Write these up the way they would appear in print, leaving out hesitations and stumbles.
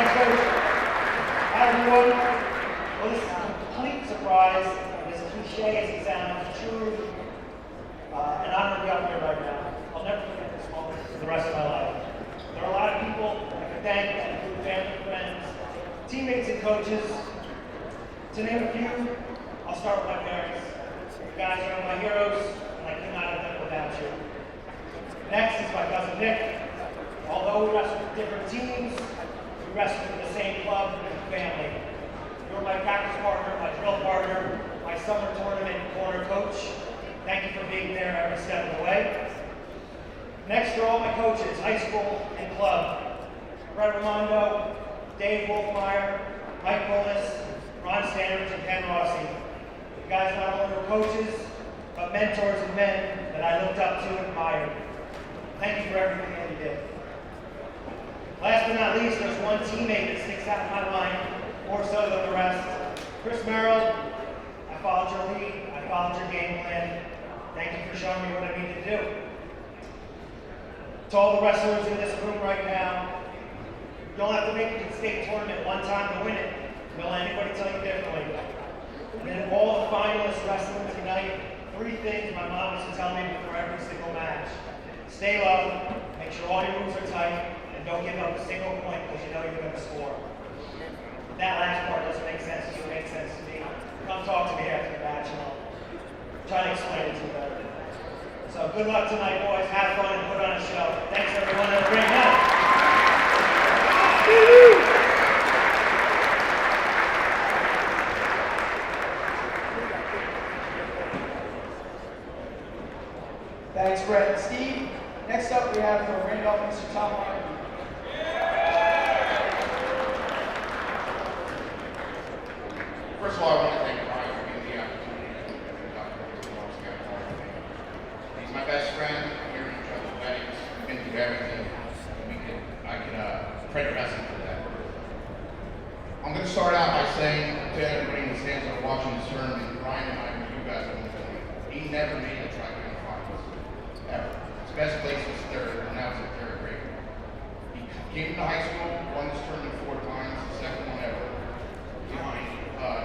Thanks, Coach. Hi, everyone. Well, this is a complete surprise. As cliche as it sounds, it's truly an honor to be out here right now. I'll never forget this moment for the rest of my life. There are a lot of people I could thank, including family, friends, teammates, and coaches. To name a few, I'll start with my parents. You guys are my heroes, and I could not have done it without you. Next is my cousin Nick. Although we wrestled with different teams, we wrestled in the same club and family. You were my practice partner, my drill partner, my summer tournament corner coach. Thank you for being there every step of the way. Next are all my coaches, high school and club. Brett Raimondo, Dave Wolfmeyer, Mike Bullis, Ron Standridge, and Ken Rossi. You guys not only were coaches, but mentors and men that I looked up to and admired. Thank you for everything that you did. Last but not least, there's one teammate that sticks out in my mind more so than the rest. Chris Merrill, I followed your lead, I followed your game plan. Thank you for showing me what I need to do. To all the wrestlers in this room right now, you don't have to make it to the state tournament one time to win it. Don't let anybody tell you differently. And then all the finalists wrestling tonight, 3 things my mom used to tell me before every single match. Stay low, make sure all your moves are tight, and don't give up a single point because you know you're going to score. That last part doesn't make sense to you, it makes sense to me. Come talk to me after the match and I'll try to explain it to you better. So good luck tonight, boys. Have fun and put on a show. Thanks, everyone. Have a great night. Thanks, Brett and Steve. Next up, we have from Randolph, Mr. Timeout. First of all, I want to thank Ryan for giving me the opportunity to He's my best friend. We're in each other's weddings. We've been through everything. I can credit wrestling for that. I'm going to start out by saying to everybody in the stands that are watching this tournament, Ryan and I, you guys are going to tell me, he never made a tri-grand finals. Ever. His best place was 3rd, and that was at 3rd grade. He came to high school, won this tournament 4 times, the second one ever, behind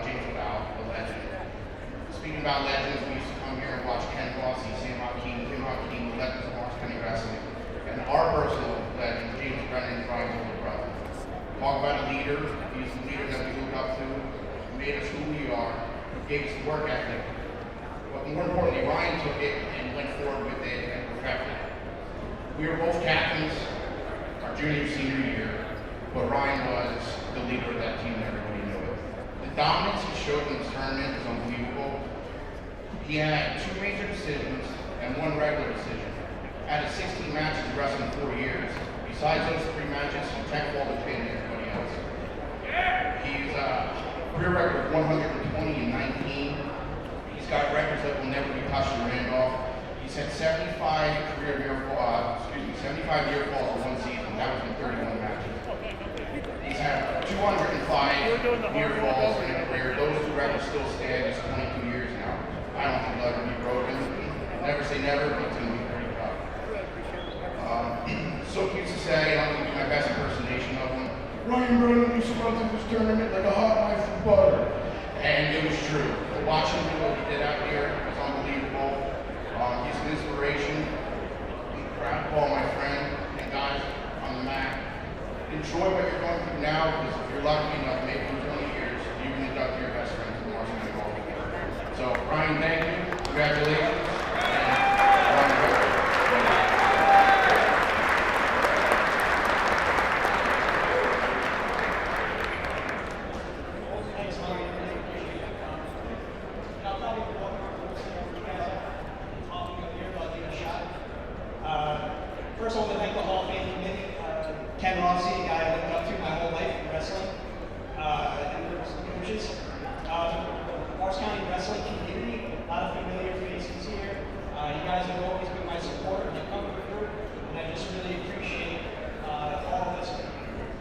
James Val, the legend. Speaking about legends, we used to come here and watch Ken Rossi, Sam Hakeem, Tim Hakeem, the legends of Orange County Wrestling. And our personal legend, James Brennan, Ryan's older brother. Talk about a leader, he's the leader that we look up to, who made us who we are, who gave us the work ethic. But more importantly, Ryan took it and went forward with it and perfected it. We were both captains our junior senior year, but Ryan was the leader of that team that everybody knew it. The dominance he showed in this tournament is unbelievable. He had 2 major decisions and 1 regular decision. Out of 16 matches he wrestled in 4 years. Besides those 3 matches, he tech-balled and pinned everybody else. He's career record of 120 and 19. He's got records that will never be touched in Randolph. He's had 75 year falls in 1 season. That was in 31 matches. He's had 205 near falls in a career. Those 2 records still stand. It's 22 years now. I don't think they'll ever be broken. Never say never, but it's going to be pretty tough. So used to say, I'm going to do my best impersonation of him. Ryan Brennan used to run through this tournament like a hot knife through butter. And it was true. But watching him do what he did out here was unbelievable. He's an inspiration. I'm proud to call my friend. And guys, on the mat, enjoy what you're going through now, because if you're lucky enough, maybe in 20 years, you can induct your best friends in the Marching Band. So, Ryan, thank you. Congratulations. First, I want to thank the Hall of Fame committee. Ken Rossi, a guy I looked up to my whole life in wrestling, and there were some coaches. Morris County wrestling community, a lot of familiar faces here. You guys have always been my support and your comfort group, and I just really appreciate all of this.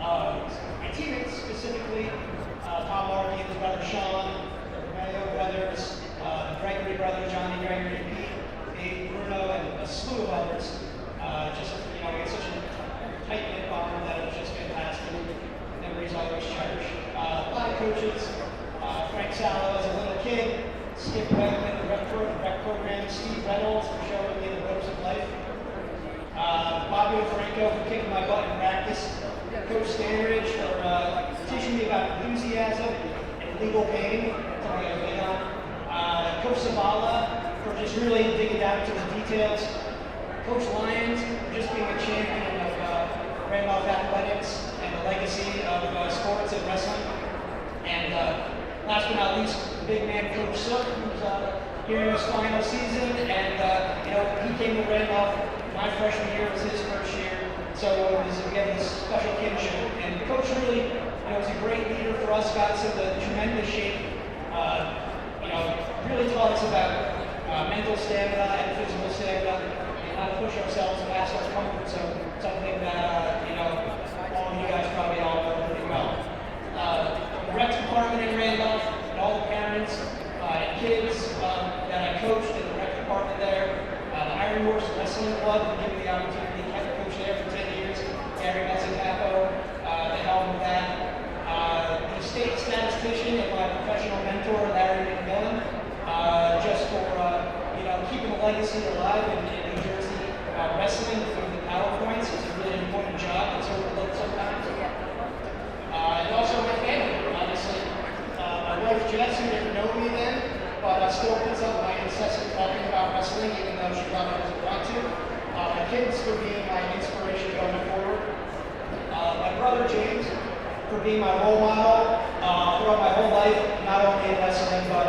My teammates specifically, Tom Larkey and his brother Sean, the Mayo brothers, the Gregory brothers, Johnny Gregory and Pete, Dave Bruno, and a slew of others. Just, it's such a tight-knit bond that it was just fantastic. Memories legal pain, something I lean on. Coach Zavala for just really digging down into the details. Coach Lyons for just being a champion of Randolph athletics and the legacy of sports and wrestling. And last but not least, the big man, Coach Sook, who's here in his final season. And he came to Randolph. My freshman year was his first year. So it was, again, this special kinship. And Coach really was a great leader for us, got us into tremendous shape. Really taught us about mental stamina and physical stamina and how to push ourselves past our comfort zone. Something that, all of you guys probably all know pretty well. The rec department in Randolph and all the parents and kids that I coached in the rec department there. The Iron Horse Wrestling Club, who gave me the opportunity to coach there for 10 years. Gary Mezzacapo, the helm of that. The state statistician and my professional mentor, Larry McMillan, just for keeping the legacy alive in New Jersey wrestling through the PowerPoints. It's a really important job that's overlooked sometimes. And also my family, obviously. My wife Jess, who didn't know me then, but still puts up my incessant talking about wrestling, even though she probably doesn't want to. My kids for being my inspiration going forward. My brother James for being my role model throughout my whole life, not only in wrestling but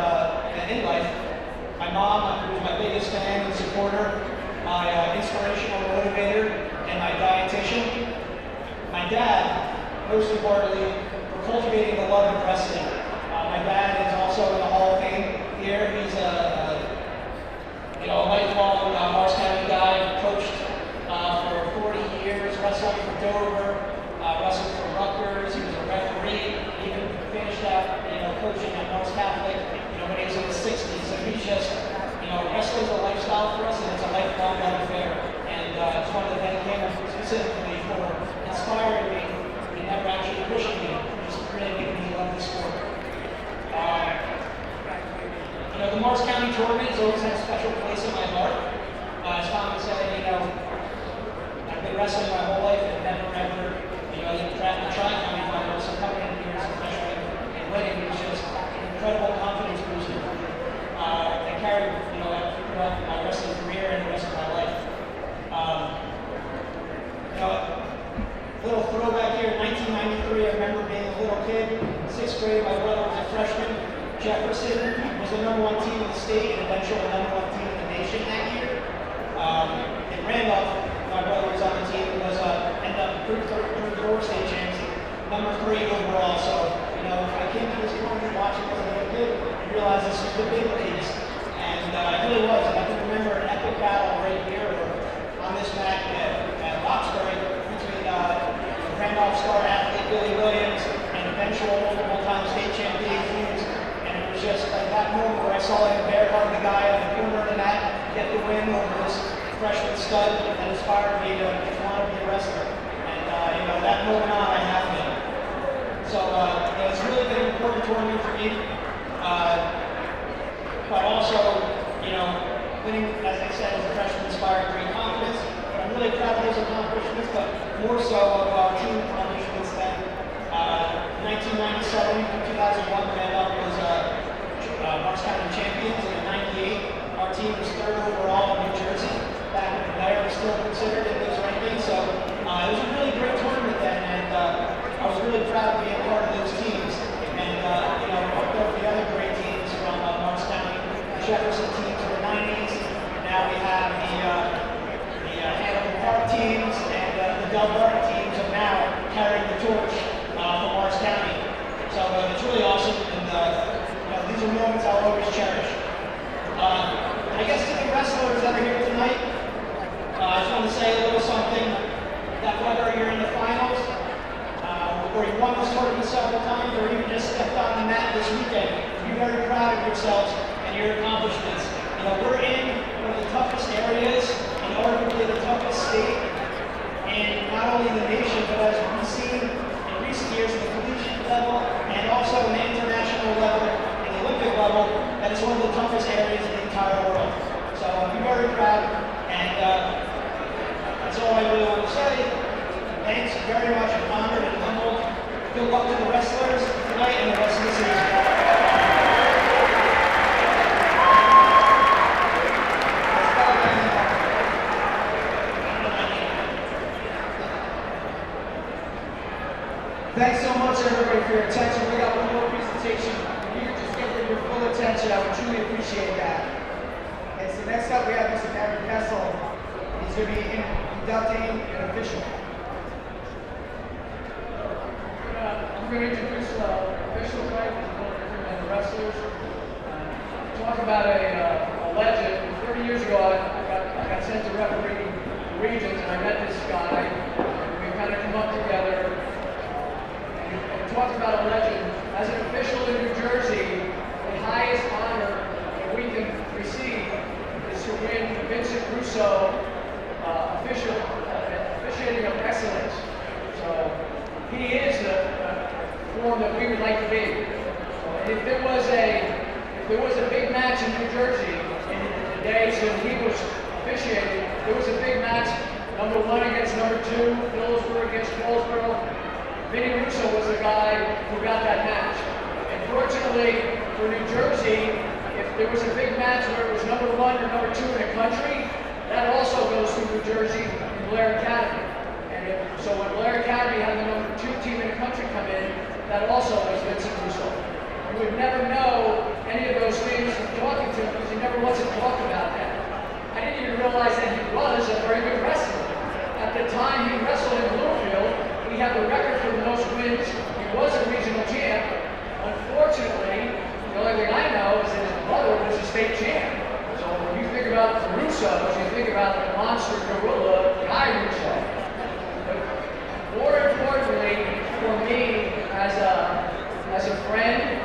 in life. My mom, who was my biggest fan and supporter, my inspirational motivator, and my dietitian. My dad, most importantly, for cultivating the love of wrestling. My dad is also in the Hall of Fame here. He's a lifelong Morris County guy, coached for 40 years, wrestled for Dover, wrestled for Rutgers. He was a referee. He even finished out, coaching at Morris Catholic, when he was in his 60s. So he's just, wrestling is a lifestyle for us, and it's a lifelong love affair. And I just wanted to thank him specifically for inspiring me and never actually pushing me, just really making me love the sport. The Morris County tournament has always had a special place in my heart. As Thomas said, I've been wrestling my whole life and never ever, even cracked the tri-county finals. So coming in here as a freshman and winning was just an incredible confidence booster that carried, throughout my wrestling career and the rest of my life. Little throwback here, 1993, I remember being a little kid, 6th grade, my brother was a freshman. Jefferson was the #1 team in the state and eventually the #1 team in the nation that year. In Randolph, my brother was on the team, ended up through 4 state champs, #3 overall. So, I came to this tournament watching as a little kid and realized this was the big leagues. And it really was. And I can remember an epic battle right here on this mat at Roxbury between Randolph star athlete Billy Williams and eventual multiple-time state champion Hughes. And it was just like that moment where I saw him bear hug the guy on the corner of the mat, get the win over this freshman stud that inspired me to want to be a wrestler. And that moment on, I have been. So it's really been an important tournament for me. But also, winning, as I said, as a freshman inspired great confidence. But I'm really proud of those accomplishments, but more so of team accomplishments than 1997 and 2001, Randolph was Morris County champions, and in '98, our team was 3rd overall in New Jersey. Back when Blair was still considered in those rankings, so it was a really great tournament then, and I was really proud to be a part of those teams. And worked over the other great teams from Morris County, the Jefferson teams in the '90s, and now we have the Hanover Park teams and the Delbert teams are now carrying the torch for Morris County. So it's really awesome, and these are moments I'll always cherish. I guess to the wrestlers that are here tonight, I just want to say a little something that whether you're in the finals, or you won this tournament several times, or even just stepped on the mat this weekend, be very proud of yourselves and your accomplishments. We're in one of the toughest areas, and arguably the toughest state, and not only the nation, but as we've seen in recent years at the collegiate level, and also in the international level, and the Olympic level, that it's one of the toughest areas in the entire world. So be very proud, and that's all I really want to say. Thanks very much. I'm honored and humbled. Good luck to the wrestlers tonight and the rest of the season. Thanks so much, everybody, for your attention. We got one more presentation. If you could just give them your full attention, I would truly appreciate that. Okay, so next up, we have Mr. Kessel. He's going to be inducting an official. I'm going to introduce officials, right, and the wrestlers. Talk about a legend. 30 years ago, I got sent to referee the regions, and I met this guy, and we kind of come up together. And talk about a legend. As an official in New Jersey, the highest honor that we can receive is to win the Vincent Russo officiating of excellence. So he is the form that we would like to be. And if there was a big match in New Jersey in the days when he was officiating, there was a big match, number 1 against number 2, Middlesbrough against Goldsboro. Vinny Russo was the guy who got that match. And fortunately for New Jersey, if there was a big match where it was number 1 or number 2 in the country, that also goes through New Jersey and Blair Academy. So when Blair Academy had the number 2 team in the country come in, that also was Vincent Russo. You would never know any of those things from talking to him because he never wants to talk about that. I didn't even realize that he was a very good wrestler. At the time he wrestled in Bloomfield, he had the record for the most wins. He was a regional champ. Unfortunately, the only thing I know is that his brother was a state champ. So when you think about the Russos, you think about the monster gorilla, Guy Russo. But more importantly, for me, as a friend,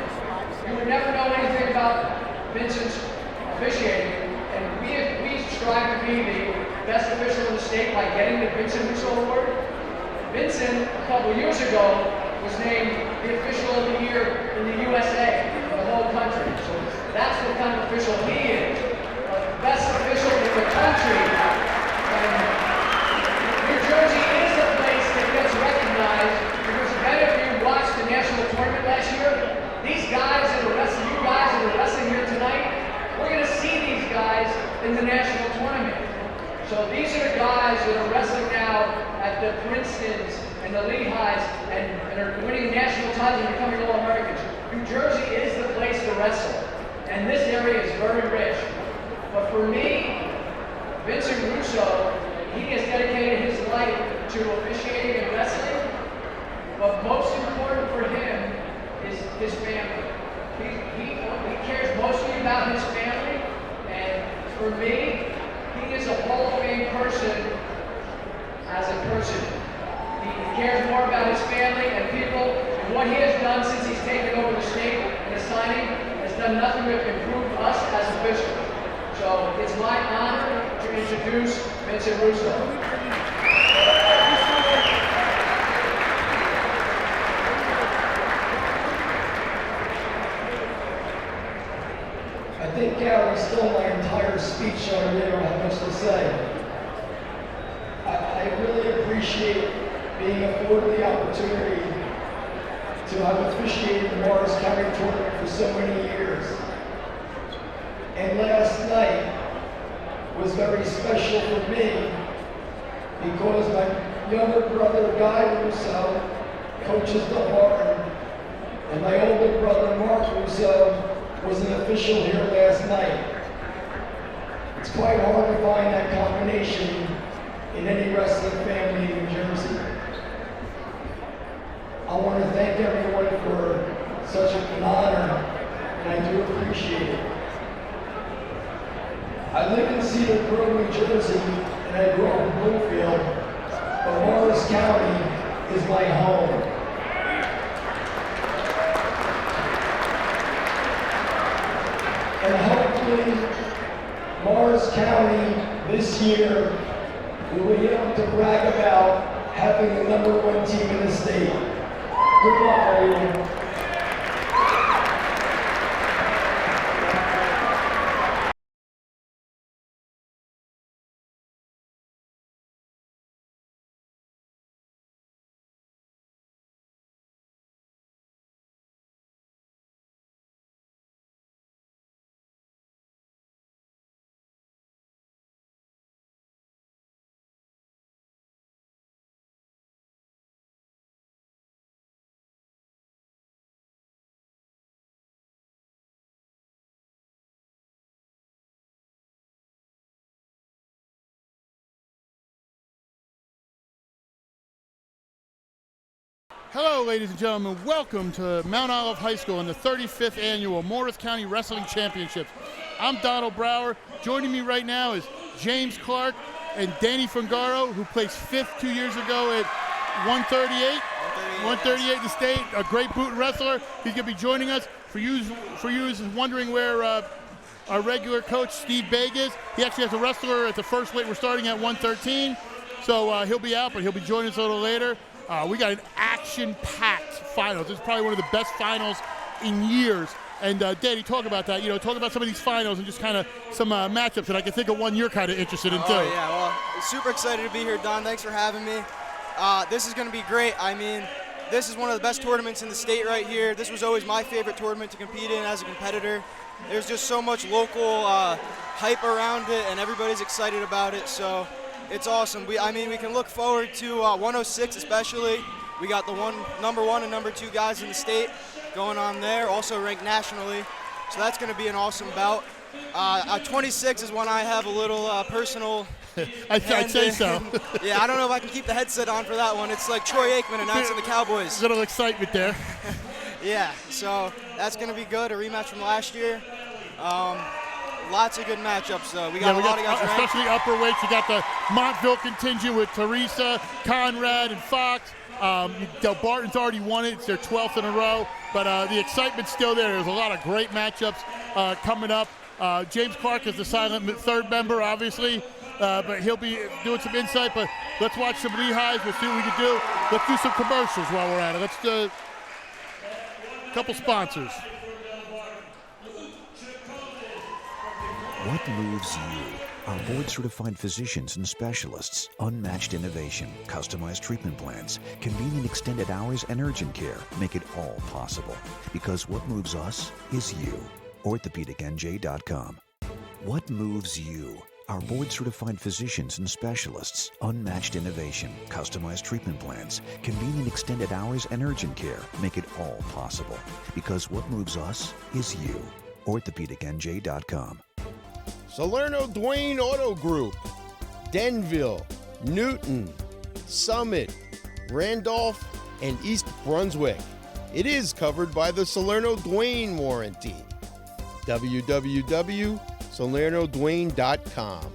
you would never know anything about Vincent's officiating, and we strive to be the best official in the state by getting the Vincent Russo Award. Vincent, a couple years ago, was named the official of the year in the USA, in the whole country. So that's the kind of official he is, the best official in the country. And New Jersey is a place that gets recognized because if any of you watched the national tournament last year, these guys that are wrestling, you guys that are wrestling here tonight, we're going to see these guys in the national tournament. So these are the guys that are wrestling now at the Princetons and the Lehighs and are winning national titles and becoming All-Americans. New Jersey is the place to wrestle, and this area is very rich. But for me, Vincent Russo, he has dedicated his life to officiating and wrestling, but most important for him is his family. He cares mostly about his family, and for me, he is a Hall of Fame person as a person. He cares more about his family and people, and what he has done since he's taken over the state and assigning has done nothing but improve us as officials. So it's my honor to introduce Vincent Russo. I think Gary stole my entire speech, so I really don't have much to say. I really appreciate being afforded the opportunity to have officiated the Morris County tournament for so many years. And last night was very special for me because my younger brother Guy Russo coaches the Barton, and my older brother Mark Russo was an official here last night. It's quite hard to find that combination in any wrestling family in New Jersey. I want to thank everyone for such an honor, and I do appreciate it. I live in Cedar Grove, New Jersey, and I grew up in Bloomfield, but Morris County is my home. And hopefully, Morris County this year will be able to brag about having the #1 team in the state. Good luck, everyone. Hello, ladies and gentlemen. Welcome to Mount Olive High School in the 35th Annual Morris County Wrestling Championships. I'm Donald Brower. Joining me right now is James Clark and Danny Fungaro, who placed 5th 2 years ago at 138. 138 in the state, a great boot wrestler. He's going to be joining us. For you who's wondering where our regular coach, Steve Begg, is, he actually has a wrestler at the first weight. We're starting at 113. So he'll be out, but he'll be joining us a little later. We got an action-packed finals. This is probably one of the best finals in years. And Danny, talk about that. Talk about some of these finals and just kind of some matchups. And I can think of one you're kind of interested in too. Oh yeah, well, super excited to be here, Don. Thanks for having me. This is going to be great. I mean, this is one of the best tournaments in the state right here. This was always my favorite tournament to compete in as a competitor. There's just so much local hype around it, and everybody's excited about it. So it's awesome. We can look forward to 106 especially. We got the number one and number 2 guys in the state going on there, also ranked nationally. So that's going to be an awesome bout. 26 is one I have a little personal. I'd say so. Yeah, I don't know if I can keep the headset on for that one. It's like Troy Aikman announcing the Cowboys. A little excitement there. Yeah, so that's going to be good. A rematch from last year. Lots of good matchups, though. We got a lot of guys ranked. Especially upper weights. You got the Montville contingent with Teresa, Conrad, and Fox. Del Barton's already won it. It's their 12th in a row. But the excitement's still there. There's a lot of great matchups coming up. James Clark is the silent third member, obviously. But he'll be doing some insight. But let's watch some Lehighs. We'll see what we can do. Let's do some commercials while we're at it. Let's do a couple sponsors. What moves you? Our board-certified physicians and specialists, unmatched innovation, customized treatment plans, convenient extended hours, and urgent care make it all possible. Because what moves us is you. OrthopedicNJ.com. What moves you? Our board-certified physicians and specialists, unmatched innovation, customized treatment plans, convenient extended hours, and urgent care make it all possible. Because what moves us is you. OrthopedicNJ.com. Salerno Dwayne Auto Group, Denville, Newton, Summit, Randolph, and East Brunswick. It is covered by the Salerno Dwayne warranty. www.salernodwayne.com.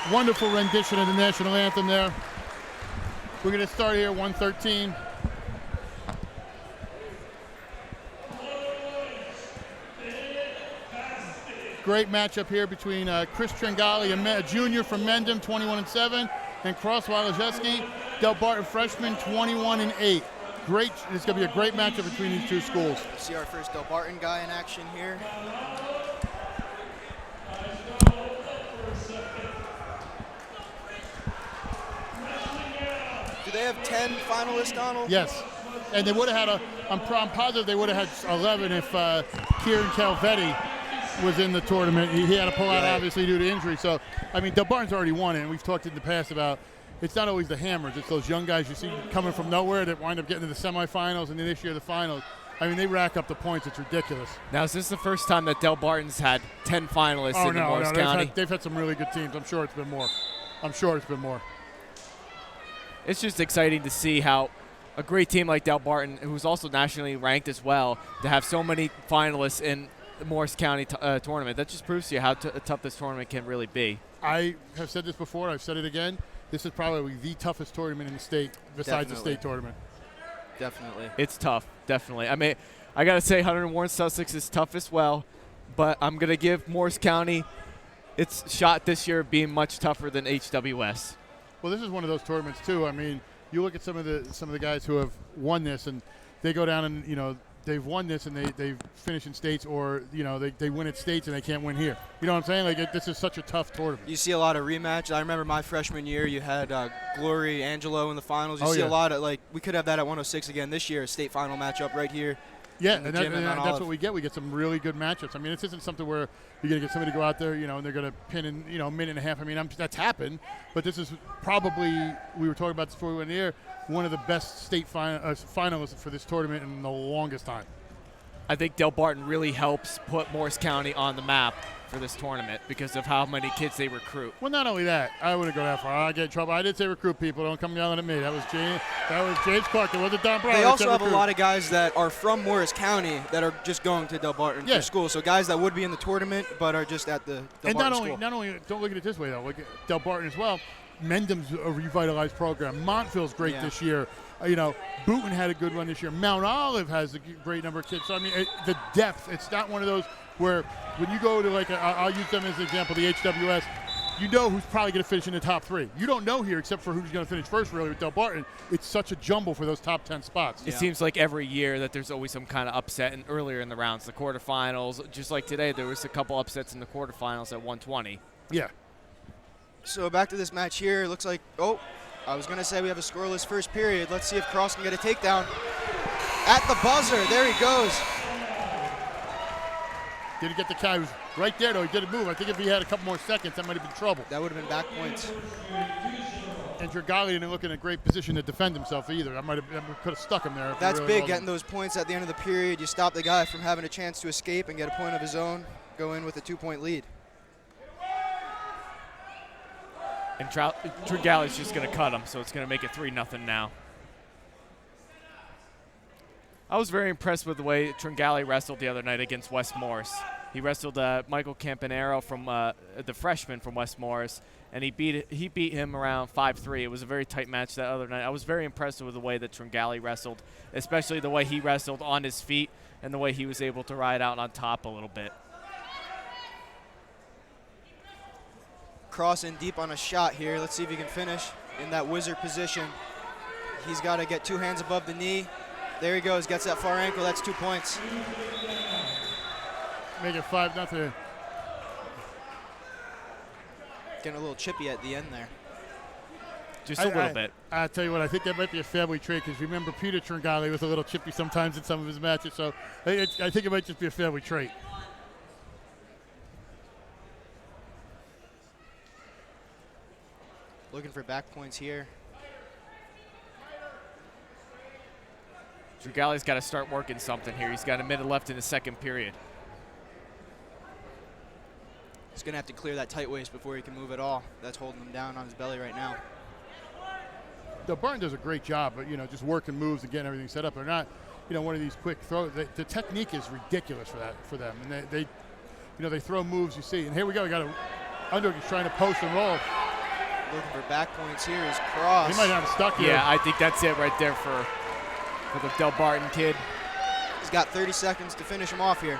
Wonderful rendition of the national anthem there. We're going to start here, 113. Great matchup here between Chris Tringali, a junior from Mendham, 21-7, and Cross Waloszewski, Del Barton freshman, 21-8. Great, it's going to be a great matchup between these two schools. See our first Del Barton guy in action here. Do they have 10 finalists, Donald? Yes, and they would have had I'm positive they would have had 11 if Kieran Calvetti was in the tournament. He had to pull out, obviously, due to injury. So, I mean, Del Barton's already won it, and we've talked in the past about it's not always the hammers. It's those young guys you see coming from nowhere that wind up getting to the semifinals and then this year the finals. I mean, they rack up the points. It's ridiculous. Now, is this the first time that Del Barton's had 10 finalists in Morris County? They've had some really good teams. I'm sure it's been more. It's just exciting to see how a great team like Del Barton, who's also nationally ranked as well, to have so many finalists in the Morris County tournament. That just proves to you how tough this tournament can really be. I have said this before. I've said it again. This is probably the toughest tournament in the state besides the state tournament. Definitely. It's tough, definitely. I mean, I got to say Hunter Warren Sussex is tough as well, but I'm going to give Morris County its shot this year being much tougher than HWS. Well, this is one of those tournaments too. I mean, you look at some of the guys who have won this, and they go down and they've won this and they finish in states, or they win at states and they can't win here. You know what I'm saying? Like this is such a tough tournament. You see a lot of rematches. I remember my freshman year, you had Glory Angelo in the finals. You see a lot of we could have that at 106 again this year, a state final matchup right here. Yeah, and that's what we get. We get some really good matchups. I mean, this isn't something where you're going to get somebody to go out there, and they're going to pin in, a minute and a half. I mean, that's happened, but this is probably, we were talking about this before we went here, one of the best state finalists for this tournament in the longest time. I think Del Barton really helps put Morris County on the map for this tournament because of how many kids they recruit. Well, not only that, I wouldn't go that far. I'd get in trouble. I did say recruit people. Don't come yelling at me. That was James Clark. It wasn't Don Brown. They also have a lot of guys that are from Morris County that are just going to Del Barton for school. So guys that would be in the tournament but are just at the Del Barton school. Not only, don't look at it this way, though. Look at Del Barton as well. Mendham's a revitalized program. Montville's great this year. Boonton had a good run this year. Mount Olive has a great number of kids. So, I mean, the depth, it's not one of those where when you go to I'll use them as an example, the HWS, you know who's probably going to finish in the top 3. You don't know here except for who's going to finish first, really, with Del Barton. It's such a jumble for those top 10 spots. It seems like every year that there's always some kind of upset earlier in the rounds, the quarterfinals. Just like today, there was a couple upsets in the quarterfinals at 120. Yeah. So back to this match here. It looks like, I was going to say we have a scoreless first period. Let's see if Cross can get a takedown. At the buzzer, there he goes. Didn't get the count. He was right there, though. He didn't move. I think if he had a couple more seconds, that might have been trouble. That would have been back points. And Tringali didn't look in a great position to defend himself either. That could have stuck him there. That's big, getting those points at the end of the period. You stop the guy from having a chance to escape and get a point of his own, go in with a 2-point lead. And Tringali's just going to cut him, so it's going to make it 3-0 now. I was very impressed with the way Tringali wrestled the other night against West Morris. He wrestled Michael Campanero from the freshman from West Morris, and he beat him around 5-3. It was a very tight match that other night. I was very impressed with the way that Tringali wrestled, especially the way he wrestled on his feet and the way he was able to ride out on top a little bit. Cross in deep on a shot here. Let's see if he can finish in that wizard position. He's got to get 2 hands above the knee. There he goes, gets that far ankle. That's 2 points. Make it 5-0. Getting a little chippy at the end there. Just a little bit. I tell you what, I think that might be a family trait because remember Peter Tringali was a little chippy sometimes in some of his matches. So I think it might just be a family trait. Looking for back points here. Tringali's got to start working something here. He's got a minute left in the second period. He's going to have to clear that tight waist before he can move at all. That's holding him down on his belly right now. The Barton does a great job, but just working moves and getting everything set up. They're not, one of these quick throws. The technique is ridiculous for them, and they throw moves you see. And here we go. We got Underwood is trying to post and roll. Looking for back points here is Cross. He might have him stuck here. Yeah, I think that's it right there for the Del Barton kid. He's got 30 seconds to finish him off here.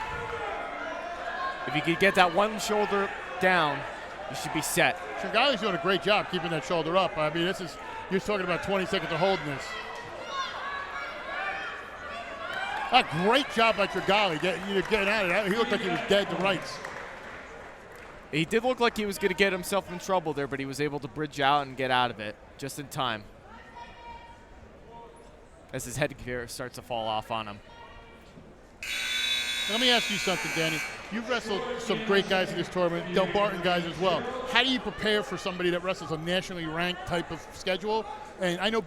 If you could get that one shoulder down, you should be set. Tringale's doing a great job keeping that shoulder up. I mean, you're talking about 20 seconds of holding this. A great job by Tringale getting out of that. He looked like he was dead to rights. He did look like he was going to get himself in trouble there, but he was able to bridge out and get out of it just in time as his headgear starts to fall off on him. Let me ask you something, Danny. You've wrestled some great guys in this tournament, Del Barton guys as well. How do you prepare for somebody that wrestles a nationally ranked type of schedule? And I know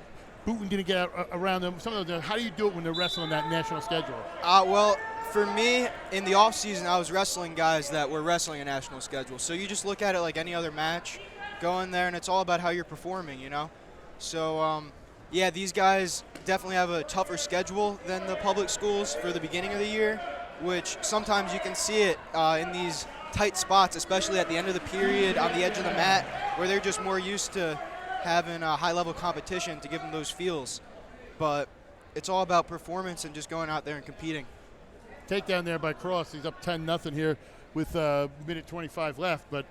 Booten didn't get around them. Some of them. How do you do it when they're wrestling that national schedule? Well, for me, in the off season, I was wrestling guys that were wrestling a national schedule. So you just look at it like any other match, go in there, and it's all about how you're performing, you know? So, yeah, these guys definitely have a tougher schedule than the public schools for the beginning of the year, which sometimes you can see it in these tight spots, especially at the end of the period on the edge of the mat, where they're just more used to having a high-level competition to give them those feels. But it's all about performance and just going out there and competing. Takedown there by Cross. He's up 10-0 here with a minute 25 left. But,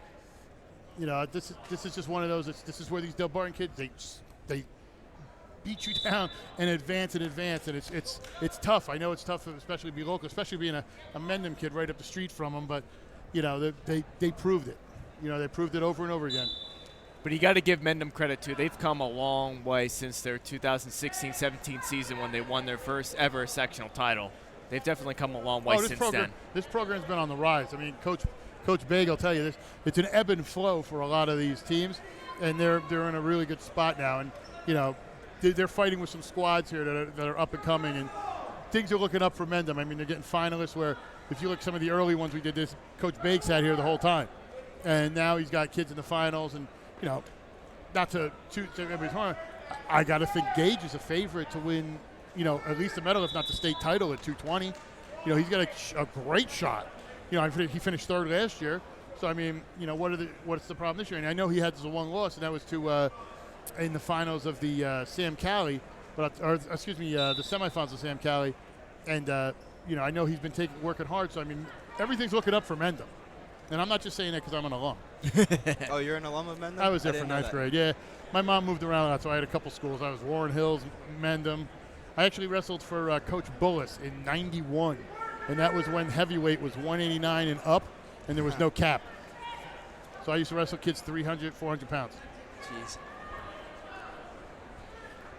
you know, this is just one of those. This is where these Del Barton kids, they beat you down and advance. And it's tough. I know it's tough, especially to be local, especially being a Mendham kid right up the street from them. But, you know, they proved it. You know, they proved it over and over again. But you got to give Mendham credit, too. They've come a long way since their 2016-17 season when they won their first ever sectional title. They've definitely come a long way since then. This program's been on the rise. I mean, Coach Baig will tell you this. It's an ebb and flow for a lot of these teams, and they're in a really good spot now. And, you know, they're fighting with some squads here that are up and coming, and things are looking up for Mendham. I mean, they're getting finalists where if you look at some of the early ones we did this, Coach Baig sat here the whole time. And now he's got kids in the finals, and, you know, not to toot everybody's horn, I got to think Gage is a favorite to win, you know, at least the medal, if not the state title at 220. You know, he's got a great shot. You know, he finished third last year. So, I mean, you know, what's the problem this year? And I know he had the one loss, and that was to in the finals of the Sam Cali, the semifinals of Sam Cali. And, you know, I know he's been working hard. So, I mean, everything's looking up for Mendham. And I'm not just saying that because I'm an alum. Oh, you're an alum of Mendham? I was there for ninth grade, yeah. My mom moved around a lot, so I had a couple schools. I was Warren Hills, Mendham. I actually wrestled for Coach Bullis in 91, and that was when heavyweight was 189 and up, and there was no cap. So I used to wrestle kids 300, 400 pounds. Jeez.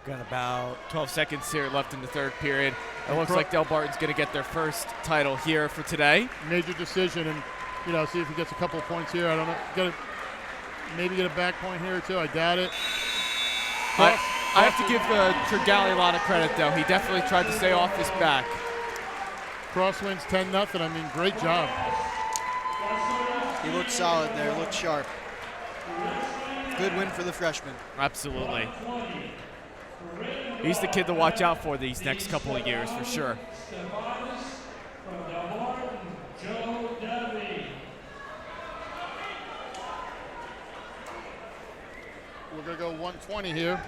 Got about 12 seconds here left in the third period. It looks like Del Barton's going to get their first title here for today. Major decision, and, you know, see if he gets a couple of points here. I don't know. Maybe get a back point here, too. I doubt it. I have to give Tringale a lot of credit, though. He definitely tried to stay off his back. Cross wins 10-0. I mean, great job. He looked solid there, looked sharp. Good win for the freshman. Absolutely. He's the kid to watch out for these next couple of years, for sure. We're going to go 120 here.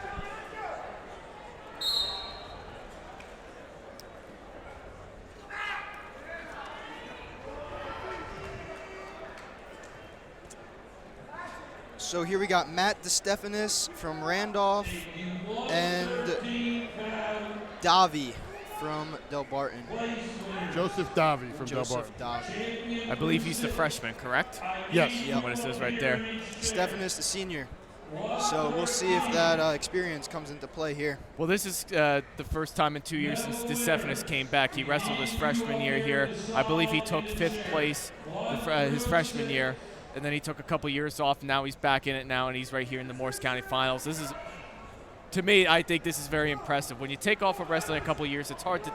So here we got Matt Stephanus from Randolph and Davi from Del Barton. Joseph Davi from Del Barton. Davi. I believe he's the freshman, correct? Yes. Yep. What it says right there. Stephanus, the senior. So we'll see if that experience comes into play here. Well, this is the first time in 2 years since Stephanus came back. He wrestled his freshman year here. I believe he took 5th place his freshman year, and then he took a couple years off. And now he's back in it now, and he's right here in the Morris County Finals. This is, to me, I think this is very impressive. When you take off of wrestling a couple of years, it's hard to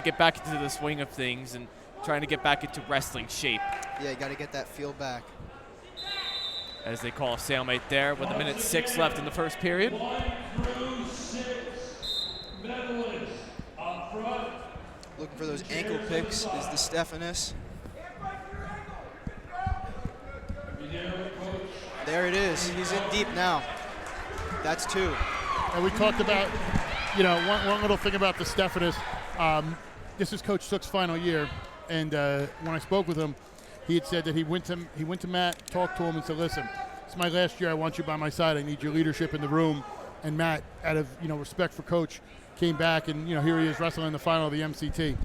get back into the swing of things and trying to get back into wrestling shape. Yeah, you got to get that feel back. As they call a stalemate there with 1:06 left in the first period. Looking for those ankle picks is the Stephanus. There it is. He's in deep now. That's 2. And we talked about, one little thing about the Stephanus. This is Coach Sook's final year, and when I spoke with him, he had said that he went to Matt, talked to him, and said, "Listen, it's my last year. I want you by my side. I need your leadership in the room." And Matt, out of respect for Coach, came back, and here he is wrestling in the final of the MCT.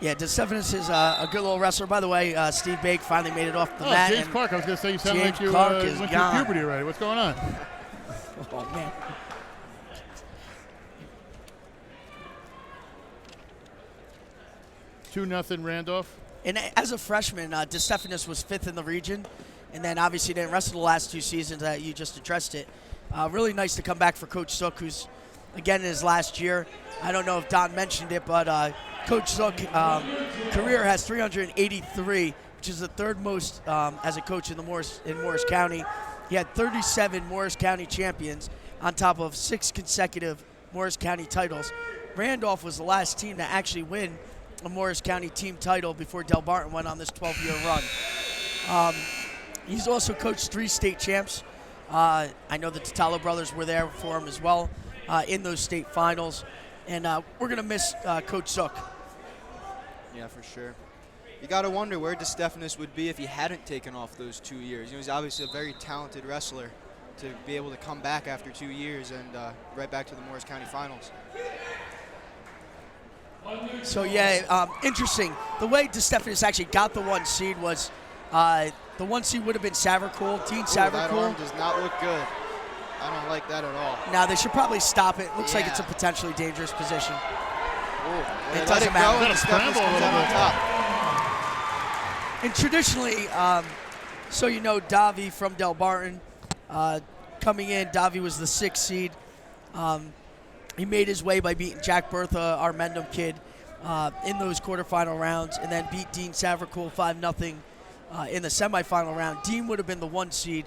Yeah, Stephanus is a good little wrestler. By the way, Steve Bake finally made it off the mat. James Clark, I was going to say, you sound James like you Clark went is through gone. puberty already. What's going on? Oh, man. 2-0 Randolph. And as a freshman, Stephanus was 5th in the region, and then obviously didn't wrestle the last 2 seasons. You just addressed it. Really nice to come back for Coach Sook, who's, again, in his last year. I don't know if Don mentioned it, but Coach Sook career has 383, which is the 3rd most as a coach in Morris County. He had 37 Morris County champions on top of 6 consecutive Morris County titles. Randolph was the last team to actually win a Morris County team title before Del Barton went on this 12-year run. He's also coached 3 state champs. I know the Tatalo brothers were there for him as well in those state finals. And we're going to miss Coach Sook. Yeah, for sure. You got to wonder where Stephanus would be if he hadn't taken off those 2 years. He's obviously a very talented wrestler to be able to come back after 2 years and right back to the Morris County finals. So, yeah, interesting. The way Stephanus actually got the 1 seed was the 1 seed would have been Savercool, Dean Savercool. That arm does not look good. I don't like that at all. Now, they should probably stop it. Looks like it's a potentially dangerous position. It doesn't matter. Gotta scramble a little bit. Top. And traditionally, Davi from Del Barton coming in. Davi was the 6th seed. He made his way by beating Jack Bertha, our Mendham kid, in those quarterfinal rounds, and then beat Dean Savercool 5-0 in the semifinal round. Dean would have been the 1 seed,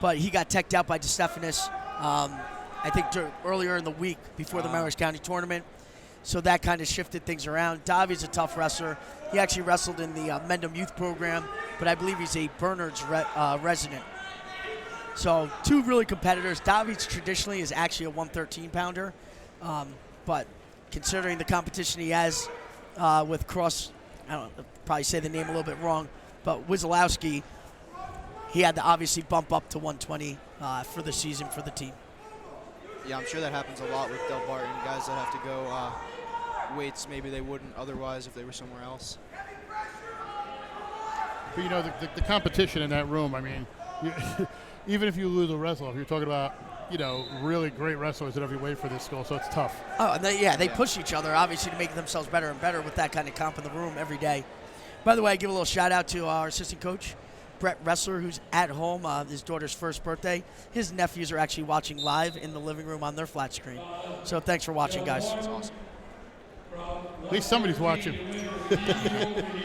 but he got teched out by Stephanus, I think earlier in the week before the Morris County tournament. So that kind of shifted things around. Davi's a tough wrestler. He actually wrestled in the Mendham youth program, but I believe he's a Bernard's resident. So 2 really competitors. Davi's traditionally is actually a 113-pounder, but considering the competition he has with Cross, I don't know, probably say the name a little bit wrong, but Wizolowski, he had to obviously bump up to 120 for the season for the team. Yeah, I'm sure that happens a lot with Del Barton, guys that have to go weights maybe they wouldn't otherwise if they were somewhere else. But the competition in that room, I mean, even if you lose a wrestler, if you're talking about, really great wrestlers at every weight for this school, so it's tough. Oh, and they push each other, obviously, to make themselves better and better with that kind of comp in the room every day. By the way, I give a little shout-out to our assistant coach, Brett Ressler, who's at home, his daughter's 1st birthday. His nephews are actually watching live in the living room on their flat screen. So thanks for watching, guys. That's awesome. At least somebody's watching.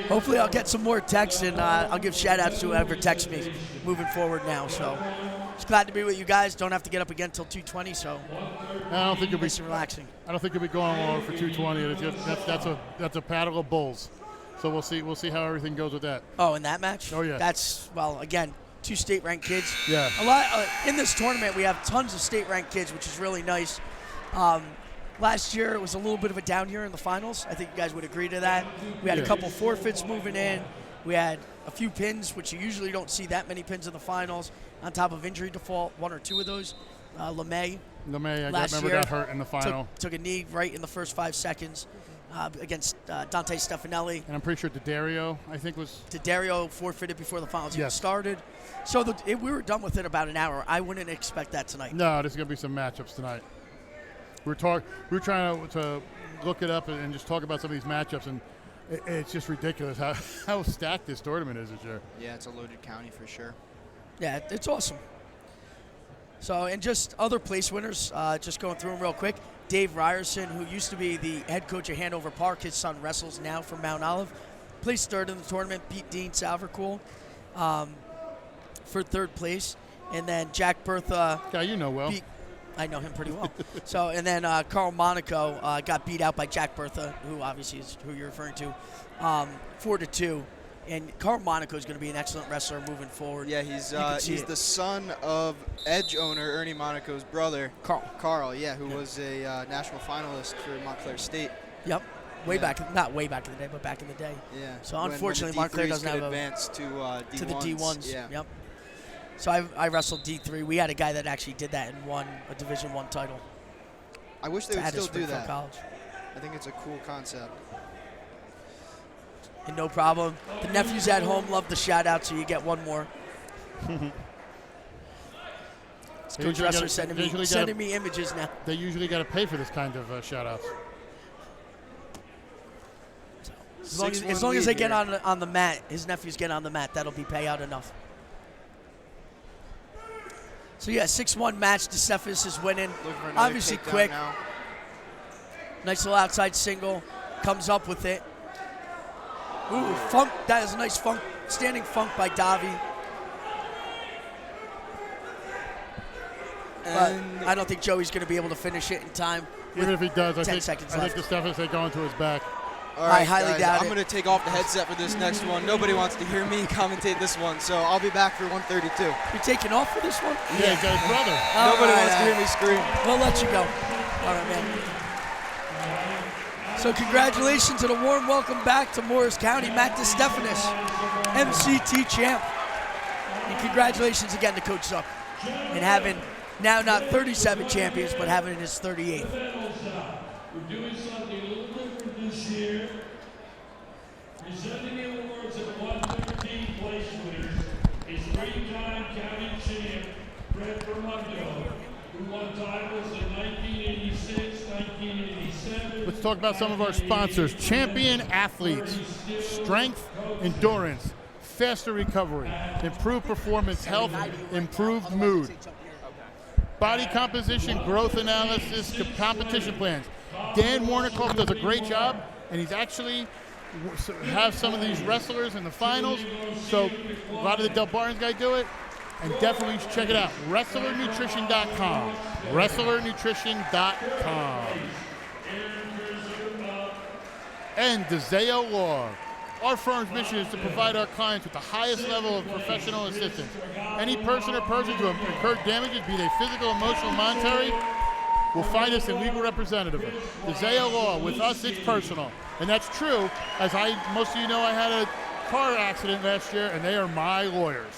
Hopefully I'll get some more texts, and I'll give shout-outs to whoever texts me moving forward now. So just glad to be with you guys. Don't have to get up again until 2:20, so I don't think you'll be relaxing. I don't think you'll be going long for 2:20. That's a paddle of bulls. So we'll see how everything goes with that. Oh, in that match? Oh, yeah. That's, again, 2 state-ranked kids. Yeah. A lot in this tournament, we have tons of state-ranked kids, which is really nice. Last year, it was a little bit of a down year in the finals. I think you guys would agree to that. We had a couple forfeits moving in. We had a few pins, which you usually don't see that many pins in the finals, on top of injury default, 1 or 2 of those. LeMay, got hurt in the final. Took a knee right in the first 5 seconds. Against Dante Stefanelli. And I'm pretty sure D'Addario, I think was... D'Addario forfeited before the finals even started. So we were done within about an hour. I wouldn't expect that tonight. No, there's going to be some matchups tonight. We're trying to look it up and just talk about some of these matchups, and it's just ridiculous how stacked this tournament is this year. Yeah, it's a loaded county for sure. Yeah, it's awesome. So, and just other place winners, just going through them real quick. Dave Ryerson, who used to be the head coach at Hanover Park, his son wrestles now for Mount Olive, placed 3rd in the tournament, beat Dean Savercool for 3rd place. And then Jack Bertha. Yeah, you know well. I know him pretty well. So, and then Carl Monaco got beat out by Jack Bertha, who obviously is who you're referring to, 4-2 And Carl Monaco is going to be an excellent wrestler moving forward. Yeah, he's You can see he's it. the son of Edge owner Ernie Monaco's brother, Carl, yeah, who was a national finalist for Montclair State. Yep. Way Yeah. back, not way back in the day, but back in the day. Yeah. So When unfortunately, the Montclair D3s doesn't could have advance to D1s. to the D1s. Yeah. Yep. So I wrestled D3. We had a guy that actually did that and won a Division I title. I wish they to would add to still do Springfield that. College. I think it's a cool concept. And no problem. The nephews at home love the shout out, so you get one more. Coach Russell sending me images now. They usually got to pay for this kind of shout outs. As long as they get on the mat, his nephews get on the mat, that'll be payout enough. So yeah, 6-1 match. Stephanus is winning. Looking for another Obviously takedown quick. now. Nice little outside single. Comes up with it. Ooh, funk. That is a nice funk. Standing funk by Davi. But I don't think Joey's going to be able to finish it in time. Even if he does, I 10 think seconds the left. Stephanus they go into his back. All right, I highly guys, doubt I'm it. going to take off the headset for this next one. Nobody wants to hear me commentate this one, so I'll be back for 132. You're taking off for this one? Yeah, he's got his brother. Nobody wants to hear me scream. We'll let you go. All right, man. So congratulations and a warm welcome back to Morris County, Matt Stephanus, MCT champ. And congratulations again to Coach Zuck and having now not 37 champions, but having his 38th. We're doing something a little different this year. Presenting the awards of 113 place winners is three-time county champ Brett Bermundo, who won titles in 1986, 1987. Let's talk about some of our sponsors. Champion Athletes, strength, endurance, faster recovery, improved performance, health, improved mood. Body composition, growth analysis, competition plans. Dan Warnikoff does a great job, and he's actually have some of these wrestlers in the finals. So a lot of the Del Barnes guys do it, and definitely check it out. WrestlerNutrition.com. WrestlerNutrition.com. And DeZeo Law. Our firm's mission is to provide our clients with the highest level of professional assistance. Any person or persons who have incurred damages, be they physical, emotional, monetary, will find us a legal representative. DeZeo Law, with us it's personal. And that's true, as most of you know, I had a car accident last year, and they are my lawyers.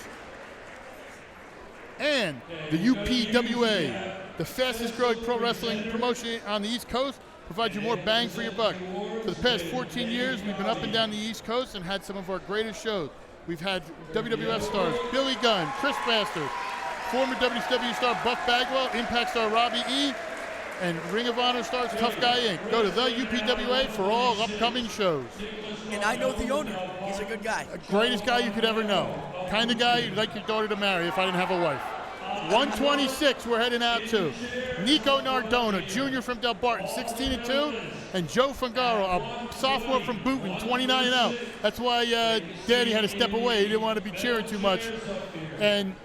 And the UPWA, the fastest growing pro wrestling promotion on the East Coast, provides you more bang for your buck. For the past 14 years, we've been up and down the East Coast and had some of our greatest shows. We've had WWF stars Billy Gunn, Chris Masters, former WCW star Buff Bagwell, Impact star Robbie E., and Ring of Honor stars Tough Guy Inc. Go to the UPWA for all upcoming shows. And I know the owner. He's a good guy. Greatest guy you could ever know. Kind of guy you'd like your daughter to marry if I didn't have a wife. 126 we're heading out to. Nico Nardona, junior from Del Barton, 16-2, and Joe Fangaro, a sophomore from Booton, 29-0. That's why Daddy had to step away. He didn't want to be cheering too much. And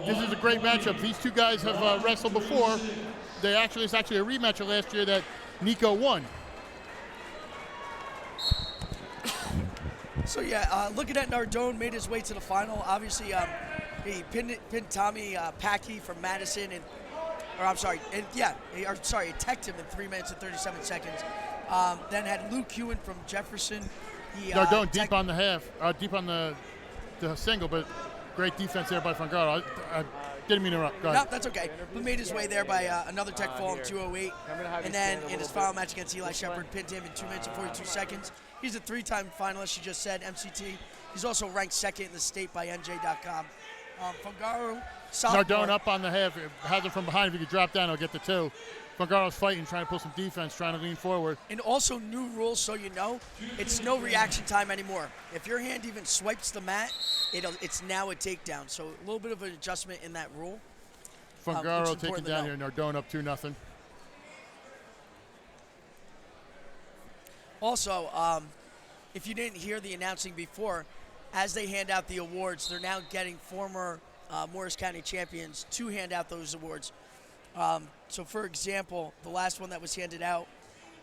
this is a great matchup. These two guys have wrestled before. It's actually a rematch of last year that Nico won. So yeah, looking at Nardone, made his way to the final. Obviously, he pinned Tommy Packey from Madison, he teched him in 3 minutes and 37 seconds. Then had Luke Hewen from Jefferson. Nardone deep on the half, deep on the single, but great defense there by Fangaro. I didn't mean to interrupt. Go ahead. No, that's okay. He made his way there by another tech fall in 2:08. And then in his final match against Eli Shepard, pinned him in 2 minutes and 42 seconds. He's a 3-time finalist, you just said, MCT. He's also ranked second in the state by NJ.com. Fangaro, sophomore. Nardone up on the half, has it from behind. If he could drop down, he'll get the 2. Fangaro's fighting, trying to pull some defense, trying to lean forward. And also new rules, so you know, it's no reaction time anymore. If your hand even swipes the mat, it's now a takedown. So a little bit of an adjustment in that rule. Fangaro taking down here, Nardone up 2-0. Also, if you didn't hear the announcing before, as they hand out the awards, they're now getting former Morris County champions to hand out those awards. So, for example, the last one that was handed out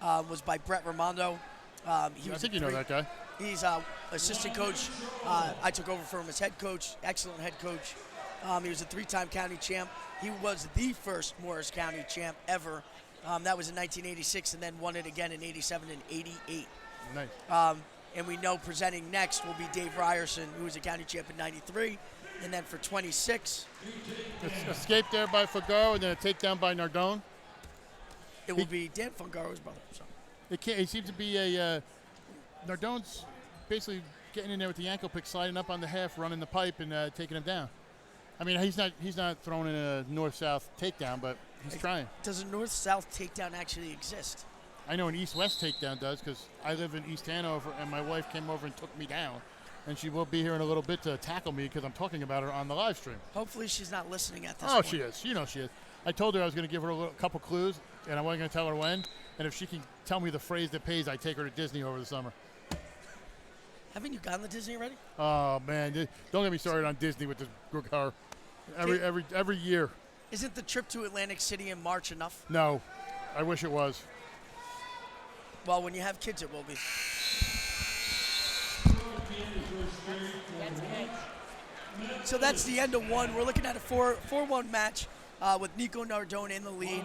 was by Brett Raimondo. I think you know that guy. He's assistant coach. I took over for him as head coach, excellent head coach. He was a 3-time county champ. He was the first Morris County champ ever. That was in 1986, and then won it again in 87 and 88. Nice. And we know presenting next will be Dave Ryerson, who was a county champ in 93. And then for 26. Escape there by Fugaro, and then a takedown by Nardone. It will be Dan Fungaro's brother. So. It seems to be a Nardone's basically getting in there with the ankle pick, sliding up on the half, running the pipe, and taking him down. I mean, he's not throwing in a north-south takedown, but he's trying. Does a north-south takedown actually exist? I know an east-west takedown does, because I live in East Hanover, and my wife came over and took me down. And she will be here in a little bit to tackle me because I'm talking about her on the live stream. Hopefully she's not listening at this point. point. She is. You know she is. I told her I was going to give her a couple clues, and I wasn't going to tell her when. And if she can tell me the phrase that pays, I take her to Disney over the summer. Haven't you gone to Disney already? Oh, man. Don't get me started on Disney with this car. Every year. Isn't the trip to Atlantic City in March enough? No. I wish it was. Well, when you have kids, it will be. So that's the end of one. We're looking at a 4-1 match with Nico Nardone in the lead.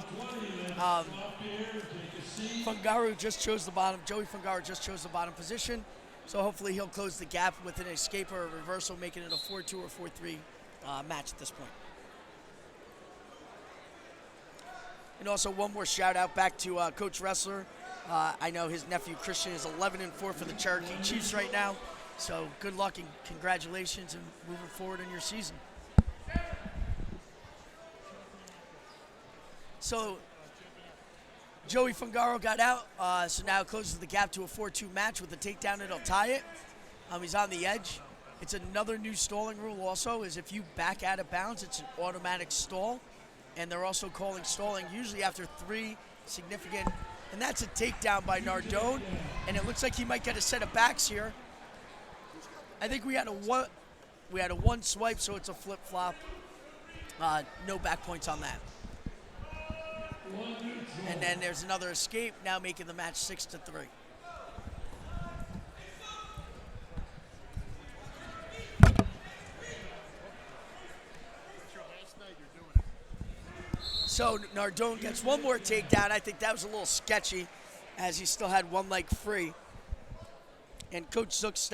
Fungaro just chose the bottom. Joey Fungaro just chose the bottom position. So hopefully he'll close the gap with an escape or a reversal, making it a 4-2 or 4-3 match at this point. And also one more shout out back to Coach Wrestler. I know his nephew Christian is 11-4 for the Cherokee Chiefs right now. So good luck and congratulations and moving forward in your season. So Joey Fungaro got out, so now it closes the gap to a 4-2 match with a takedown. It'll tie it. He's on the edge. It's another new stalling rule also, is if you back out of bounds, it's an automatic stall. And they're also calling stalling usually after 3 significant, and that's a takedown by Nardone. And it looks like he might get a set of backs here. I think we had a one swipe, so it's a flip-flop. No back points on that. And then there's another escape, now making the match 6-3. So Nardone gets one more takedown. I think that was a little sketchy, as he still had one leg free. And Coach Zook's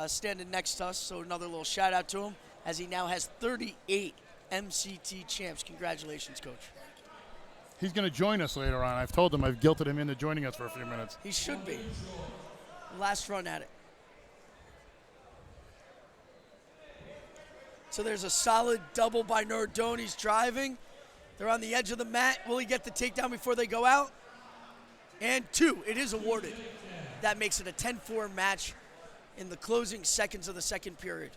standing next to us, so another little shout out to him, as he now has 38 MCT champs. Congratulations, Coach. He's going to join us later on. I've told him, I've guilted him into joining us for a few minutes. He should be. Last run at it. So there's a solid double by Nardone. He's driving. They're on the edge of the mat. Will he get the takedown before they go out? And 2, it is awarded. That makes it a 10-4 match in the closing seconds of the second period.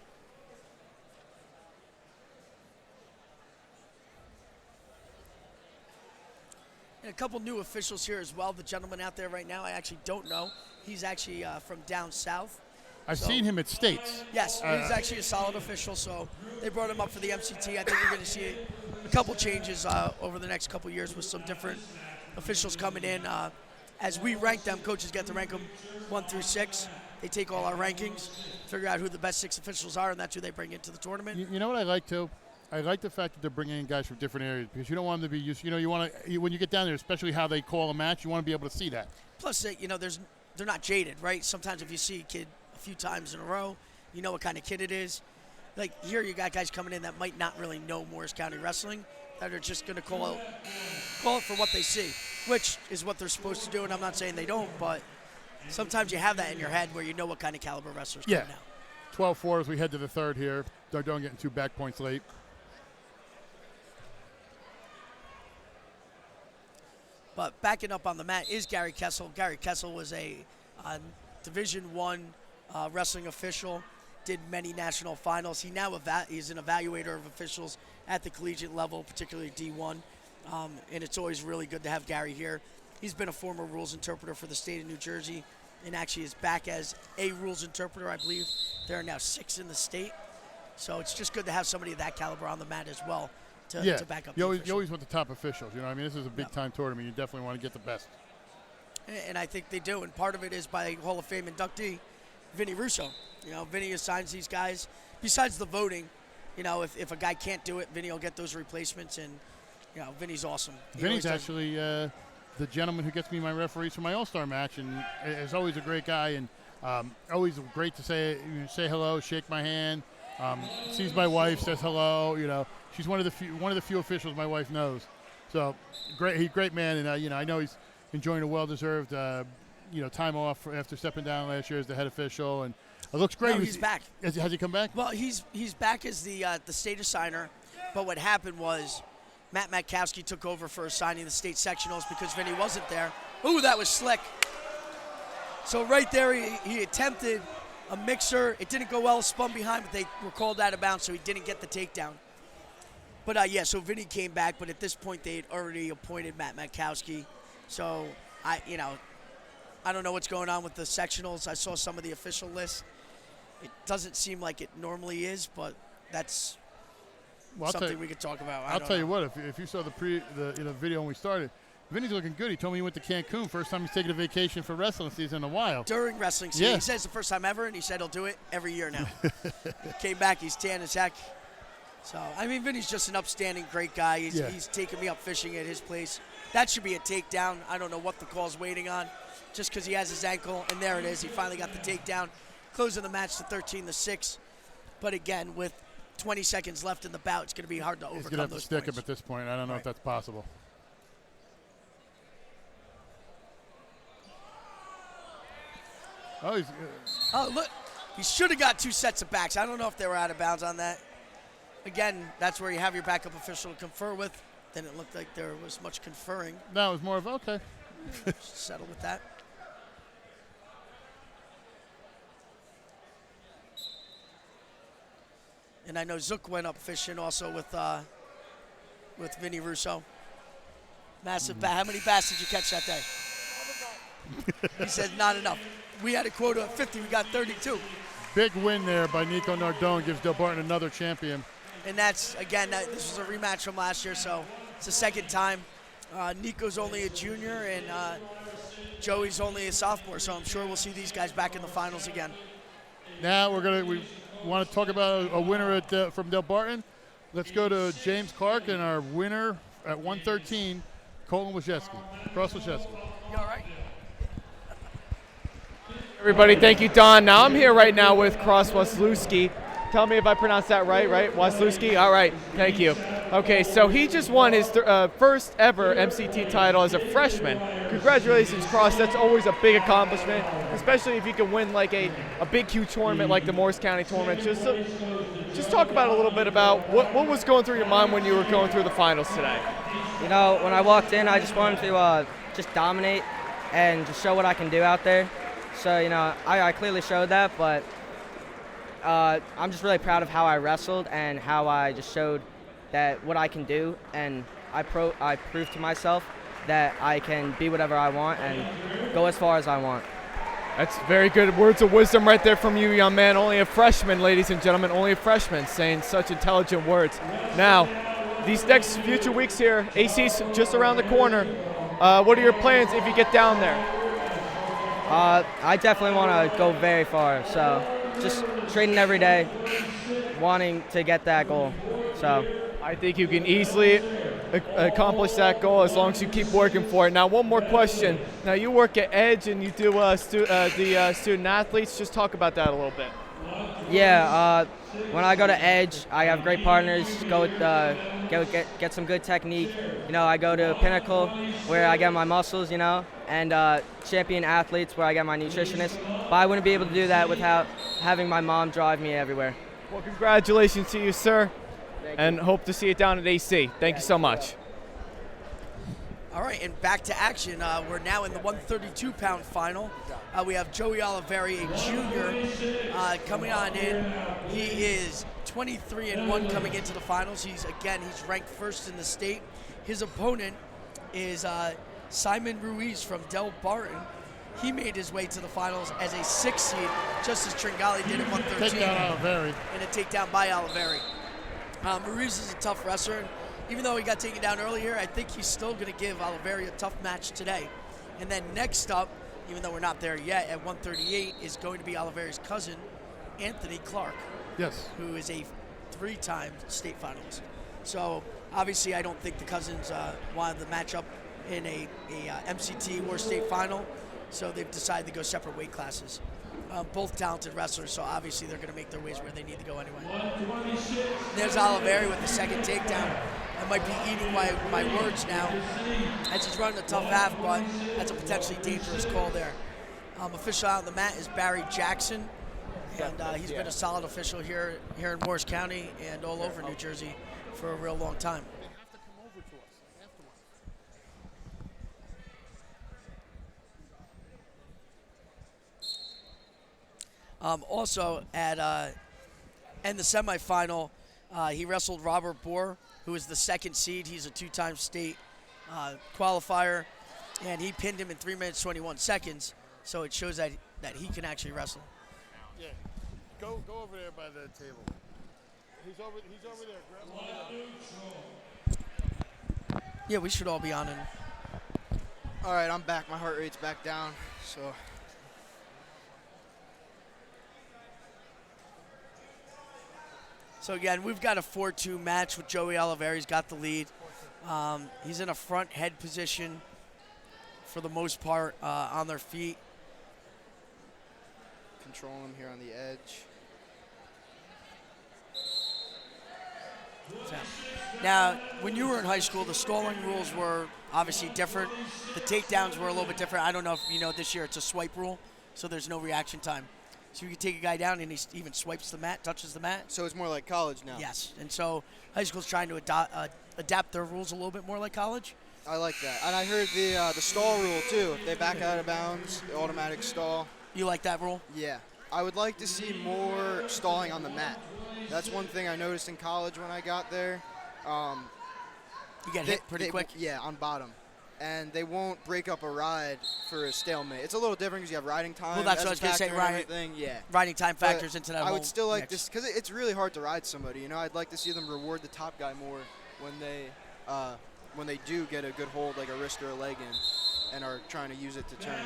And a couple new officials here as well. The gentleman out there right now, I actually don't know. He's actually from down south. I've seen him at States. Yes, he's actually a solid official, so they brought him up for the MCT. I think we're going to see a couple changes over the next couple years with some different officials coming in. As we rank them, coaches get to rank them 1 through 6. They take all our rankings, figure out who the best 6 officials are, and that's who they bring into the tournament. You know what I like, too? I like the fact that they're bringing in guys from different areas, because you don't want them to be used. You know, you want to, when you get down there, especially how they call a match, you want to be able to see that. Plus, you know, they're not jaded, right? Sometimes if you see a kid a few times in a row, you know what kind of kid it is. Like here, you got guys coming in that might not really know Morris County wrestling, that are just going to call it for what they see, which is what they're supposed to do. And I'm not saying they don't, but sometimes you have that in your head where you know what kind of caliber wrestlers come out. 12-4 as we head to the third here. Nardone getting 2 back points late. But backing up on the mat is Gary Kessel. Gary Kessel was a Division I wrestling official, did many national finals. He's an evaluator of officials at the collegiate level, particularly D1. And it's always really good to have Gary here. He's been a former rules interpreter for the state of New Jersey and actually is back as a rules interpreter. I believe there are now 6 in the state. So it's just good to have somebody of that caliber on the mat as well to back up. You always want the top officials. You know, I mean, this is a big-time tournament. You definitely want to get the best. And I think they do. And part of it is by Hall of Fame inductee Vinny Russo. You know, Vinny assigns these guys. Besides the voting, you know, if a guy can't do it, Vinny will get those replacements, and, you know, Vinny's awesome. Vinny's actually the gentleman who gets me my referees for my All-Star match, and is always a great guy, and always great to say hello, shake my hand, sees my wife, says hello. You know, she's one of the few officials my wife knows. So great man, and you know, I know he's enjoying a well-deserved time off after stepping down last year as the head official, and it looks great. No, he's back. Has he come back? Well, he's back as the state assigner, but what happened was Matt Matkowski took over for assigning the state sectionals because Vinny wasn't there. Ooh, that was slick. So right there, he attempted a mixer. It didn't go well, spun behind, but they were called out of bounds, so he didn't get the takedown. But yeah, so Vinny came back, but at this point they had already appointed Matt Matkowski. So I don't know what's going on with the sectionals. I saw some of the official lists. It doesn't seem like it normally is, but that's something we could talk about. I'll tell you what, if you saw the video when we started, Vinny's looking good. He told me he went to Cancun. First time he's taking a vacation for wrestling season in a while. During wrestling season. Yeah. He says the first time ever, and he said he'll do it every year now. Came back, he's tan as heck. So, I mean, Vinny's just an upstanding, great guy. He's taking me up fishing at his place. That should be a takedown. I don't know what the call's waiting on, just because he has his ankle, and there it is. He finally got the takedown, closing the match to 13-6. But again, with 20 seconds left in the bout, it's going to be hard to overcome those points. He's going to have to stick him at this point. I don't know if that's possible. Oh, look. He should have got 2 sets of backs. I don't know if they were out of bounds on that. Again, that's where you have your backup official to confer with. Then it looked like there was much conferring. No, it was more of, okay. Settle with that. And I know Zook went up fishing also with Vinny Russo. Massive bass. How many bass did you catch that day? He said not enough. We had a quota of 50. We got 32. Big win there by Nico Nardone. Gives Del Barton another champion. And that's, again, this was a rematch from last year, so it's the second time. Nico's only a junior, and Joey's only a sophomore, so I'm sure we'll see these guys back in the finals again. Now we want to talk about a winner from Del Barton. Let's go to James Clark and our winner at 113, Colin Wojcicki. Cross Wojcicki. You all right? Everybody, thank you, Don. Now I'm here right now with Cross Wojcicki. Tell me if I pronounced that right? Wojcicki? All right, thank you. Okay, so he just won his first ever MCT title as a freshman. Congratulations, Cross. That's always a big accomplishment, especially if you can win like a big, huge tournament like the Morris County tournament. Just talk about a little bit about what was going through your mind when you were going through the finals today. You know, when I walked in, I just wanted to just dominate and just show what I can do out there. So, you know, I clearly showed that, but I'm just really proud of how I wrestled and how I just showed that what I can do, and I proved to myself that I can be whatever I want and go as far as I want. That's very good words of wisdom right there from you, young man. Only a freshman, ladies and gentlemen, only a freshman saying such intelligent words. Now, these next future weeks here, AC's just around the corner. What are your plans if you get down there? I definitely want to go very far, so just training every day, wanting to get that goal. So I think you can easily accomplish that goal as long as you keep working for it. Now, one more question. Now, you work at Edge and you do the student athletes. Just talk about that a little bit. Yeah, when I go to Edge, I have great partners. Get some good technique. You know, I go to Pinnacle where I get my muscles, you know, and Champion Athletes where I get my nutritionist. But I wouldn't be able to do that without having my mom drive me everywhere. Well, congratulations to you, sir, and hope to see you down at AC. Thank you so much. All right, and back to action. We're now in the 132-pound final. We have Joey Oliveri, a junior, coming on in. He is 23-1 coming into the finals. He's ranked first in the state. His opponent is Simon Ruiz from Del Barton. He made his way to the finals as a 6th seed, just as Tringali did at 113. Takedown Oliveri. And a takedown by Oliveri. Ruiz is a tough wrestler. And even though he got taken down earlier, I think he's still going to give Oliveri a tough match today. And then next up, even though we're not there yet, at 138 is going to be Olivari's cousin, Anthony Clark. Yes. Who is a 3-time state finalist. So obviously I don't think the cousins wanted the matchup in a MCT or state final, so they've decided to go separate weight classes. Both talented wrestlers, so obviously they're going to make their ways where they need to go anyway. There's Olivari with the second takedown. I might be eating my words now as he's running a tough half, but that's a potentially dangerous call there. Official out on the mat is Barry Jackson, and he's been a solid official here in Morris County and all over New Jersey for a real long time. They have to come over to us afterwards. Also, at in the semifinal, he wrestled Robert Bohr, who is the second seed. He's a 2-time state qualifier, and he pinned him in 3 minutes 21 seconds. So it shows that he can actually wrestle. Yeah, go over there by the table. He's over there. Grab him. Yeah, we should all be on it. All right, I'm back. My heart rate's back down. So again, we've got a 4-2 match with Joey Olivari's got the lead. He's in a front head position for the most part on their feet. Control him here on the edge. Now, when you were in high school, the stalling rules were obviously different. The takedowns were a little bit different. I don't know if you know this year it's a swipe rule, so there's no reaction time. So you can take a guy down and he even swipes the mat, touches the mat. So it's more like college now. Yes, and so high school's trying to adapt their rules a little bit more like college. I like that. And I heard the stall rule too. If they back out of bounds, the automatic stall. You like that rule? Yeah. I would like to see more stalling on the mat. That's one thing I noticed in college when I got there. You get hit pretty quick? Yeah, on bottom. And they won't break up a ride for a stalemate. It's a little different because you have riding time. Well, that's what I was going to say, riding time factors into that I whole would still like mix. this because it's really hard to ride somebody. You know, I'd like to see them reward the top guy more when they do get a good hold, like a wrist or a leg in, and are trying to use it to turn.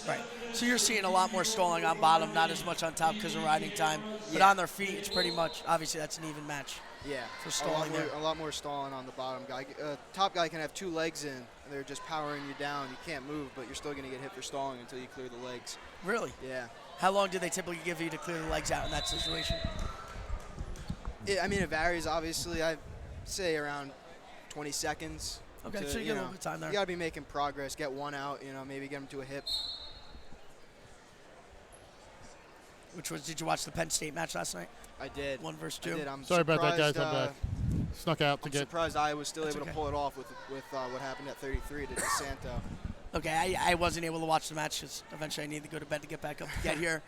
Right. So you're seeing a lot more stalling on bottom, not as much on top because of riding time. But on their feet, it's pretty much, obviously, that's an even match. Yeah, for stalling a lot more stalling on the bottom guy. Top guy can have 2 legs in, and they're just powering you down. You can't move, but you're still going to get hit for stalling until you clear the legs. Really? Yeah. How long do they typically give you to clear the legs out in that situation? I mean, it varies, obviously. I'd say around 20 seconds. Okay, so you get a little bit of time there. You got to be making progress. Get one out, maybe get him to a hip. Did you watch the Penn State match last night? I did. 1 versus 2. I did. I'm Sorry about that, guys. I'm back. Snuck out to get. I'm surprised I was still able to pull it off with what happened at 33 to DeSanto. Okay, I wasn't able to watch the match because eventually I needed to go to bed to get back up to get here.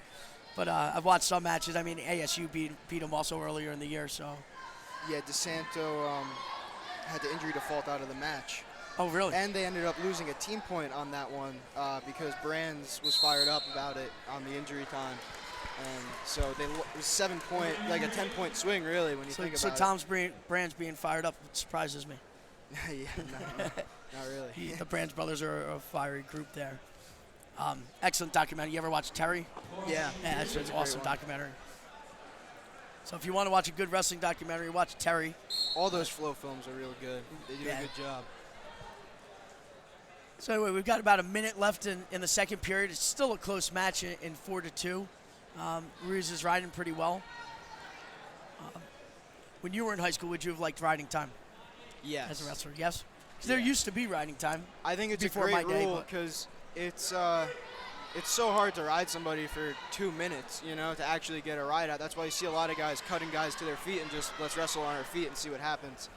But I've watched some matches. I mean, ASU beat them also earlier in the year, so. Yeah, DeSanto had the injury default out of the match. Oh, really? And they ended up losing a team point on that one because Brands was fired up about it on the injury time. And so it was 7-point, like a 10-point swing, really, when you think about it. So Tom's Brands being fired up surprises me. Yeah, not really. The Brands brothers are a fiery group there. Excellent documentary. You ever watch Terry? Yeah. Yeah, it's an awesome documentary. So if you want to watch a good wrestling documentary, watch Terry. All those Flow films are real good. They do a good job. So anyway, we've got about a minute left in the second period. It's still a close match in 4-2. Ruiz is riding pretty well. When you were in high school, would you have liked riding time? Yes. As a wrestler, yes? Because there used to be riding time. I think it's before a great my day, rule because it's so hard to ride somebody for 2 minutes, to actually get a ride out. That's why you see a lot of guys cutting guys to their feet and just let's wrestle on our feet and see what happens.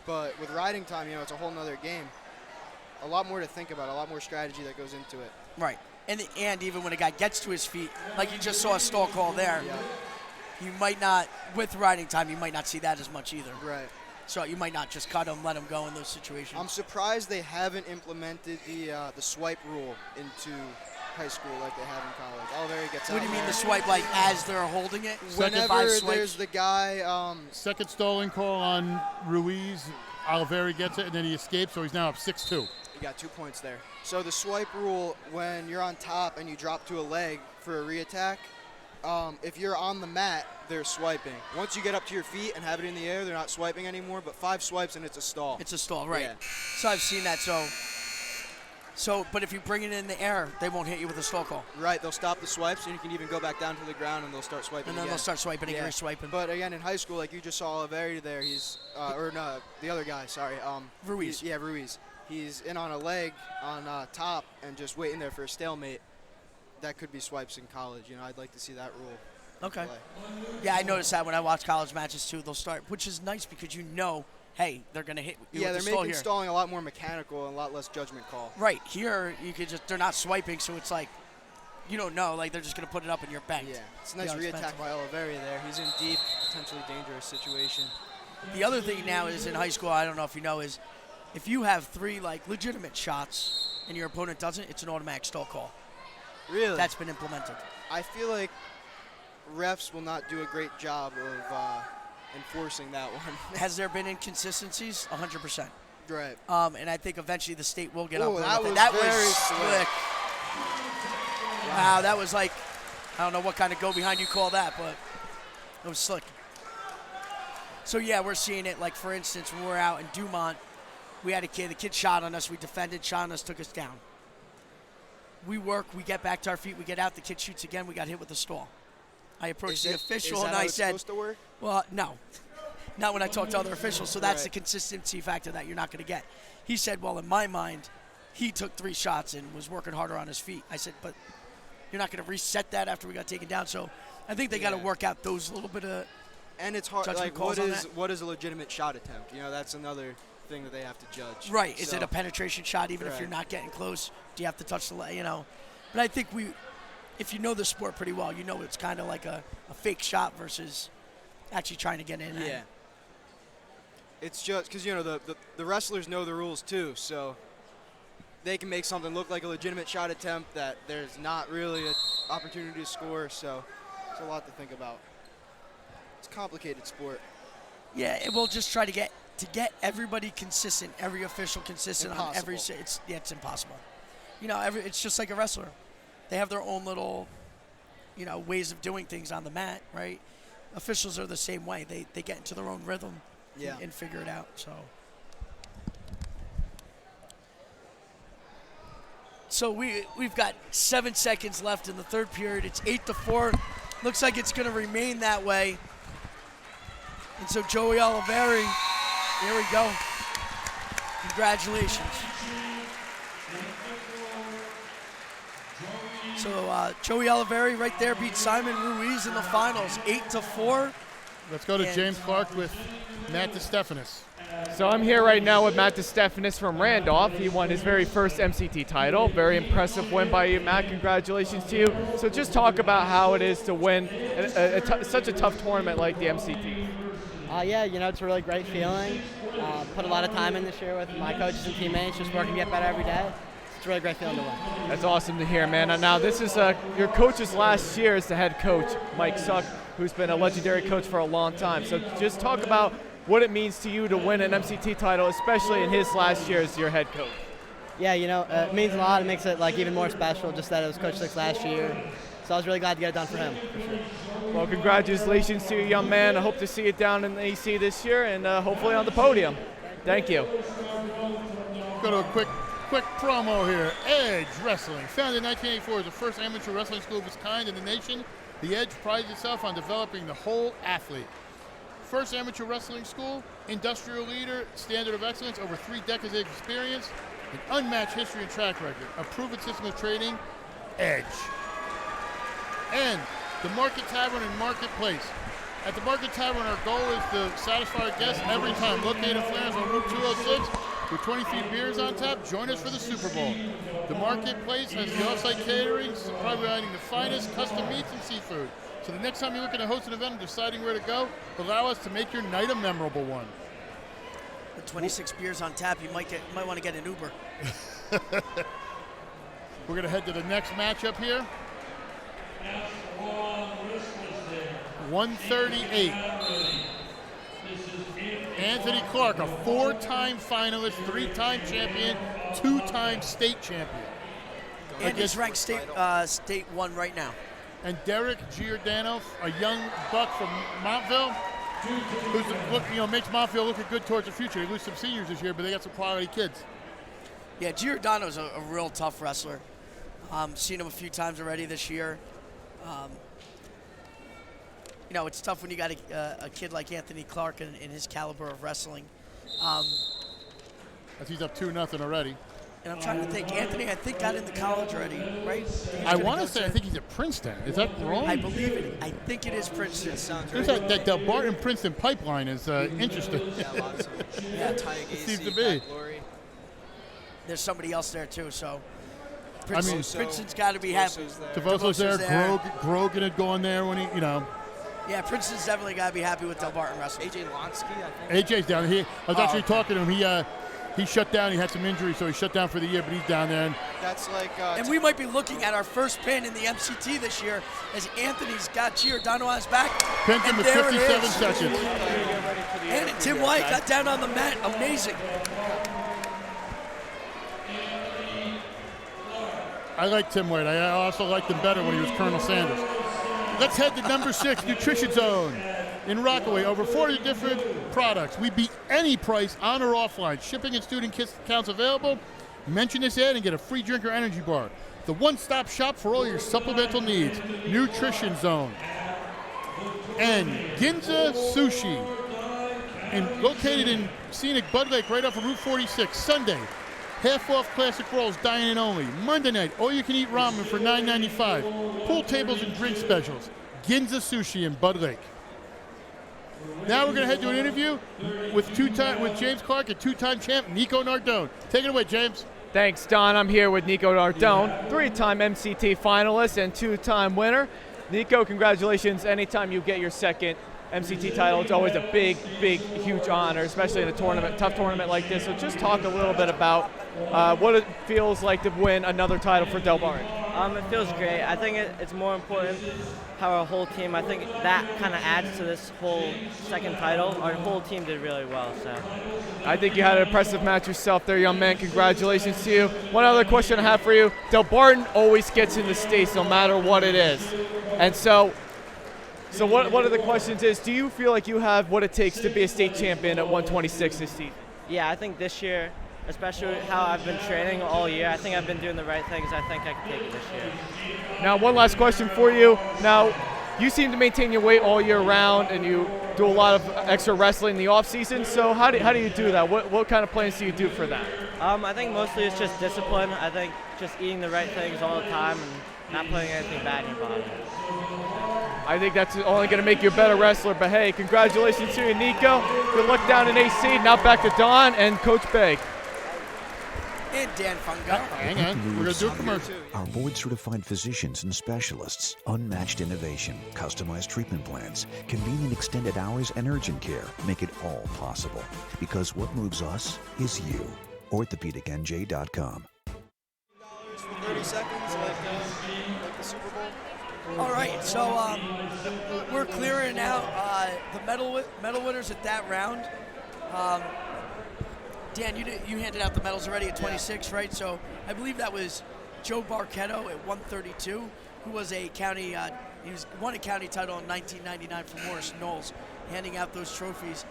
But with riding time, it's a whole nother game. A lot more to think about, a lot more strategy that goes into it. Right. And even when a guy gets to his feet, like you just saw a stall call there, you might not, with riding time, you might not see that as much either. Right. So you might not just cut him, let him go in those situations. I'm surprised they haven't implemented the swipe rule into high school like they have in college. Oliveri gets out. What do you mean the swipe, like as they're holding it? Whenever there's the guy. Second stalling call on Ruiz. Oliveri gets it, and then he escapes, so he's now up 6-2. You got 2 points there. So the swipe rule, when you're on top and you drop to a leg for a reattack, if you're on the mat, they're swiping. Once you get up to your feet and have it in the air, they're not swiping anymore, but 5 swipes and it's a stall. It's a stall, right. Yeah. So I've seen that. But if you bring it in the air, they won't hit you with a stall call. Right, they'll stop the swipes, and you can even go back down to the ground, and they'll start swiping And then again. they'll start swiping again, swiping. But again, in high school, like you just saw Olivarium there, he's, or no, the other guy, sorry. Ruiz. Ruiz. He's in on a leg on top and just waiting there for a stalemate. That could be swipes in college. You know, I'd like to see that rule. Okay. Play. Yeah, I noticed that when I watch college matches too. They'll start, which is nice because you know, hey, they're gonna hit you. Yeah, with they're the making stall stalling a lot more mechanical and a lot less judgment call. Right here, you could just—they're not swiping, so it's like you don't know. Like they're just gonna put it up and you're banked. Yeah, it's a nice reattack by Olivarium there. He's in deep, potentially dangerous situation. The other thing now is in high school, I don't know if you know, is if you have 3 like legitimate shots and your opponent doesn't, it's an automatic stall call. Really? That's been implemented. I feel like refs will not do a great job of enforcing that one. Has there been inconsistencies? 100%. Right. And I think eventually the state will get Ooh, up. that was very slick. Wow, that was like, I don't know what kind of go behind you call that, but it was slick. So yeah, we're seeing it. Like for instance, when we're out in Dumont, we had a kid. The kid shot on us. We defended. Shot on us. Took us down. We work. We get back to our feet. We get out. The kid shoots again. We got hit with a stall. I approached the official and I said, supposed to work? well, no. Not when I talk to other officials. So that's Right. the consistency factor that you're not going to get. He said, well, in my mind, he took 3 shots and was working harder on his feet. I said, but you're not going to reset that after we got taken down. So I think they got to work out those little bit of And it's hard. judgment Like, calls on that. what is a legitimate shot attempt? You know, that's another thing that they have to judge. Right. Is So- it a penetration shot even if Right. you're not getting close? Do you have to touch the leg, you know? But I think if you know the sport pretty well, you know it's kind of like a fake shot versus actually trying to get in. Yeah. It's just because, you know, the wrestlers know the rules too, so they can make something look like a legitimate shot attempt that there's not really an opportunity to score, so it's a lot to think about. It's a complicated sport. Yeah, and we'll just try to get everybody consistent, every official consistent on every. Impossible. It's impossible. You know, it's just like a wrestler. They have their own little, you know, ways of doing things on the mat, right? Officials are the same way. They get into their own rhythm and figure it out. So we've got 7 seconds left in the third period. It's 8-4. Looks like it's going to remain that way. And so Joey Olivarium, here we go. Congratulations. So Joey Olivarium right there beat Simon Ruiz in the finals, 8-4. Let's go to James Clark with Matt Stephanus. So I'm here right now with Matt Stephanus from Randolph. He won his very first MCT title. Very impressive win by you, Matt. Congratulations to you. So just talk about how it is to win such a tough tournament like the MCT. Yeah, you know, it's a really great feeling. Put a lot of time in this year with my coaches and teammates, just working to get better every day. It's a really great feeling to win. That's awesome to hear, man. And now this is your coach's last year as the head coach, Mike Suck, who's been a legendary coach for a long time. So just talk about what it means to you to win an MCT title, especially in his last year as your head coach. Yeah, you know, it means a lot. It makes it like even more special just that it was Coach Slick's last year. So I was really glad to get it done for him, for sure. Well, congratulations to you, young man. I hope to see you down in the AC this year and hopefully on the podium. Thank you. Go to a quick promo here. Edge Wrestling, founded in 1984 as the first amateur wrestling school of its kind in the nation. The Edge prides itself on developing the whole athlete. First amateur wrestling school, industrial leader, standard of excellence, over 3 decades of experience, an unmatched history and track record, a proven system of training, Edge. And the Market Tavern and Marketplace. At the Market Tavern, our goal is to satisfy our guests every time. Located in Flanders on Route 206, with 23 beers on tap, join us for the Super Bowl. The Marketplace has the off-site catering, providing the finest custom meats and seafood. So the next time you're looking to host an event and deciding where to go, allow us to make your night a memorable one. With 26 beers on tap, you might want to get an Uber. We're going to head to the next matchup here. 138. This is Anthem Anthony Clark, a 4-time finalist, 3-time champion, 2-time state champion. And he's ranked state 1 right now. And Derek Giordano, a young buck from Montville, who's makes Montville look good towards the future. They lose some seniors this year, but they got some quality kids. Yeah, Giordano's a real tough wrestler. Seen him a few times already this year. It's tough when you got a kid like Anthony Clark in his caliber of wrestling. As he's up 2-0 already. And I'm trying to think, Anthony, I think got into college already, right? I want to say, I think he's at Princeton. Is that wrong? I believe it. I think it is Princeton. There's that Del Barton-Princeton pipeline is interesting. Yeah, it seems to be. There's somebody else there too, so. Princeton's got to be happy. Tavoso's there. Grogan had gone there when he, Yeah, Princeton's definitely got to be happy with Del Barton wrestling. AJ Lonsky, I think. AJ's down here. I was actually talking to him. He shut down. He had some injuries, so he shut down for the year, but he's down there. That's like. And we might be looking at our first pin in the MCT this year as Anthony's got Giordano on his back. Pinned him with 57 seconds. And Tim White got down on the mat. Amazing. I like Tim White. I also liked him better when he was Colonel Sanders. Let's head to number 6, Nutrition Zone. In Rockaway, over 40 different products. We beat any price on or offline. Shipping and student discounts available. Mention this ad and get a free drink or energy bar. The one-stop shop for all your supplemental needs. Nutrition Zone. And Ginza Sushi. Located in scenic Bud Lake right off of Route 46. Sunday, half off classic rolls, dine-in only. Monday night, all-you-can-eat ramen for $9.95. Pool tables and drink specials. Ginza Sushi in Bud Lake. Now we're going to head to an interview with James Clark and 2-time champ Nico Nardone. Take it away, James. Thanks, Don. I'm here with Nico Nardone, 3-time MCT finalist and 2-time winner. Nico, congratulations. Anytime you get your second MCT title, it's always a big, huge honor, especially in a tough tournament like this. So just talk a little bit about what it feels like to win another title for Del Barton. It feels great. I think it's more important how our whole team, I think that kind of adds to this whole second title. Our whole team did really well. So I think you had an impressive match yourself there, young man. Congratulations to you. One other question I have for you. Del Barton always gets in the States no matter what it is. And so one of the questions is, do you feel like you have what it takes to be a state champion at 126 this season? Yeah, I think this year, especially how I've been training all year, I think I've been doing the right things. I think I can take it this year. Now, one last question for you. Now, you seem to maintain your weight all year round, and you do a lot of extra wrestling in the off season. So how do you do that? What kind of plans do you do for that? I think mostly it's just discipline. I think just eating the right things all the time and not putting anything bad in your body. I think that's only going to make you a better wrestler. But hey, congratulations to you, Nico. Good luck down in AC. Now back to Don and Coach Begg. And Dan Funga. Hang on, we're going to do a commercial. Our board-certified physicians and specialists, unmatched innovation, customized treatment plans, convenient extended hours, and urgent care make it all possible. Because what moves us is you. OrthopedicNJ.com. 30 seconds, like the Super Bowl. All right, so we're clearing out the medal winners at that round. Dan, you handed out the medals already at 26, right? So I believe that was Joe Barchetto at 132, who was won a county title in 1999 for Morris Knowles, handing out those trophies.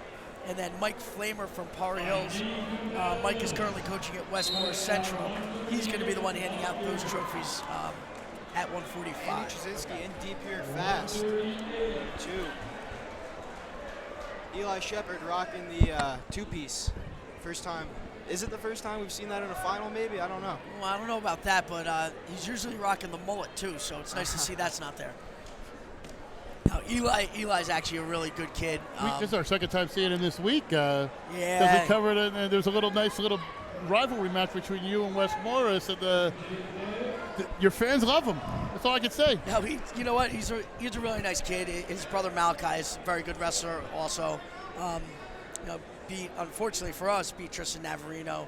And then Mike Flamer from Par Hills. Mike is currently coaching at West Morris Central. He's going to be the one handing out those trophies at 145. Andy Trzynski in deep here fast. 2. Eli Shepard rocking the 2-piece. First time. Is it the first time we've seen that in a final, maybe? I don't know. Well, I don't know about that, but he's usually rocking the mullet, too, so it's nice to see that's not there. Now, Eli's actually a really good kid. This is our second time seeing him this week. Yeah. Does it cover it? And there's a nice little rivalry match between you and West Morris, and your fans love him. That's all I can say. No, you know what? He's a really nice kid. His brother Malachi is a very good wrestler also. Unfortunately for us, beat Tristan Navarino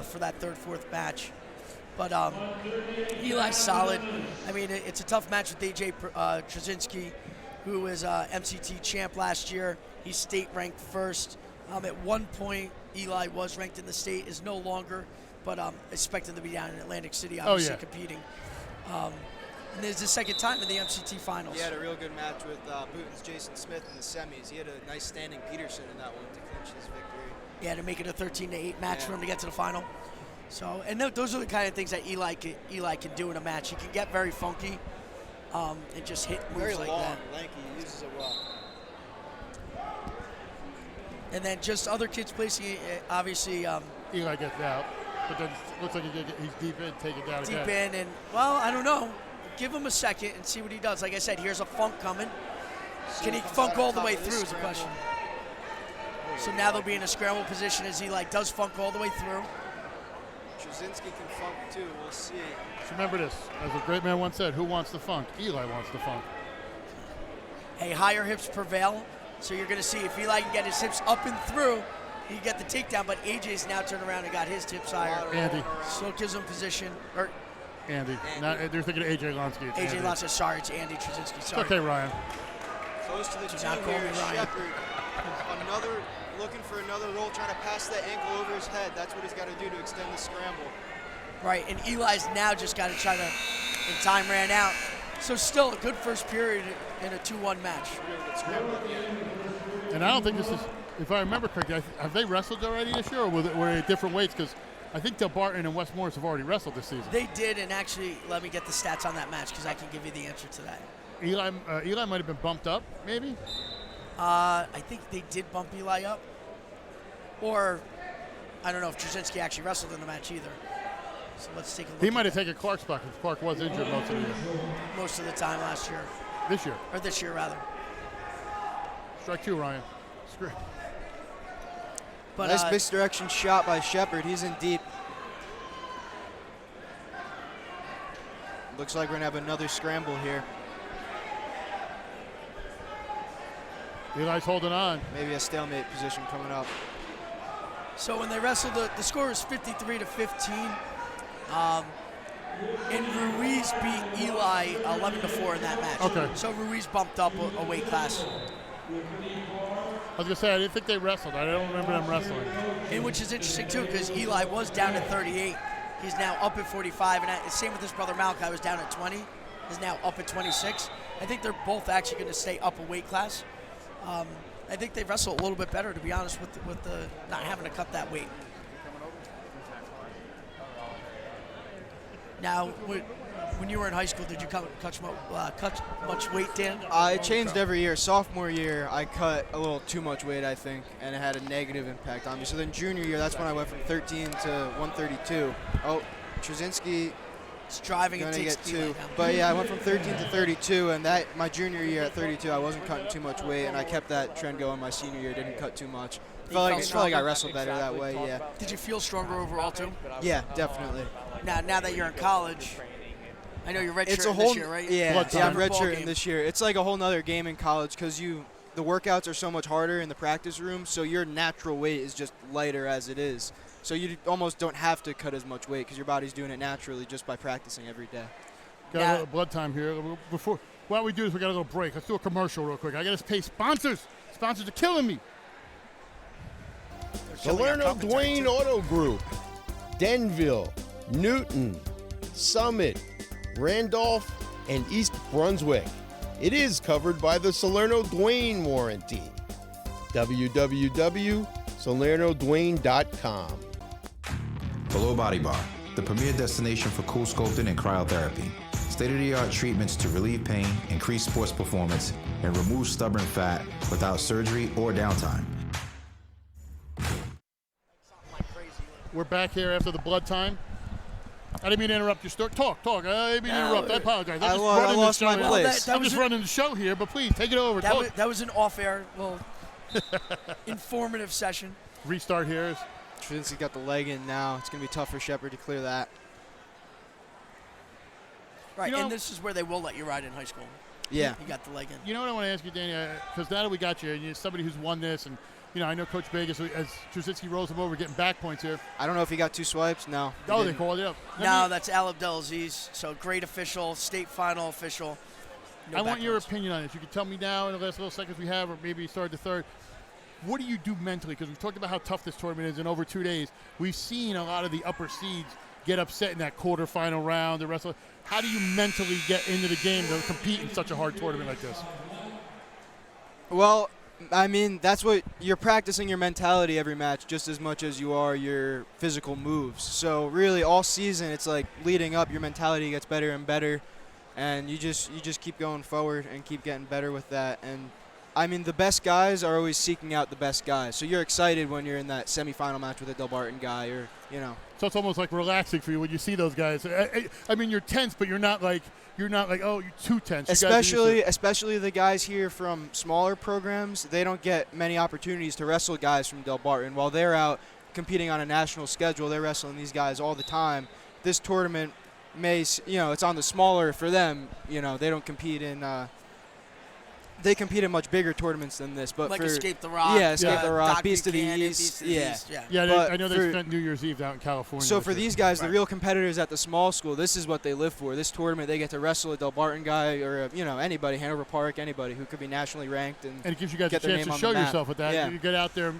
for that fourth match. But Eli's solid. I mean, it's a tough match with AJ Trzynski, who was MCT champ last year. He's state ranked first. At one point, Eli was ranked in the state, is no longer, but expected to be down in Atlantic City, obviously competing. And there's the second time in the MCT finals. He had a real good match with Booton's Jason Smith in the semis. He had a nice standing Peterson in that one to clinch his victory. Yeah, to make it a 13-8 match for him to get to the final. So, and those are the kind of things that Eli can do in a match. He can get very funky and just hit moves Very like long, that. lanky. He uses it well. And then just other kids placing, obviously. Eli gets out, but then looks like he's deep in, take it down Deep again. in, and well, I don't know. Give him a second and see what he does. Like I said, here's a funk coming. Can he funk all the way through is the question. So now they'll be in a scramble position as Eli does funk all the way through. Trzynski can funk too. We'll see. Just remember this, as a great man once said, who wants the funk? Eli wants the funk. Hey, higher hips prevail. So you're going to see if Eli can get his hips up and through, he can get the takedown, but AJ's now turned around and got his hips higher. Andy. So it gives him position. Andy. They're thinking of AJ Lonsky. AJ Lonsky, sorry, it's Andy Trzynski. Sorry. It's okay, Ryan. Close to the Do two not call here. me Ryan. Shepard, looking for another roll, trying to pass that ankle over his head. That's what he's got to do to extend the scramble. Right, and Eli's now just got to try to, and time ran out. So still a good first period in a 2-1 match. Really good scramble at the end. And I don't think this is, if I remember correctly, have they wrestled already this year, or were they different weights? Because I think Del Barton and West Morris have already wrestled this season. They did, and actually, let me get the stats on that match because I can give you the answer to that. Eli might have been bumped up, maybe? I think they did bump Eli up. Or, I don't know if Trzynski actually wrestled in the match either. So let's take a look. He might have taken Clark's spot because Clark was injured most of the year. Most of the time last year. This year. Or this year, rather. Strike two, Ryan. Screw. But nice misdirection shot by Shepard. He's in deep. Looks like we're going to have another scramble here. Eli's holding on. Maybe a stalemate position coming up. So when they wrestled, the score was 53-15. And Ruiz beat Eli 11-4 in that match. Okay. So Ruiz bumped up a weight class. I was going to say, I didn't think they wrestled. I don't remember them wrestling. And which is interesting, too, because Eli was down at 38. He's now up at 45. And same with his brother Malachi, was down at 20. He's now up at 26. I think they're both actually going to stay up a weight class. I think they wrestle a little bit better, to be honest, with the not having to cut that weight. Now, when you were in high school, did you cut much weight, Dan? It changed every year. Sophomore year, I cut a little too much weight, I think, and it had a negative impact on me. So then junior year, that's when I went from 13 to 132. Oh, Trzynski is driving and takes get two. But yeah, I went from 13 to 32, and that my junior year at 32, I wasn't cutting too much weight, and I kept that trend going my senior year. Didn't cut too much. Felt like I wrestled better that way. Yeah. Did you feel stronger overall too? Yeah, definitely. Now that you're in college, I know you're redshirting It's a whole this year, right? Yeah, I'm redshirting this year. It's like a whole nother game in college because the workouts are so much harder in the practice room, so your natural weight is just lighter as it is. So you almost don't have to cut as much weight because your body's doing it naturally just by practicing every day. Got a little blood time here. While we do this, we got a little break. Let's do a commercial real quick. I got to pay sponsors. Sponsors are killing me. Salerno Dwayne Auto Group, Denville, Newton, Summit, Randolph, and East Brunswick. It is covered by the Salerno Dwayne warranty. www.salernodwayne.com. Below Body Bar, the premier destination for cool sculpting and cryotherapy. State-of-the-art treatments to relieve pain, increase sports performance, and remove stubborn fat without surgery or downtime. We're back here after the blood time. I didn't mean to interrupt your story. Talk. I didn't mean to interrupt. I apologize. I lost my place. I'm just running the show here, but please, take it over. That was an off-air, informative session. Restart here. Trzynski got the leg in now. It's going to be tough for Shepard to clear that. Right, and this is where they will let you ride in high school. Yeah. You got the leg in. You know what I want to ask you, Danny? Because now that we got you, and you're somebody who's won this, and I know Coach Vegas, as Trzynski rolls him over, getting back points here. I don't know if he got 2 swipes. No. Oh, they called it up. No, that's Al Abdelaziz. So great official, state final official. I want your opinion on this. You can tell me now in the last little seconds we have, or maybe start the third. what do you do mentally? Because we've talked about how tough this tournament is, and over 2 days, we've seen a lot of the upper seeds get upset in that quarterfinal round. The rest of how do you mentally get into the game to compete in such a hard tournament like this? Well, I mean, that's what you're practicing your mentality every match just as much as you are your physical moves. So really, all season, it's like leading up, your mentality gets better and better, and you just keep going forward and keep getting better with that. And I mean, the best guys are always seeking out the best guys. So you're excited when you're in that semifinal match with a Del Barton guy, or So it's almost like relaxing for you when you see those guys. I mean, you're tense, but you're not like oh, you're too tense. Especially the guys here from smaller programs, they don't get many opportunities to wrestle guys from Del Barton. While they're out competing on a national schedule, they're wrestling these guys all the time. This tournament it's on the smaller for them. They don't compete in. They compete in much bigger tournaments than this, but like for Escape the Rock, Escape the Rock, Doc Beast of the Buchanan, East, Yeah, I know they spent New Year's Eve out in California. So for these guys, the real competitors at the small school, this is what they live for. This tournament, they get to wrestle a Del Barton guy or anybody, Hanover Park, anybody who could be nationally ranked, and it gives you guys a get their chance name to on the show map. yourself with that. Yeah. You get out there,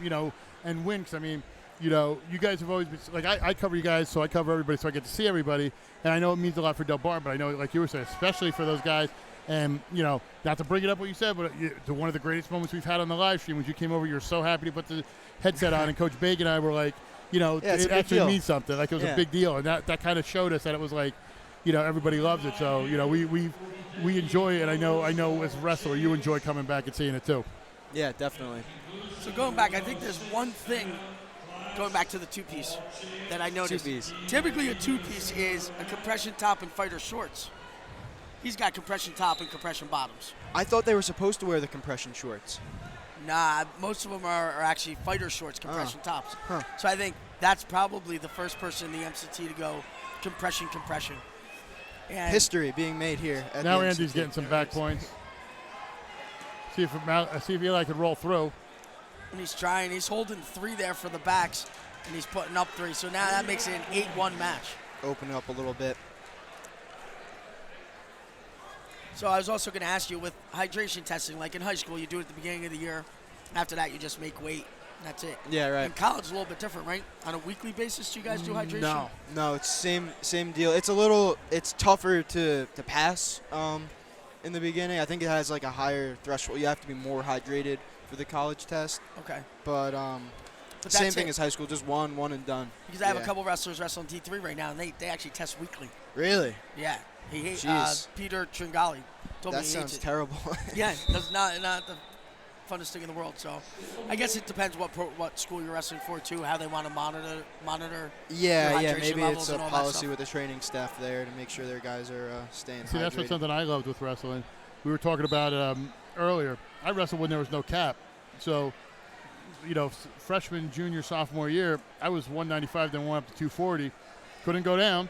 and win. Because I mean, you guys have always been like I cover you guys, so I cover everybody, so I get to see everybody, and I know it means a lot for Del Barton, but I know, like you were saying, especially for those guys. And, not to bring it up what you said, but one of the greatest moments we've had on the live stream was you came over, you were so happy to put the headset on, and Coach Big and I were like, it actually means something. Like, it was a big deal. And that kind of showed us that it was like, everybody loves it. So, we enjoy it. And I know as a wrestler, you enjoy coming back and seeing it too. Yeah, definitely. So going back, I think there's one thing, going back to the two-piece, that I noticed. Two-piece. Typically a two-piece is a compression top and fighter shorts. He's got compression top and compression bottoms. I thought they were supposed to wear the compression shorts. Nah, most of them are actually fighter shorts, compression tops. Huh. So I think that's probably the first person in the MCT to go compression. And History being made here. At Now the Andy's MCT. getting some back points. See if Eli could roll through. And he's trying. He's holding 3 there for the backs, and he's putting up 3. So now that makes it an 8-1 match. Open it up a little bit. So I was also going to ask you, with hydration testing, like in high school, you do it at the beginning of the year. After that, you just make weight. That's it. Yeah, right. In college, a little bit different, right? On a weekly basis, do you guys do hydration? No, it's same deal. It's tougher to pass in the beginning. I think it has like a higher threshold. You have to be more hydrated for the college test. Okay. But same thing as high school, just one and done. Because I have a couple wrestlers wrestling D3 right now, and they actually test weekly. Really? Yeah. He hates Jeez. Peter Tringali. Told me That he sounds hates it. terrible. Yeah, that's not the funnest thing in the world. So I guess it depends what school you're wrestling for too, how they want to monitor. Yeah, your hydration maybe levels it's a and all that policy stuff. with the training staff there to make sure their guys are staying See, hydrated. that's something I loved with wrestling. We were talking about it earlier. I wrestled when there was no cap. So, freshman, junior, sophomore year, I was 195, then went up to 240. Couldn't go down.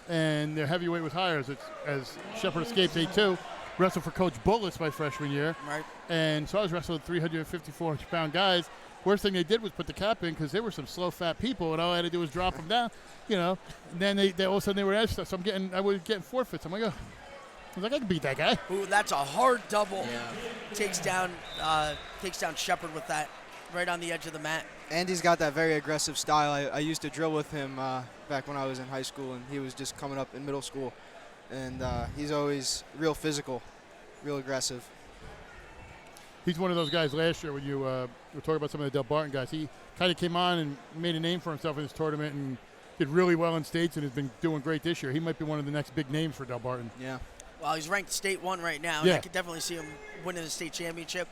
And their heavyweight was higher as Shepherd Escapes 8-2. Wrestled for Coach Bullis my freshman year. Right. And so I was wrestling 350, 400-pound guys. Worst thing they did was put the cap in because they were some slow, fat people, and all I had to do was drop them down, And then they all of a sudden they were edge stuff. So I was getting forfeits. I'm like, oh. I was like, I can beat that guy. Ooh, that's a hard double. Yeah. Takes down Shepherd with that, right on the edge of the mat. Andy's got that very aggressive style. I used to drill with him back when I was in high school, and he was just coming up in middle school. And he's always real physical, real aggressive. He's one of those guys last year when you were talking about some of the Del Barton guys. He kind of came on and made a name for himself in this tournament and did really well in states and has been doing great this year. He might be one of the next big names for Del Barton. Yeah. Well, he's ranked state 1 right now, and I could definitely see him winning the state championship.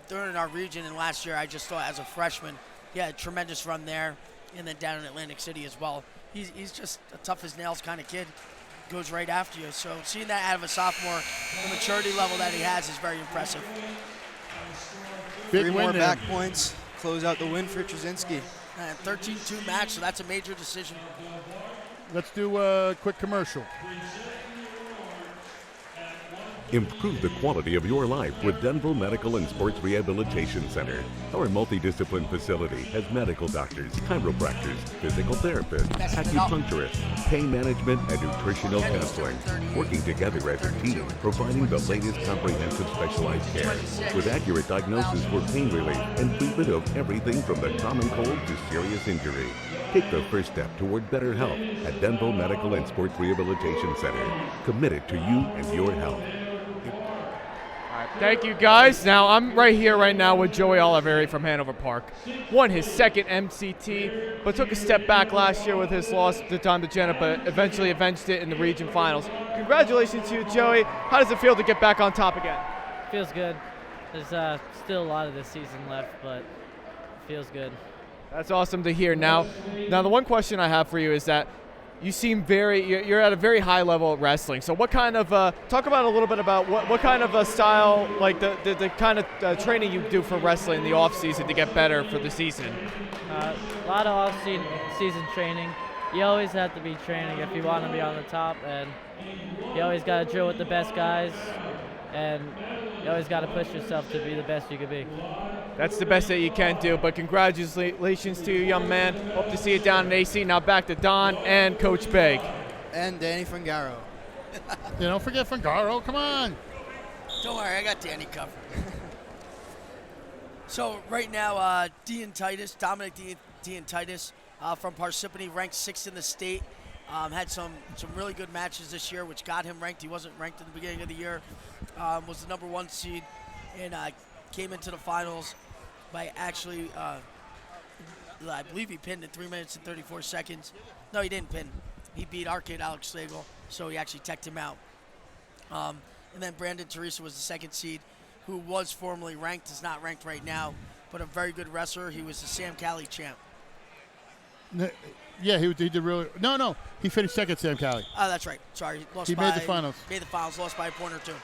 During our region, and last year I just thought as a freshman, he had a tremendous run there, and then down in Atlantic City as well. He's just a tough as nails kind of kid, goes right after you. So seeing that out of a sophomore, the maturity level that he has is very impressive. Big 3 win more there. back points, close out the win for Trzynski. 13-2 match, so that's a major decision. Let's do a quick commercial. Improve the quality of your life with Denville Medical and Sports Rehabilitation Center. Our multidiscipline facility has medical doctors, chiropractors, physical therapists, acupuncturists, pain management, and nutritional counseling, working together as a team, providing the latest comprehensive specialized care with accurate diagnosis for pain relief and treatment of everything from the common cold to serious injury. Take the first step toward better health at Denville Medical and Sports Rehabilitation Center, committed to you and your health. Thank you, guys. Now, I'm right here right now with Joey Olivarium from Hanover Park. Won his second MCT, but took a step back last year with his loss to Dante Stefanelli, but eventually avenged it in the region finals. Congratulations to you, Joey. How does it feel to get back on top again? Feels good. There's still a lot of this season left, but it feels good. That's awesome to hear. Now, the one question I have for you is that you seem you're at a very high level of wrestling. So what kind of, talk about a little bit about what kind of a style, like the kind of training you do for wrestling in the off season to get better for the season? A lot of off-season training. You always have to be training if you want to be on the top, and you always got to drill with the best guys, and you always got to push yourself to be the best you could be. That's the best that you can do, but congratulations to you, young man. Hope to see you down in AC. Now back to Don and Coach Begg. And Danny Fungaro. Don't forget Fungaro, come on. Don't worry, I got Danny covered. So right now, Dominic Titus from Parsippany, ranked 6th in the state. Had some really good matches this year, which got him ranked. He wasn't ranked in the beginning of the year. Was the #1 seed, and came into the finals by actually, I believe he pinned in 3 minutes and 34 seconds. No, he didn't pin. He beat our kid, Alex Slagle, so he actually teched him out. And then Brandon Teresa was the 2nd seed, who was formerly ranked, is not ranked right now, but a very good wrestler. He was the Sam Cali champ. Yeah, he did really. No, he finished 2nd, Sam Cali. Oh, that's right. Sorry, he made the finals. Made the finals, lost by a point or two.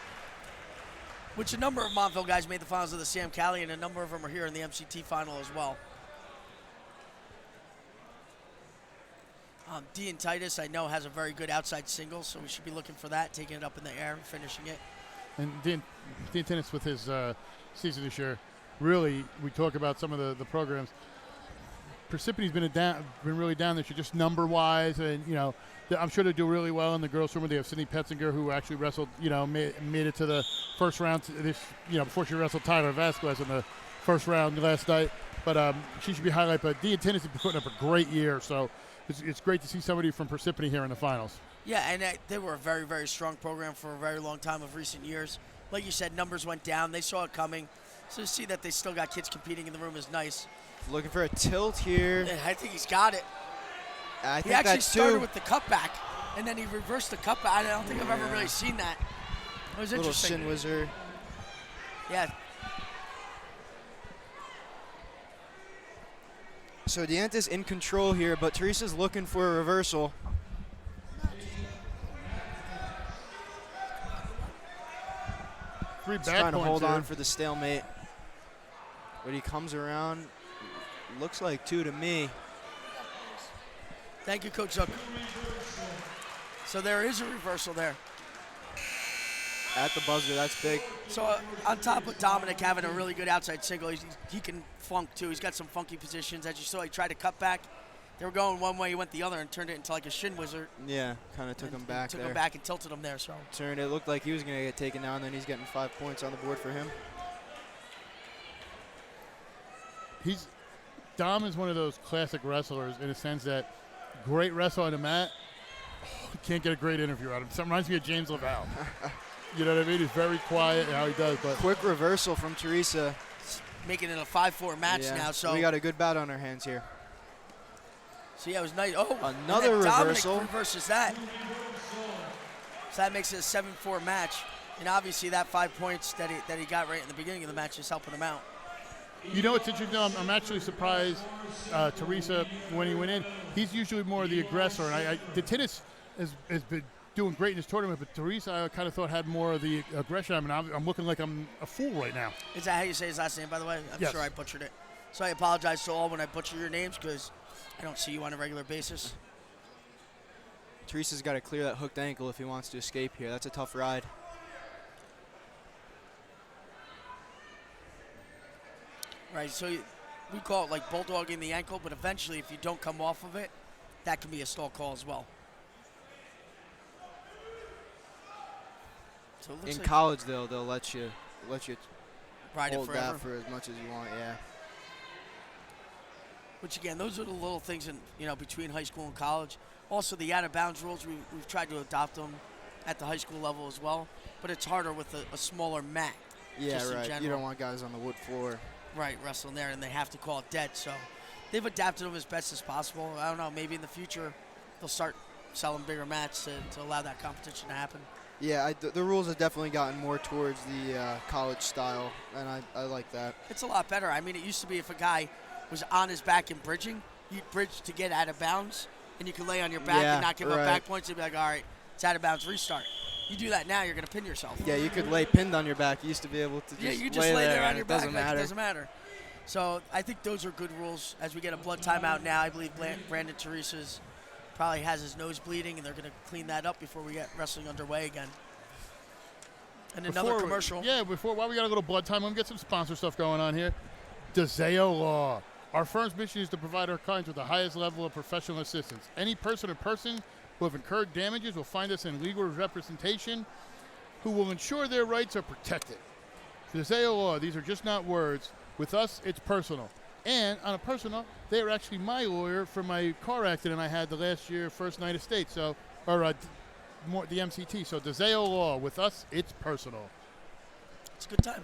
Which a number of Montville guys made the finals of the Sam Cali, and a number of them are here in the MCT final as well. Dean Titus, I know, has a very good outside single, so we should be looking for that, taking it up in the air and finishing it. And Dean Titus with his season this year, really, we talk about some of the programs. Parsippany's been really down this year, just number-wise, and I'm sure they do really well in the girls' room. They have Sydney Petzinger, who actually wrestled, made it to the first round before she wrestled Tyler Vasquez in the first round last night. But she should be highlighted. But Dean Titus has been putting up a great year, so it's great to see somebody from Parsippany here in the finals. Yeah, and they were a very, very strong program for a very long time of recent years. Like you said, numbers went down. They saw it coming. So to see that they still got kids competing in the room is nice. Looking for a tilt here. Yeah, I think he's got it. He actually started with the cutback, and then he reversed the cutback. I don't think I've ever really seen that. It was interesting. Little Shin Wizard. Yeah. So Deanta's in control here, but Teresa's looking for a reversal. He's trying to hold on for the stalemate. But he comes around. Looks like 2 to me. Thank you, Coach Zuck. So there is a reversal there. At the buzzer, that's big. So on top of Dominic having a really good outside single, he can funk too. He's got some funky positions. As you saw, he tried to cut back. They were going one way, he went the other and turned it into like a Shin Wizard. Yeah, kind of took him back there. Took him back and tilted him there. So turned. It looked like he was going to get taken down, then he's getting 5 points on the board for him. Dom is one of those classic wrestlers in a sense that great wrestler on the mat, can't get a great interview out of him. Something reminds me of James Laval. You know what I mean? He's very quiet in how he does. But quick reversal from Teresa. Making it a 5-4 match now. So we got a good bout on our hands here. So yeah, it was nice. Oh, another reversal. Dominic reverses that. So that makes it a 7-4 match. And obviously that 5 points that he got right in the beginning of the match is helping him out. You know what's interesting? I'm actually surprised Teresa, when he went in, he's usually more the aggressor. And the tennis has been doing great in this tournament, but Teresa I kind of thought had more of the aggression. I mean, I'm looking like I'm a fool right now. Is that how you say his last name, by the way? I'm sure I butchered it. So I apologize to all when I butcher your names because I don't see you on a regular basis. Teresa's got to clear that hooked ankle if he wants to escape here. That's a tough ride. Right, so we call it like bulldogging the ankle, but eventually if you don't come off of it, that can be a stall call as well. So it looks In like college, they'll let you ride it hold forever. that for as much as you want. Yeah. Which again, those are the little things in between high school and college. Also, the out of bounds rules, we've tried to adopt them at the high school level as well, but it's harder with a smaller mat. Yeah, just in right. You general. don't want guys on the wood floor. Right, wrestling there, and they have to call it dead. So they've adapted them as best as possible. I don't know, maybe in the future they'll start selling bigger mats to allow that competition to happen. Yeah, the rules have definitely gotten more towards the college style, and I like that. It's a lot better. I mean, it used to be if a guy was on his back and bridging, you'd bridge to get out of bounds, and you could lay on your back and not give up back points. You'd be like, all right, it's out of bounds, restart. You do that now, you're going to pin yourself. Yeah, you could lay pinned on your back. You used to be able to just you just lay there on your back. Doesn't Like, matter. it doesn't matter. So I think those are good rules. As we get a blood timeout now, I believe Brandon Teresa's probably has his nose bleeding, and they're going to clean that up before we get wrestling underway again. And another commercial. While we got a little blood time, I'm going to get some sponsor stuff going on here. DeZeo Law. Our firm's mission is to provide our clients with the highest level of professional assistance. Any person or person who have incurred damages will find us in legal representation who will ensure their rights are protected. DeZeo Law, these are just not words. With us, it's personal. And on a personal, they are actually my lawyer for my car accident I had the last year, first night of state, the MCT. So DeZeo Law, with us, it's personal. It's a good time.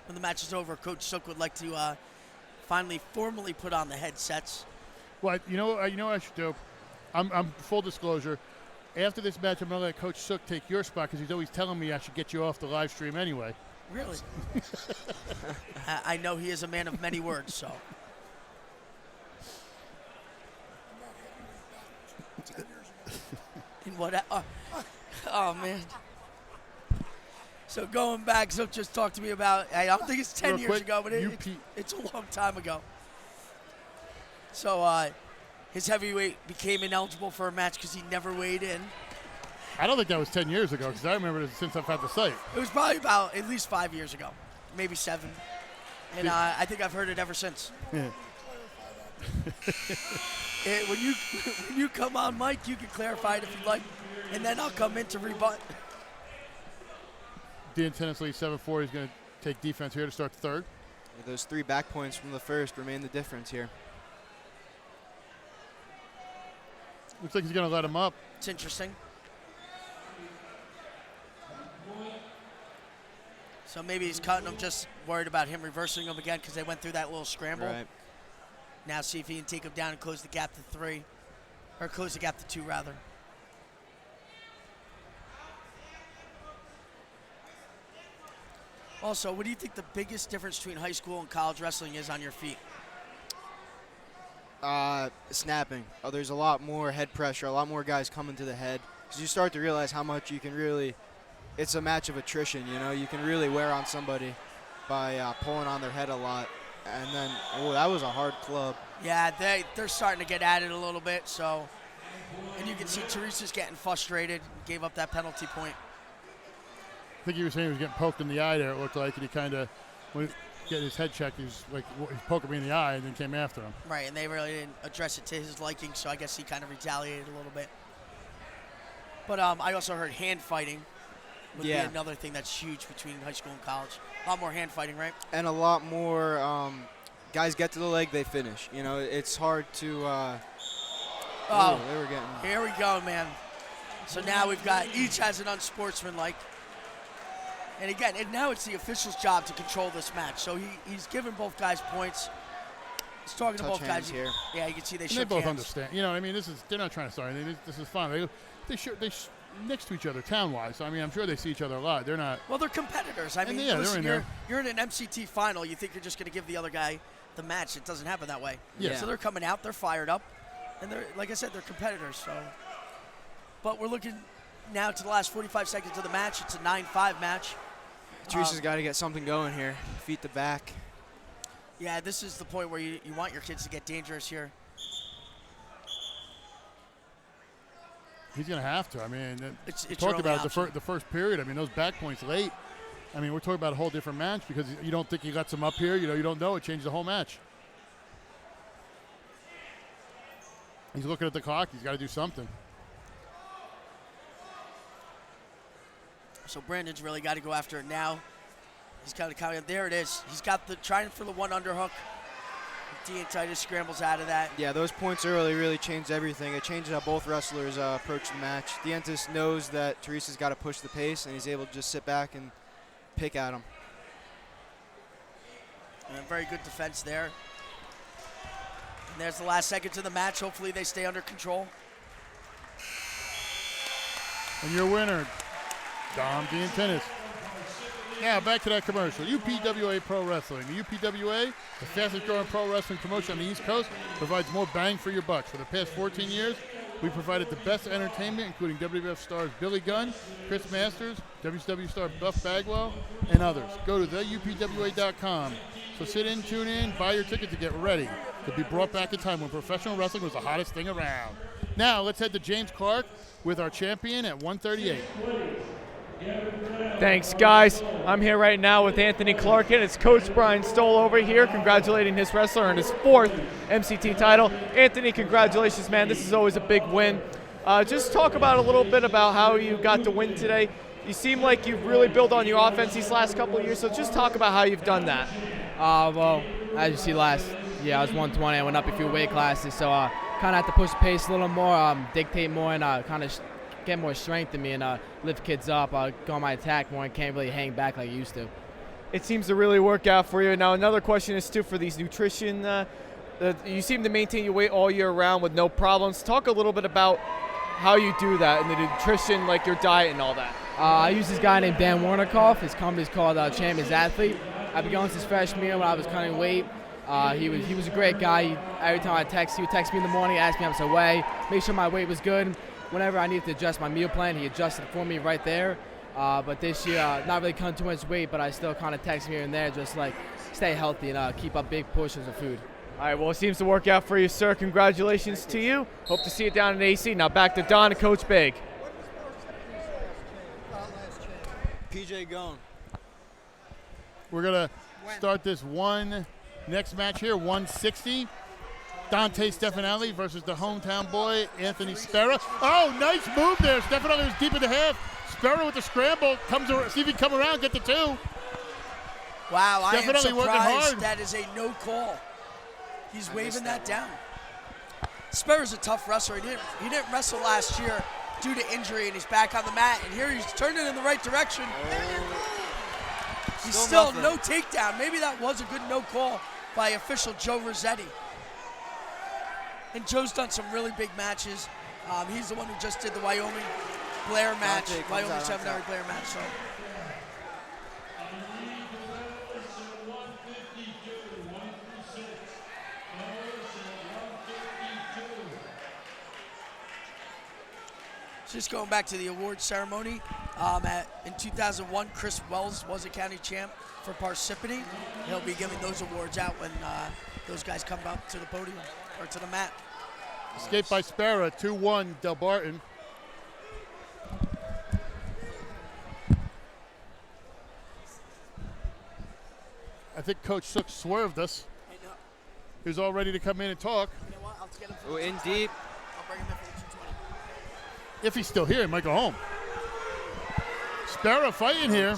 When the match is over, Coach Sook would like to finally formally put on the headsets. Well, you know what I should do? I'm full disclosure. After this match, I'm going to let Coach Sook take your spot because he's always telling me I should get you off the live stream anyway. Really? I know he is a man of many words, so. In what? Oh, man. So going back, Zook just talked to me about, I don't think it's 10 years ago, but it's a long time ago. So his heavyweight became ineligible for a match because he never weighed in. I don't think that was 10 years ago because I remember it since I've had the site. It was probably about at least 5 years ago, maybe 7. And I think I've heard it ever since. Yeah. When you come on, Mike, you can clarify it if you'd like, and then I'll come in to rebut. Dean Tennisley, 7'4", he's going to take defense here to start the third. Those 3 back points from the first remain the difference here. Looks like he's going to let him up. It's interesting. So maybe he's cutting him, just worried about him reversing him again because they went through that little scramble. Right. Now see if he can take him down and close the gap to 3. Or close the gap to 2, rather. Also, what do you think the biggest difference between high school and college wrestling is on your feet? Snapping. There's a lot more head pressure, a lot more guys coming to the head. Because you start to realize how much you can really, it's a match of attrition, you know? You can really wear on somebody by pulling on their head a lot. And then, that was a hard club. Yeah, they're starting to get at it a little bit, so. And you can see Teresa's getting frustrated, gave up that penalty point. I think he was saying he was getting poked in the eye there, it looked like, and he kind of, when he get his head checked, he's poking me in the eye and then came after him. Right, and they really didn't address it to his liking, so I guess he kind of retaliated a little bit. But I also heard hand fighting would be another thing that's huge between high school and college. A lot more hand fighting, right? And a lot more guys get to the leg, they finish. You know, it's hard to. They were getting. Here we go, man. So now we've got each has an unsportsmanlike. And again, now it's the official's job to control this match. So he's giving both guys points. He's talking to both guys here. Yeah, you can see they shook They both hands. understand. You know what I mean? They're not trying to start anything. This is fun. They next to each other town-wise. I mean, I'm sure they see each other a lot. They're not. Well, they're competitors. I mean, listen, you're in an MCT final. You think you're just going to give the other guy the match. It doesn't happen that way. Yeah. So they're coming out. They're fired up. And they're, like I said, they're competitors. So, but we're looking now to the last 45 seconds of the match. It's a 9-5 match. Teresa's got to get something going here. Feet to back. Yeah, this is the point where you want your kids to get dangerous here. He's going to have to. I mean, It's talked your about only it the first period. I mean, those back points late. I mean, we're talking about a whole different match because you don't think he lets him up here. You don't know. It changed the whole match. He's looking at the clock. He's got to do something. So Brandon's really got to go after it now. He's got to count it. There it is. He's got the trying for the one underhook. Dean Titus scrambles out of that. Yeah, those points early really changed everything. It changed how both wrestlers approach the match. Diantis knows that Teresa's got to push the pace, and he's able to just sit back and pick at him. And a very good defense there. And there's the last seconds of the match. Hopefully they stay under control. And your winner, Dom Diantinis. Now back to that commercial. UPWA Pro Wrestling. The UPWA, the fastest growing pro wrestling promotion on the East Coast, provides more bang for your bucks. For the past 14 years, we provided the best entertainment, including WWF stars Billy Gunn, Chris Masters, WCW star Buff Bagwell, and others. Go to theupwa.com. So sit in, tune in, buy your ticket to get ready to be brought back in time when professional wrestling was the hottest thing around. Now let's head to James Clark with our champion at 138. Thanks, guys. I'm here right now with Anthony Clark, and it's Coach Brian Stoll over here congratulating his wrestler on his 4th MCT title. Anthony, congratulations, man. This is always a big win. Just talk about a little bit about how you got the win today. You seem like you've really built on your offense these last couple of years, so just talk about how you've done that. Well, as you see last year, I was 120. I went up a few weight classes, so kind of had to push the pace a little more, dictate more, and kind of get more strength in me and lift kids up, go on my attack more, and can't really hang back like I used to. It seems to really work out for you. Now, another question is, too, for these nutrition. You seem to maintain your weight all year round with no problems. Talk a little bit about how you do that and the nutrition, like your diet and all that. I use this guy named Dan Warnikoff. His company's called Champions Athlete. I've been going since freshman year when I was cutting weight. He was a great guy. Every time he would text me in the morning, ask me how I was away, make sure my weight was good. Whenever I needed to adjust my meal plan, he adjusted it for me right there. But this year, not really cutting too much weight, but I still kind of text here and there, just like stay healthy and keep up big portions of food. All right, well, it seems to work out for you, sir. Congratulations to you. Hope to see you down in AC. Now back to Don and Coach Big. PJ going. We're going to start this next match here, 160. Dante Stefanelli versus the hometown boy, Anthony Sparrow. Oh, nice move there. Stefanelli was deep in the half. Sparrow with the scramble. See if he can come around, get the 2. Wow, I am Stefanelli working hard. surprised that is a no call. He's waving that down. Sparrow's a tough wrestler. He didn't wrestle last year due to injury, and he's back on the mat, and here he's turning in the right direction. He's still no takedown. Maybe that was a good no call by official Joe Rossetti. And Joe's done some really big matches. He's the one who just did the Wyoming Blair match, Wyoming Seminary Blair match. So. Just going back to the award ceremony, in 2001, Chris Wells was a county champ for Parsippany. He'll be giving those awards out when those guys come up to the podium or to the mat. Escape by Sparrow, 2-1, Del Barton. I think Coach Sook swerved us. He was all ready to come in and talk. Oh, in deep. I'll bring him in for the 220. If he's still here, he might go home. Sparrow fighting here.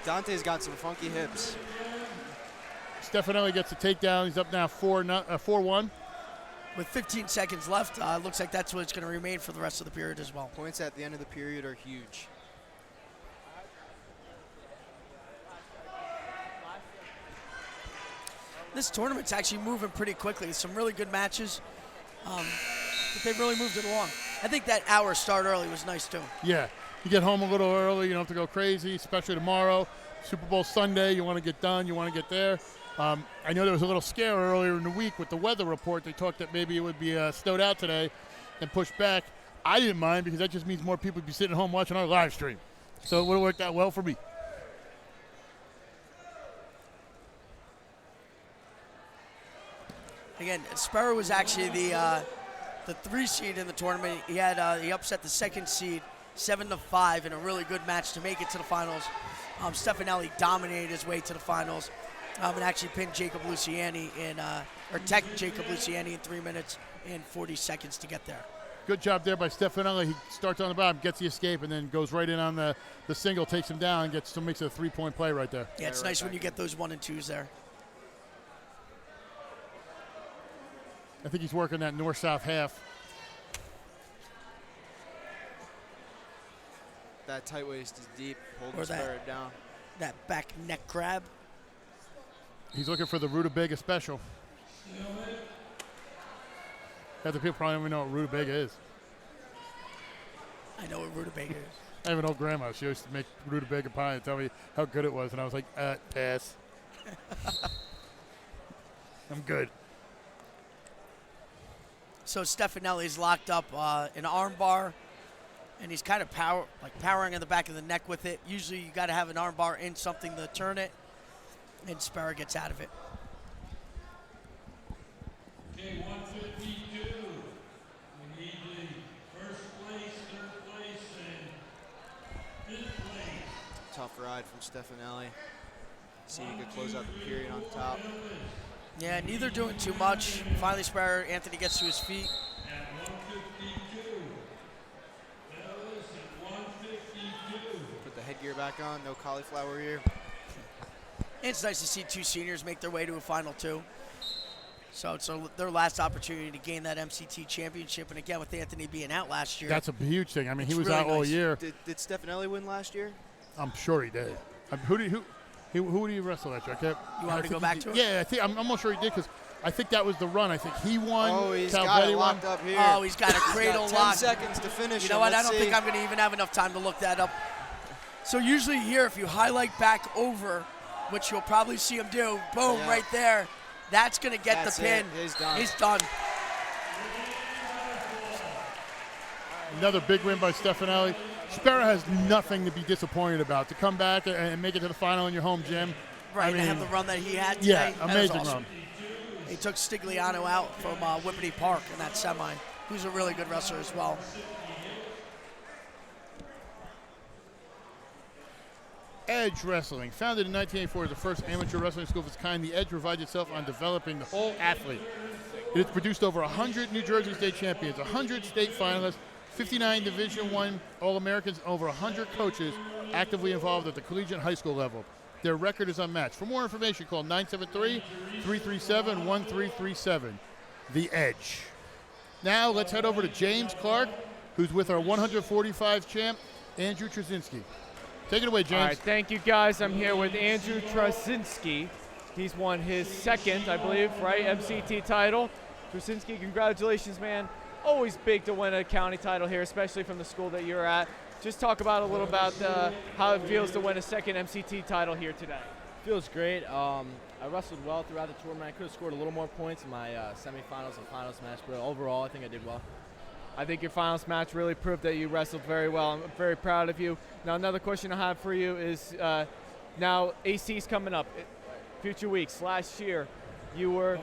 Dante's got some funky hips. Stefanelli gets the takedown. He's up now 4-1. With 15 seconds left, looks like that's what it's going to remain for the rest of the period as well. Points at the end of the period are huge. This tournament's actually moving pretty quickly. Some really good matches. But they've really moved it along. I think that hour start early was nice too. Yeah, you get home a little early. You don't have to go crazy, especially tomorrow. Super Bowl Sunday, you want to get done. You want to get there. I know there was a little scare earlier in the week with the weather report. They talked that maybe it would be snowed out today and pushed back. I didn't mind because that just means more people would be sitting at home watching our live stream. So it would have worked out well for me. Again, Sparrow was actually the the 3 seed in the tournament. He upset the 2nd seed 7-5 in a really good match to make it to the finals. Stefanelli dominated his way to the finals and actually pinned Jacob Luciani or tech Jacob Luciani in 3 minutes and 40 seconds to get there. Good job there by Stefanelli. He starts on the bottom, gets the escape, and then goes right in on the single, takes him down, makes it a 3-point play right there. Yeah, it's nice when you get those 1 and 2s there. I think he's working that north-south half. That tight waist is deep, holding Or Sparrow down. That back neck grab. He's looking for the rutabaga special. Other people probably don't even know what rutabaga is. I know what rutabaga is. I have an old grandma. She used to make rutabaga pie and tell me how good it was, and I was like, pass. I'm good. So Stefanelli's locked up an arm bar, and he's kind of powering in the back of the neck with it. Usually you got to have an arm bar in something to turn it, and Sparrow gets out of it. Okay, 152. We need the first place, third place, and fifth place. Tough ride from Stefanelli. See, you could close out the period on top. Yeah, neither doing too much. Finally, Sparrow, Anthony gets to his feet. At 152. Fellas at 152. Put the headgear back on, no cauliflower ear. It's nice to see 2 seniors make their way to a final 2. So it's their last opportunity to gain that MCT championship. And again, with Anthony being out last year. That's a huge thing. I mean, he was really out all nice. year. Did Stefanelli win last year? I'm sure he did. Who did he wrestle that year? You want me to go back to it? Yeah, I'm almost sure he did because I think that was the run. I think he won. Oh, he's Calvetti got it won. locked up here. Oh, he's got a cradle got 10 lock. seconds to finish. You know what? I don't think I'm going to even have enough time to look that up. So usually here, if you highlight back over, which you'll probably see him do, boom, Yeah. right there. That's going to get That's the pin. it. He's done. He's done. Another big win by Stefanelli. Sparrow has nothing to be disappointed about. To come back and make it to the final in your home gym. Right, I to mean, have the run that he had today. Yeah, that was amazing awesome. run. He took Stigliano out from Whippany Park in that semi. Who's a really good wrestler as well. Edge Wrestling. Founded in 1984 as the first amateur wrestling school of its kind, the Edge provides itself on developing the whole athlete. It has produced over 100 New Jersey state champions, 100 state finalists, 59 Division I All-Americans, and over 100 coaches actively involved at the collegiate high school level. Their record is unmatched. For more information, call 973-337-1337. The Edge. Now let's head over to James Clark, who's with our 145 champ, Andrew Trzynski. Take it away, James. All right, thank you, guys. I'm here with Andrew Trzynski. He's won his second, I believe, right, MCT title. Trzynski, congratulations, man. Always big to win a county title here, especially from the school that you're at. Just talk about a little about how it feels to win a second MCT title here today. Feels great. I wrestled well throughout the tournament. I could have scored a little more points in my semifinals and finals match, but overall, I think I did well. I think your finals match really proved that you wrestled very well. I'm very proud of you. Now, another question I have for you is now AC's coming up. Future weeks. Last year, you were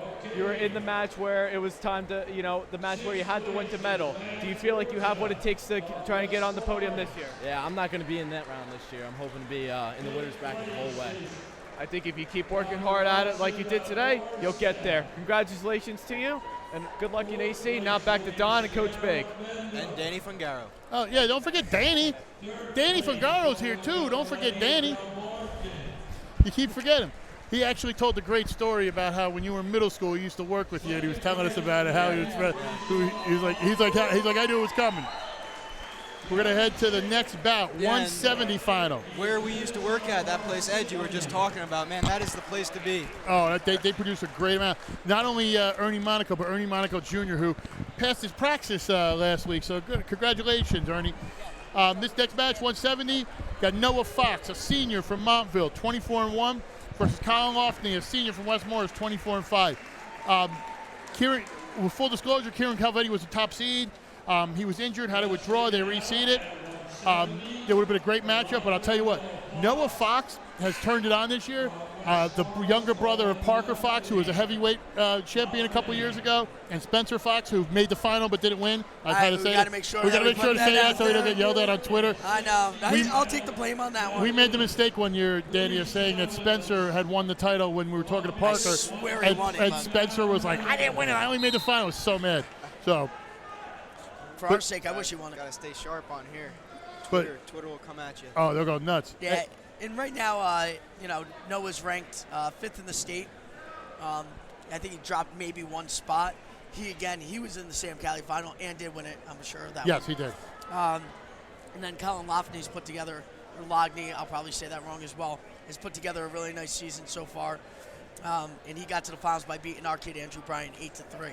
in the match where it was time to, the match where you had to win to medal. Do you feel like you have what it takes to try and get on the podium this year? Yeah, I'm not going to be in that round this year. I'm hoping to be in the winner's bracket the whole way. I think if you keep working hard at it like you did today, you'll get there. Congratulations to you, and good luck in AC. Now back to Don and Coach Big. And Danny Fungaro. Oh, yeah, don't forget Danny. Danny Fungaro's here, too. Don't forget Danny. You keep forgetting. He actually told a great story about how when you were in middle school, he used to work with you, and he was telling us about it, how he's like, I knew it was coming. We're going to head to the next bout, 170 final. Where we used to work at, that place, Edge, you were just talking about, man, that is the place to be. Oh, they produce a great amount. Not only Ernie Monaco, but Ernie Monaco Jr., who passed his praxis last week. So good. Congratulations, Ernie. This next match, 170, got Noah Fox, a senior from Montville, 24-1, versus Colin Loftney, a senior from West Morris, 24-5. Kieran, with full disclosure, Kieran Calvetti was the top seed. He was injured, had to withdraw. They reseeded. There would have been a great matchup, but I'll tell you what, Noah Fox has turned it on this year. The younger brother of Parker Fox, who was a heavyweight champion a couple years ago, and Spencer Fox, who made the final but didn't win. We got to make sure. We got to make sure to say that so we don't get yelled at on Twitter. I know. I'll take the blame on that one. We made the mistake one year, Danny, of saying that Spencer had won the title when we were talking to Parker. I swear he won it. And Spencer was like, I didn't win it. I only made the final. I was so mad. So, for our sake, I wish he won it. Got to stay sharp on here. Twitter will come at you. Oh, they'll go nuts. Yeah, and right now, Noah's ranked 5th in the state. I think he dropped maybe one spot. He was in the Sam Cali final and did win it, I'm sure of that. Yes, he did. And then Colin Lofney's put together, or Logney, I'll probably say that wrong as well, has put together a really nice season so far. And he got to the finals by beating our kid Andrew Bryan 8-3.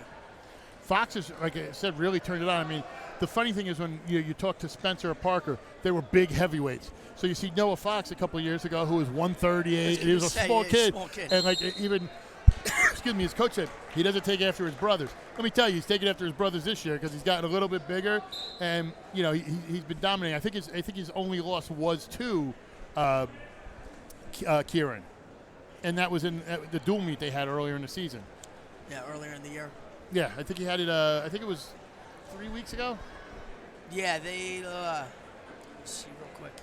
Fox is, like I said, really turned it on. I mean, the funny thing is when you talk to Spencer or Parker, they were big heavyweights. So you see Noah Fox a couple of years ago, who was 138, and he was a small kid. And like even, excuse me, his coach said he doesn't take after his brothers. Let me tell you, he's taking after his brothers this year because he's gotten a little bit bigger, and he's been dominating. I think his only loss was to Kieran, and that was in the dual meet they had earlier in the season. Yeah, earlier in the year. Yeah, I think he had it. I think it was 3 weeks ago. Yeah, they. Let's see real quick.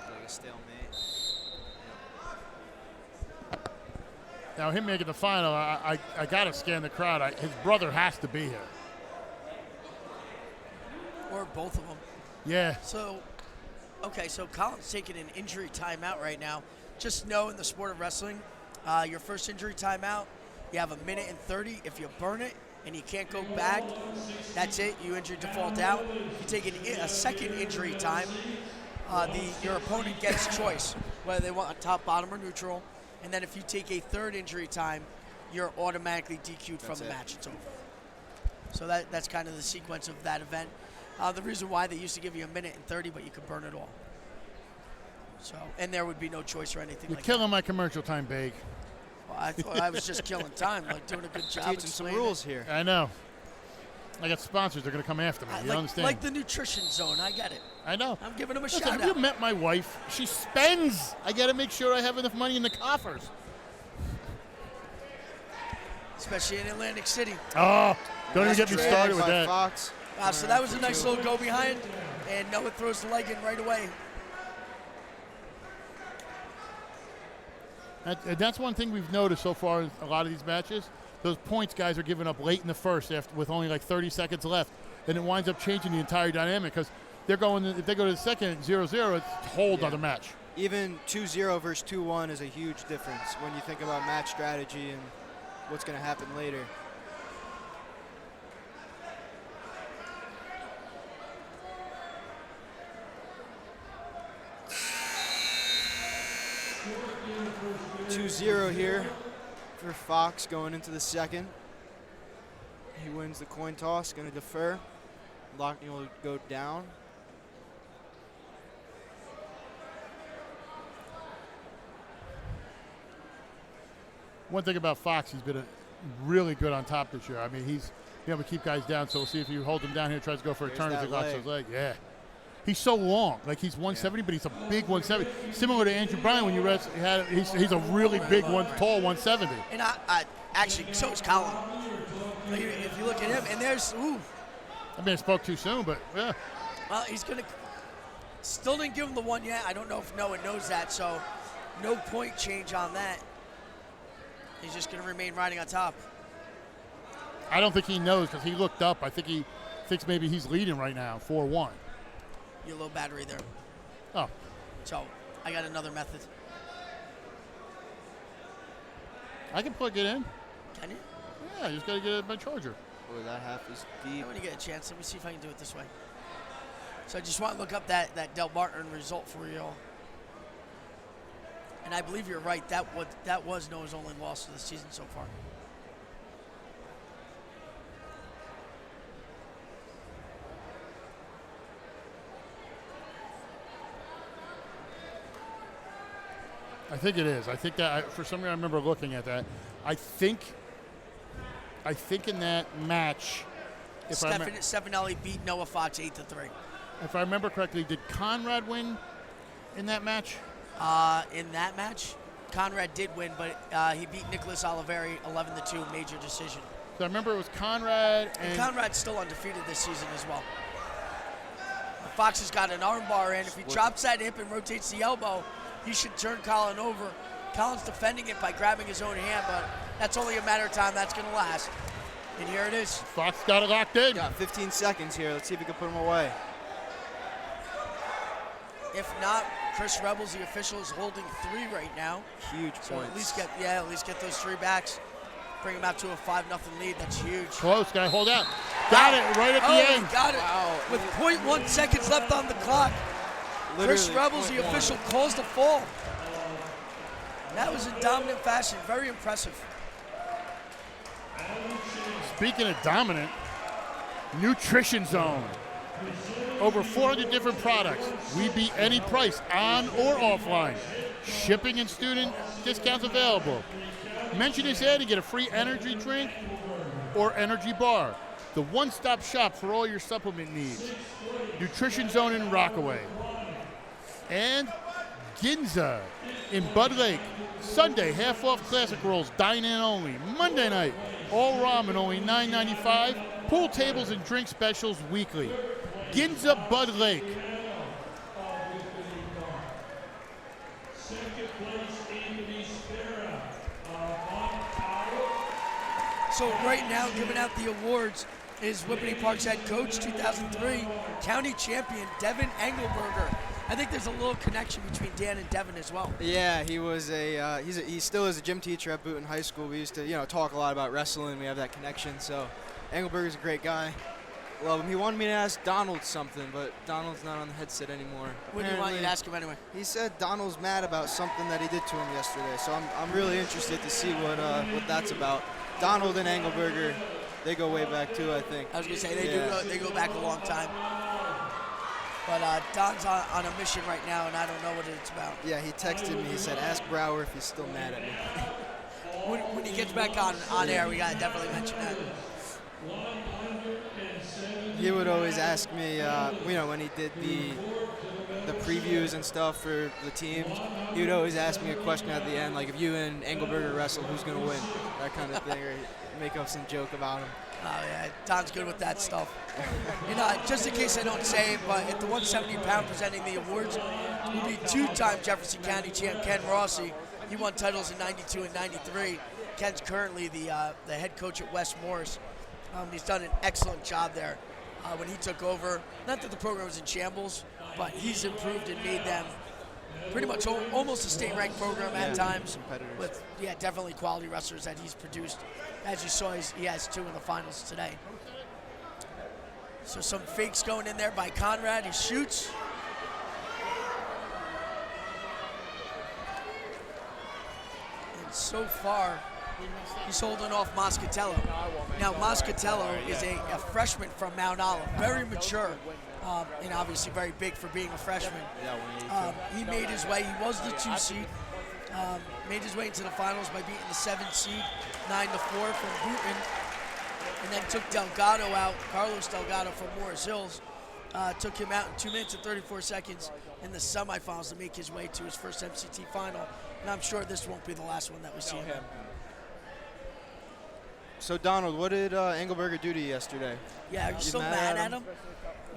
Like a stalemate. Now him making the final, I gotta scan the crowd. His brother has to be here. Or both of them. Yeah. So Colin's taking an injury timeout right now. Just know in the sport of wrestling, your first injury timeout, you have 1:30. If you burn it and you can't go back, that's it. You injured default out. You take a second injury time, your opponent gets choice, whether they want a top, bottom, or neutral. And then if you take a third injury time, you're automatically DQ'd from the match. It's over. So that's kind of the sequence of that event. The reason why they used to give you 1:30, but you could burn it all. So, and there would be no choice or anything. You're like killing my commercial time, Big. Well, I thought I was just killing time, like doing a good job. Teaching some rules here. I know. I got sponsors. They're going to come after me. You understand? Like the nutrition zone. I get it. I know. I'm giving them a Listen, shout have out. you met my wife? She spends. I got to make sure I have enough money in the coffers. Especially in Atlantic City. Oh, don't even get me started with that. Fox. Wow, so that was a nice little go behind, and Noah throws the leg in right away. That's one thing we've noticed so far in a lot of these matches. Those points guys are giving up late in the first with only like 30 seconds left, and it winds up changing the entire dynamic because if they go to the second 0-0, it's a whole other match. Even 2-0 versus 2-1 is a huge difference when you think about match strategy and what's going to happen later. (2-0) here for Fox going into the second. He wins the coin toss, going to defer. Lockney will go down. One thing about Fox, he's been really good on top this year. I mean, he's been able to keep guys down, so we'll see if he holds him down here, tries to go for a turn as he locks his leg. Yeah. He's so long. Like, he's 170, but he's a big 170. Similar to Andrew Bryan when you he's a really big tall 170. And I actually, so is Colin. Like, if you look at him, and there's, ooh. I mean, I spoke too soon, but yeah. Well, he's going to, still didn't give him the one yet. I don't know if Noah knows that, so no point change on that. He's just going to remain riding on top. I don't think he knows because he looked up. I think he thinks maybe he's leading right now, 4-1. Your low battery there. Oh. So I got another method. I can plug it in. Can you? Yeah, I just got to get my charger. Oh, that half is deep. When you get a chance, let me see if I can do it this way. So I just want to look up that Del Martin result for you all. And I believe you're right. That was Noah's only loss of the season so far. think it is. I think that for some reason I remember looking at that. I think in that match, Stefanelli beat Noah Fox 8-3. If I remember correctly, did Conrad win in that match? In that match, Conrad did win, but he beat Nicholas Olivarium 11-2, major decision. So I remember it was Conrad and Conrad's still undefeated this season as well. Fox has got an arm bar in. If he drops that hip and rotates the elbow, he should turn Colin over. Colin's defending it by grabbing his own hand, but that's only a matter of time. That's going to last. And here it is. Fox got it locked in. Got 15 seconds here. Let's see if we can put him away. If not, Chris Rebels, the official, is holding 3 right now. Huge so points. At least get those 3 backs. Bring him out to a 5-0 lead. That's huge. Close. Got to hold out. Got it right at the end. Got it. Wow. With 0.1 seconds left on the clock. Chris Rebels, the official, calls the fall. That was in dominant fashion. Very impressive. Speaking of dominant, Nutrition Zone. Over 400 different products. We beat any price, on or offline. Shipping and student discounts available. Mention this ad to get a free energy drink or energy bar. The one-stop shop for all your supplement needs. Nutrition Zone in Rockaway. And Ginza in Bud Lake. Sunday, half-off classic rolls, dine-in only. Monday night, all ramen only $9.95. Pool tables and drink specials weekly. Ginza Bud Lake. So right now, giving out the awards is Whippany Park's head coach, 2003 county champion, Devin Engelberger. I think there's a little connection between Dan and Devin as well. Yeah, he was he still is a gym teacher at Boonton High School. We used to, talk a lot about wrestling. We have that connection. So Engelberger's a great guy. Love him. He wanted me to ask Donald something, but Donald's not on the headset anymore. What do you want you to ask him anyway? He said Donald's mad about something that he did to him yesterday. So I'm really interested to see what that's about. Donald and Engelberger, they go way back too, I think. I was gonna say they go back a long time. But Don's on a mission right now, and I don't know what it's about. Yeah, he texted me. He said, "Ask Brower if he's still mad at me." When he gets back on air, we gotta definitely mention that. He would always ask me, when he did the previews and stuff for the teams, he would always ask me a question at the end, like, if you and Engelberger wrestle, who's going to win? That kind of thing, or make up some joke about him. Oh, yeah, Don's good with that stuff. Just in case I don't say it, but at the 170-pound presenting the awards will be 2-time Jefferson County champ Ken Rossi. He won titles in 92 and 93. Ken's currently the head coach at West Morris. He's done an excellent job there. When he took over, not that the program was in shambles, but he's improved and made them pretty much almost a state-ranked program at times. With definitely quality wrestlers that he's produced. As you saw, he has 2 in the finals today. So some fakes going in there by Conrad. He shoots. And so far, he's holding off Moscatello. Now, Moscatello is a freshman from Mount Olive, very mature, and obviously very big for being a freshman. He made his way. He was the 2 seed. Made his way into the finals by beating the 7 seed, 9-4 from Boonton, and then took Delgado out, Carlos Delgado from Morris Hills. Took him out in 2 minutes and 34 seconds in the semifinals to make his way to his first MCT final. And I'm sure this won't be the last one that we see him. So, Donald, what did Engelberger do to you yesterday? Yeah, are you still mad at him?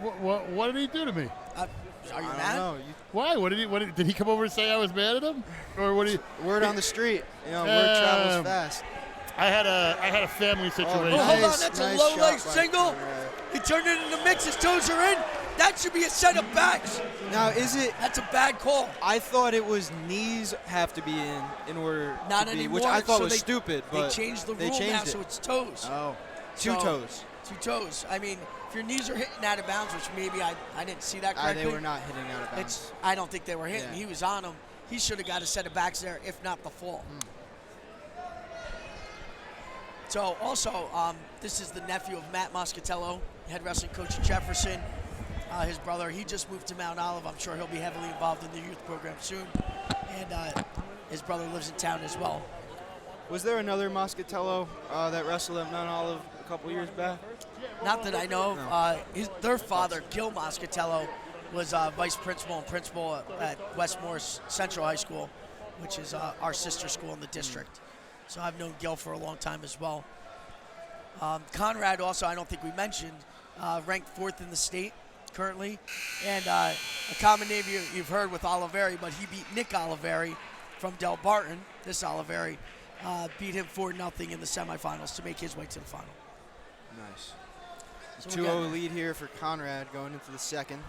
What did he do to me? Are you mad? No. Why? Did he come over and say I was mad at him? Or what? Word on the street. Word travels fast. I had a family situation. Oh, hold on, that's a low leg single. He turned it into mix. His toes are in. That should be a set of backs. Now, is it? That's a bad call. I thought it was knees have to be in order Not to be, anymore. which I thought so was stupid. But they changed the they rule changed now, it. so it's toes. Oh, two toes. 2 toes. I mean, if your knees are hitting out of bounds, which maybe I didn't see that correctly. They were not hitting out of bounds. I don't think they were hitting. Yeah. He was on them. He should have got a set of backs there, if not the fall. So also, this is the nephew of Matt Moscatello, head wrestling coach at Jefferson. His brother, he just moved to Mount Olive. I'm sure he'll be heavily involved in the youth program soon. And His brother lives in town as well. Was there another Moscatello that wrestled at Mount Olive a couple years back? Not that I know of. No. Their father, Gil Moscatello, was vice principal and principal at West Morris Central High School, which is our sister school in the district. So I've known Gil for a long time as well. Conrad also, I don't think we mentioned, ranked 4th in the state currently. And a common name you've heard with Oliveri, but he beat Nick Oliveri from Del Barton. This Oliveri beat him 4-0 in the semifinals to make his way to the final. Nice. So 2-0 lead here for Conrad going into the second.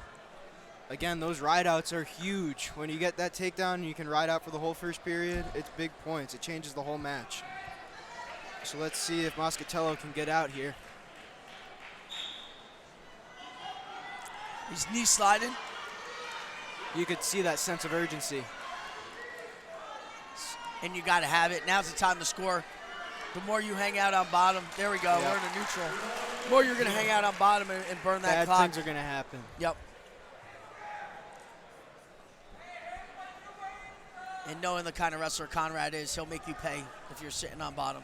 Again, those rideouts are huge. When you get that takedown and you can ride out for the whole first period, it's big points. It changes the whole match. So let's see if Moscatello can get out here. He's knee sliding. You could see that sense of urgency. And you got to have it. Now's the time to score. The more you hang out on bottom, there we go, Yep. we're in a neutral. The more you're going to hang out on bottom and burn that Bad clock. things are going to happen. Yep. And knowing the kind of wrestler Conrad is, he'll make you pay if you're sitting on bottom.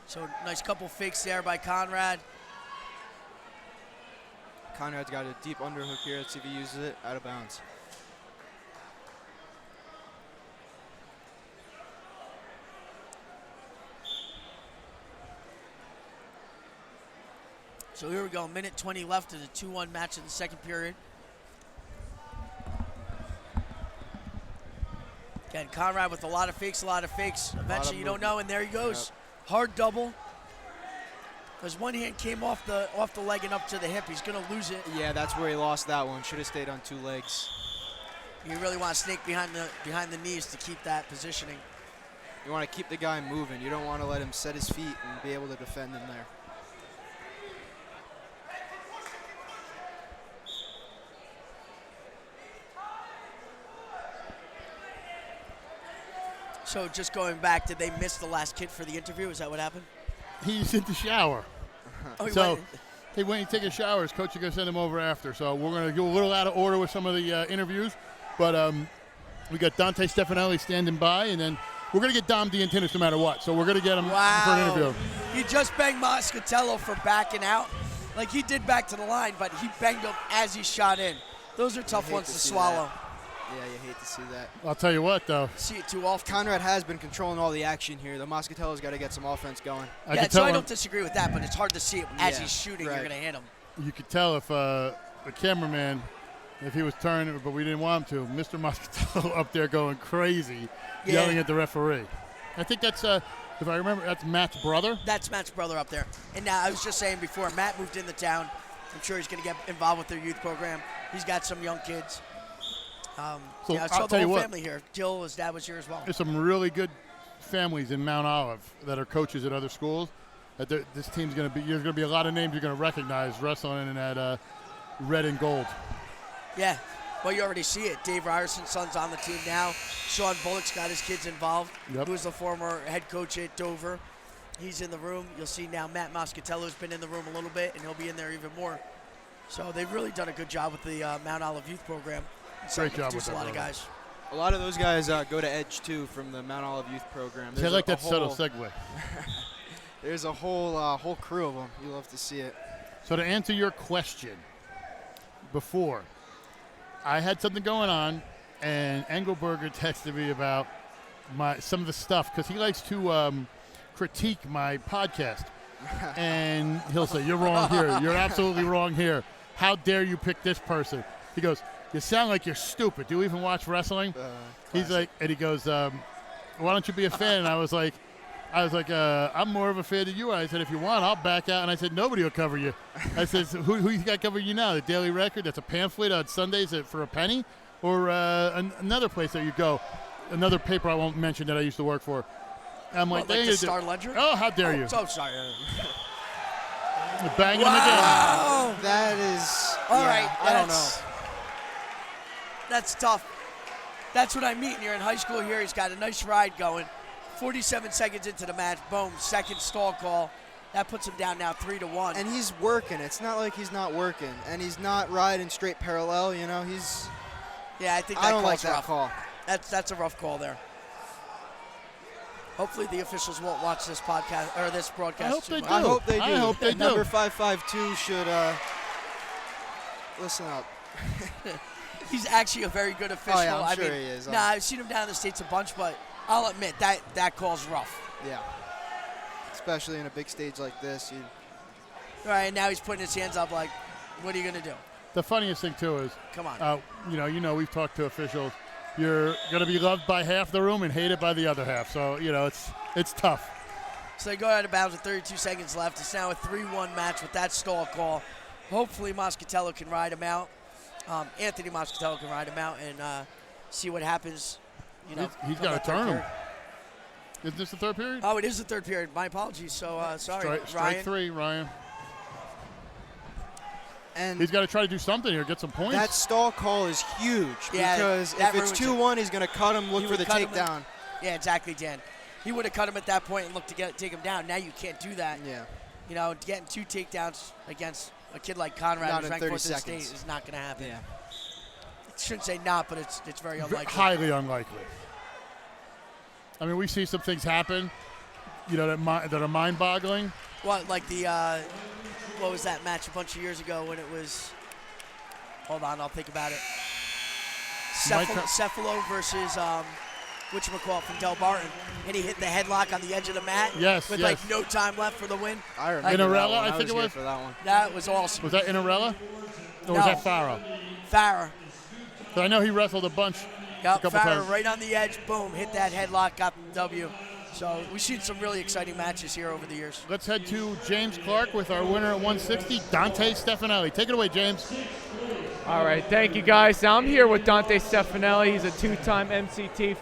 So nice couple fakes there by Conrad. Conrad's got a deep underhook here. Let's see if he uses it. Out of bounds. So here we go, minute 20 left in the 2-1 match in the second period. Again, Conrad with a lot of fakes. Eventually, you don't know, and there he goes. Yep. Hard double. Because one hand came off the leg and up to the hip. He's going to lose it. Yeah, that's where he lost that one. Should have stayed on 2 legs. You really want to snake behind the knees to keep that positioning. You want to keep the guy moving. You don't want to let him set his feet and be able to defend him there. So just going back, did they miss the last kid for the interview? Is that what happened? He's in the shower. Oh, So he went to take a shower. His coach is going to send him over after. So we're going to go a little out of order with some of the interviews. But we got Dante Stefanelli standing by, and then we're going to get Dom D'Antinis no matter what. So we're going to get him for an interview. He just banged Moscatello for backing out. Like he did back to the line, but he banged him as he shot in. Those are tough ones to swallow. Yeah, you hate to see that. I'll tell you what, though. See it too often. Conrad has been controlling all the action here. The Moscatello's got to get some offense going. I don't disagree with that, but it's hard to see it as he's shooting. You're going to hit him. You could tell if the cameraman, if he was turning, but we didn't want him to. Mr. Moscatello up there going crazy, yelling at the referee. I think that's, if I remember, that's Matt's brother. That's Matt's brother up there. And now I was just saying before, Matt moved into town. I'm sure he's going to get involved with their youth program. He's got some young kids. So I I'll saw tell the you whole what. family here. Jill, his dad was here as well. There's some really good families in Mount Olive that are coaches at other schools. This team's going to be. There's going to be a lot of names you're going to recognize wrestling in that red and gold. Yeah. Well, you already see it. Dave Ryerson's son's on the team now. Sean Bullock's got his kids involved. Yep. Who's the former head coach at Dover. He's in the room. You'll see now Matt Moscatello's been in the room a little bit, and he'll be in there even more. So they've really done a good job with the Mount Olive youth program. Great job with a lot that, of guys. A lot of those guys go to Edge, too, from the Mount Olive Youth Program. I like that subtle segue. There's a whole crew of them. You love to see it. So to answer your question, before, I had something going on, and Engelberger texted me about some of the stuff, because he likes to critique my podcast. And he'll say, you're wrong here. You're absolutely wrong here. How dare you pick this person? He goes, you sound like you're stupid. Do you even watch wrestling? He's like, and he goes, why don't you be a fan? And I was like, I'm more of a fan than you are. I said, if you want, I'll back out. And I said, nobody will cover you. I said, who you got covering you now? The Daily Record? That's a pamphlet on Sundays for a penny? Or another place that you go, another paper I won't mention that I used to work for. I'm like, the Star Ledger? Oh, how dare you? So sorry. Banging him again. That is, all right. I don't know. That's tough. That's what I mean. You're in high school here. He's got a nice ride going. 47 seconds into the match, boom, second stall call. That puts him down now 3-1. And he's working. It's not like he's not working. And he's not riding straight parallel, you know. Yeah, I think that I don't like call's that rough. call. That's a rough call there. Hopefully the officials won't watch this podcast or this broadcast. I hope too they much. do. I hope they do. I hope they do. Number 552 should listen up. He's actually a very good official. Oh, yeah, I'm I sure mean, he is. Nah, I've seen him down in the States a bunch, but I'll admit that call's rough. Yeah. Especially in a big stage like this. Right, and now he's putting his hands up like, what are you going to do? The funniest thing, too, is, Come on. We've talked to officials. You're going to be loved by half the room and hated by the other half. So, it's tough. So they go out of bounds with 32 seconds left. It's now a 3-1 match with that stall call. Hopefully Moscatello can ride him out. Anthony Moscatello can ride him out and see what happens. He's got to turn him. Isn't this the third period? Oh, it is the third period. My apologies. So, sorry, Strike Ryan. 3, Ryan. And he's got to try to do something here, get some points. That stall call is huge because if it's 2-1, he's going to cut him, look for the takedown. Yeah, exactly, Dan. He would have cut him at that point and looked to take him down. Now you can't do that. Yeah. Getting 2 takedowns against a kid like Conrad, Not who's in ranked 30 fourth in the seconds. state, is not going to happen. Yeah. I shouldn't say not, but it's very unlikely. Highly unlikely. I mean, we see some things happen, that are mind-boggling. What, like what was that match a bunch of years ago when it was? Hold on, I'll think about it. Cephalo versus whatchamacallit from Del Barton, and he hit the headlock on the edge of the mat. Yes, with yes. like no time left for the win. I remember Inarella, that one. I think it was. For that one. That was awesome. Was that Inarella? Or No. was that Farah? Farah. But I know he wrestled a bunch. Yep, a couple Farah times. right on the edge, boom, hit that headlock, got the W. So we've seen some really exciting matches here over the years. Let's head to James Clark with our winner at 160, Dante Stefanelli. Take it away, James. All right, thank you, guys. Now I'm here with Dante Stefanelli. He's a 2-time MCT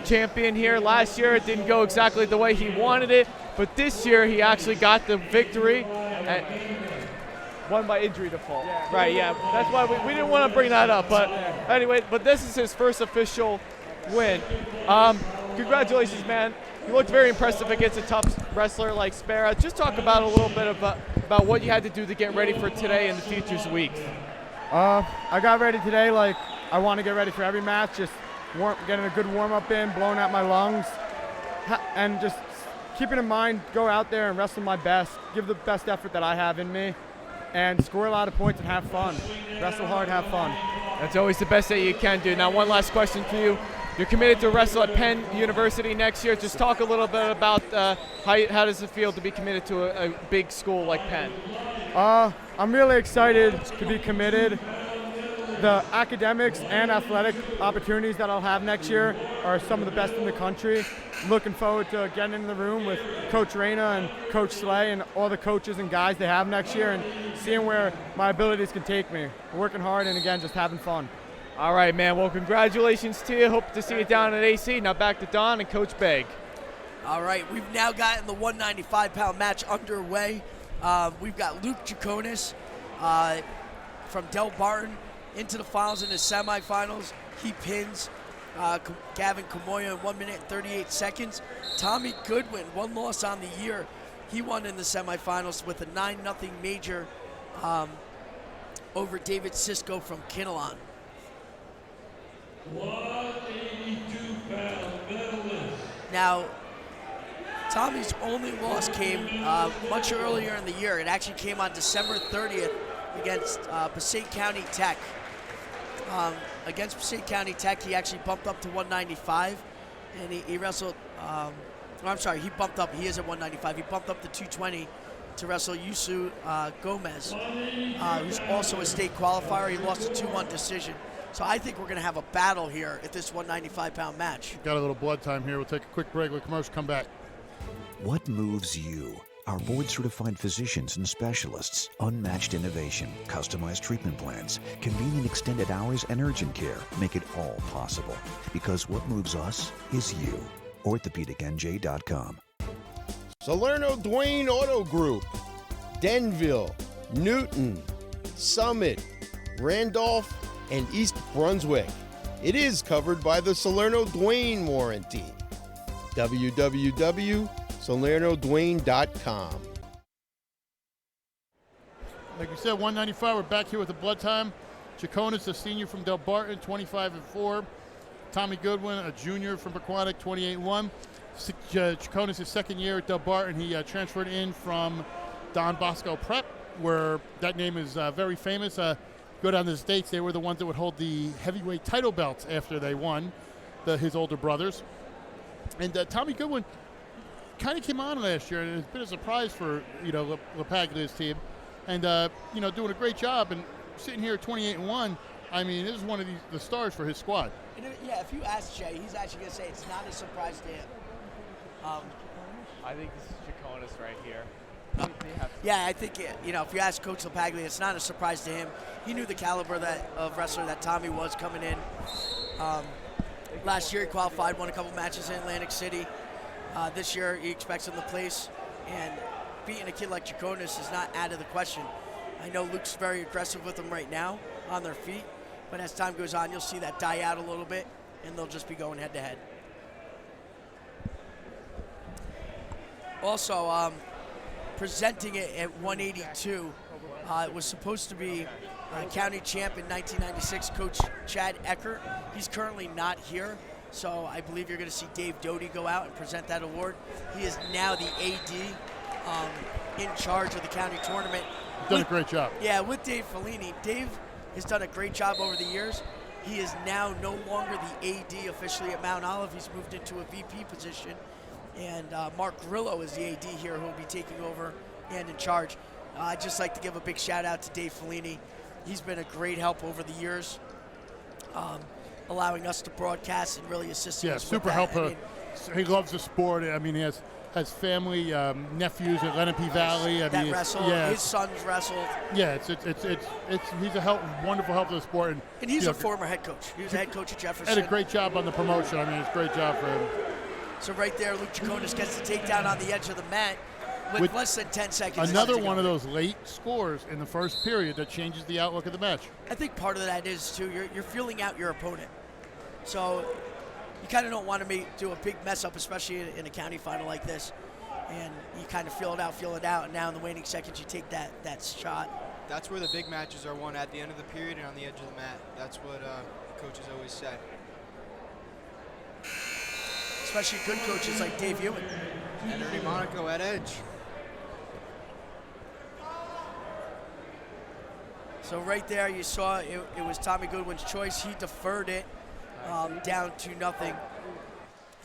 champion here. Last year it didn't go exactly the way he wanted it, but this year he actually got the victory. Won by injury default. Yeah. Right, yeah. That's why we didn't want to bring that up. But anyway, this is his first official win. Congratulations, man. You looked very impressive against a tough wrestler like Spera. Just talk about a little bit about what you had to do to get ready for today and the future weeks. I got ready today like I want to get ready for every match, just getting a good warm-up in, blowing out my lungs, and just keeping in mind, go out there and wrestle my best, give the best effort that I have in me, and score a lot of points and have fun. Wrestle hard, have fun. That's always the best that you can do. Now, one last question for you. You're committed to wrestle at Penn University next year. Just talk a little bit about how does it feel to be committed to a big school like Penn? I'm really excited to be committed. The academics and athletic opportunities that I'll have next year are some of the best in the country. Looking forward to getting in the room with Coach Reyna and Coach Slay and all the coaches and guys they have next year and seeing where my abilities can take me. Working hard and, again, just having fun. All right, man. Well, congratulations to you. Hope to see you down at AC. Now back to Don and Coach Begg. All right, we've now gotten the 195-pound match underway. We've got Luke Jaconis from Del Barton into the finals in the semifinals. He pins Gavin Kamoya in 1 minute and 38 seconds. Tommy Goodwin, one loss on the year. He won in the semifinals with a 9-0 major over David Sisko from Kinnelon. 182-pound medalist. Now, Tommy's only loss came much earlier in the year. It actually came on December 30th against Passaic County Tech. Against Passaic County Tech, he actually bumped up to 195, and he wrestled. He bumped up. He is at 195. He bumped up to 220 to wrestle Yusu Gomez, who's also a state qualifier. He lost a 2-1 decision. So I think we're going to have a battle here at this 195-pound match. Got a little blood time here. We'll take a quick break with commercial. Come back. What moves you? Our board-certified physicians and specialists, unmatched innovation, customized treatment plans, convenient extended hours, and urgent care make it all possible. Because what moves us is you. OrthopedicNJ.com. Salerno Dwayne Auto Group, Denville, Newton, Summit, Randolph, and East Brunswick. It is covered by the Salerno Dwayne warranty. www.salernodwayne.com. Like we said, 195. We're back here with the blood time. Jaconis, a senior from Del Barton, 25-4. Tommy Goodwin, a junior from Pequannock, 28-1. Chaconis, his second year at Del Barton. He transferred in from Don Bosco Prep, where that name is very famous. Go down to the States, they were the ones that would hold the heavyweight title belts after they won, his older brothers. And Tommy Goodwin kind of came on last year, and it's been a surprise for LaPaglia's team, and doing a great job. And sitting here at 28-1, I mean, this is one of the stars for his squad. And if you ask Jay, he's actually going to say it's not a surprise to him. I think this is Chaconis right here. Yeah, I think if you ask Coach LaPaglia, it's not a surprise to him. He knew the caliber of wrestler that Tommy was coming in. Last year he qualified, won a couple matches in Atlantic City. This year he expects him to place, and beating a kid like Chaconis is not out of the question. I know Luke's very aggressive with them right now on their feet, but as time goes on, you'll see that die out a little bit, and they'll just be going head to head. Also, presenting it at 182, it was supposed to be county champ in 1996, Coach Chad Eckert. He's currently not here, so I believe you're going to see Dave Doty go out and present that award. He is now the AD in charge of the county tournament. Done a great job. Yeah, with Dave Fellini. Dave has done a great job over the years. He is now no longer the AD officially at Mount Olive. He's moved into a VP position. And Mark Grillo is the AD here who will be taking over and in charge. I'd just like to give a big shout out to Dave Fellini. He's been a great help over the years, allowing us to broadcast and really assisting us super with that. helpful. He loves the sport. I mean, he has family, nephews at Lenape Valley. That wrestle. Yeah, his sons wrestled. Yeah, he's a wonderful help to the sport. And he's a former head coach. He was a head coach at Jefferson. Had a great job on the promotion. I mean, it's a great job for him. So right there, Luke Chaconis gets the takedown on the edge of the mat with less than 10 seconds. Another one of those late scores in the first period that changes the outlook of the match. I think part of that is, too, you're feeling out your opponent. So you kind of don't want to do a big mess up, especially in a county final like this. And you kind of feel it out, and now in the waning seconds you take that shot. That's where the big matches are won, at the end of the period and on the edge of the mat. That's what coaches always say. Especially good coaches like Dave Ewan. And Ernie Monaco at edge. So right there you saw it was Tommy Goodwin's choice. He deferred it down to nothing.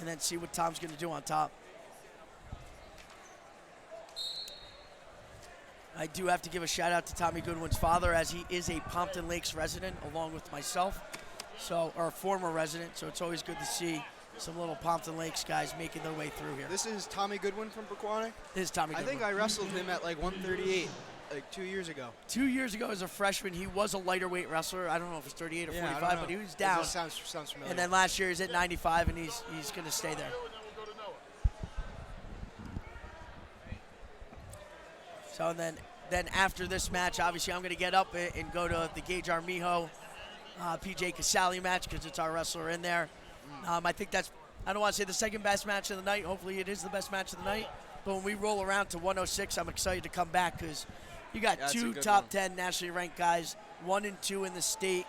And then see what Tom's going to do on top. I do have to give a shout out to Tommy Goodwin's father, as he is a Pompton Lakes resident along with myself, or a former resident, so it's always good to see some little Pompton Lakes guys making their way through here. This is Tommy Goodwin from Pequannock? This is Tommy Goodwin. I think I wrestled him at like 138, like 2 years ago. 2 years ago as a freshman, he was a lighter weight wrestler. I don't know if it's 38 or 45, but he was down. That sounds familiar. And then last year he's at 95, and he's going to stay there. So then after this match, obviously I'm going to get up and go to the Gage Armijo PJ Casali match, because it's our wrestler in there. I think I don't want to say the second best match of the night. Hopefully it is the best match of the night. But when we roll around to 106, I'm excited to come back, because you got two top 10 nationally ranked guys, 1 and 2 in the state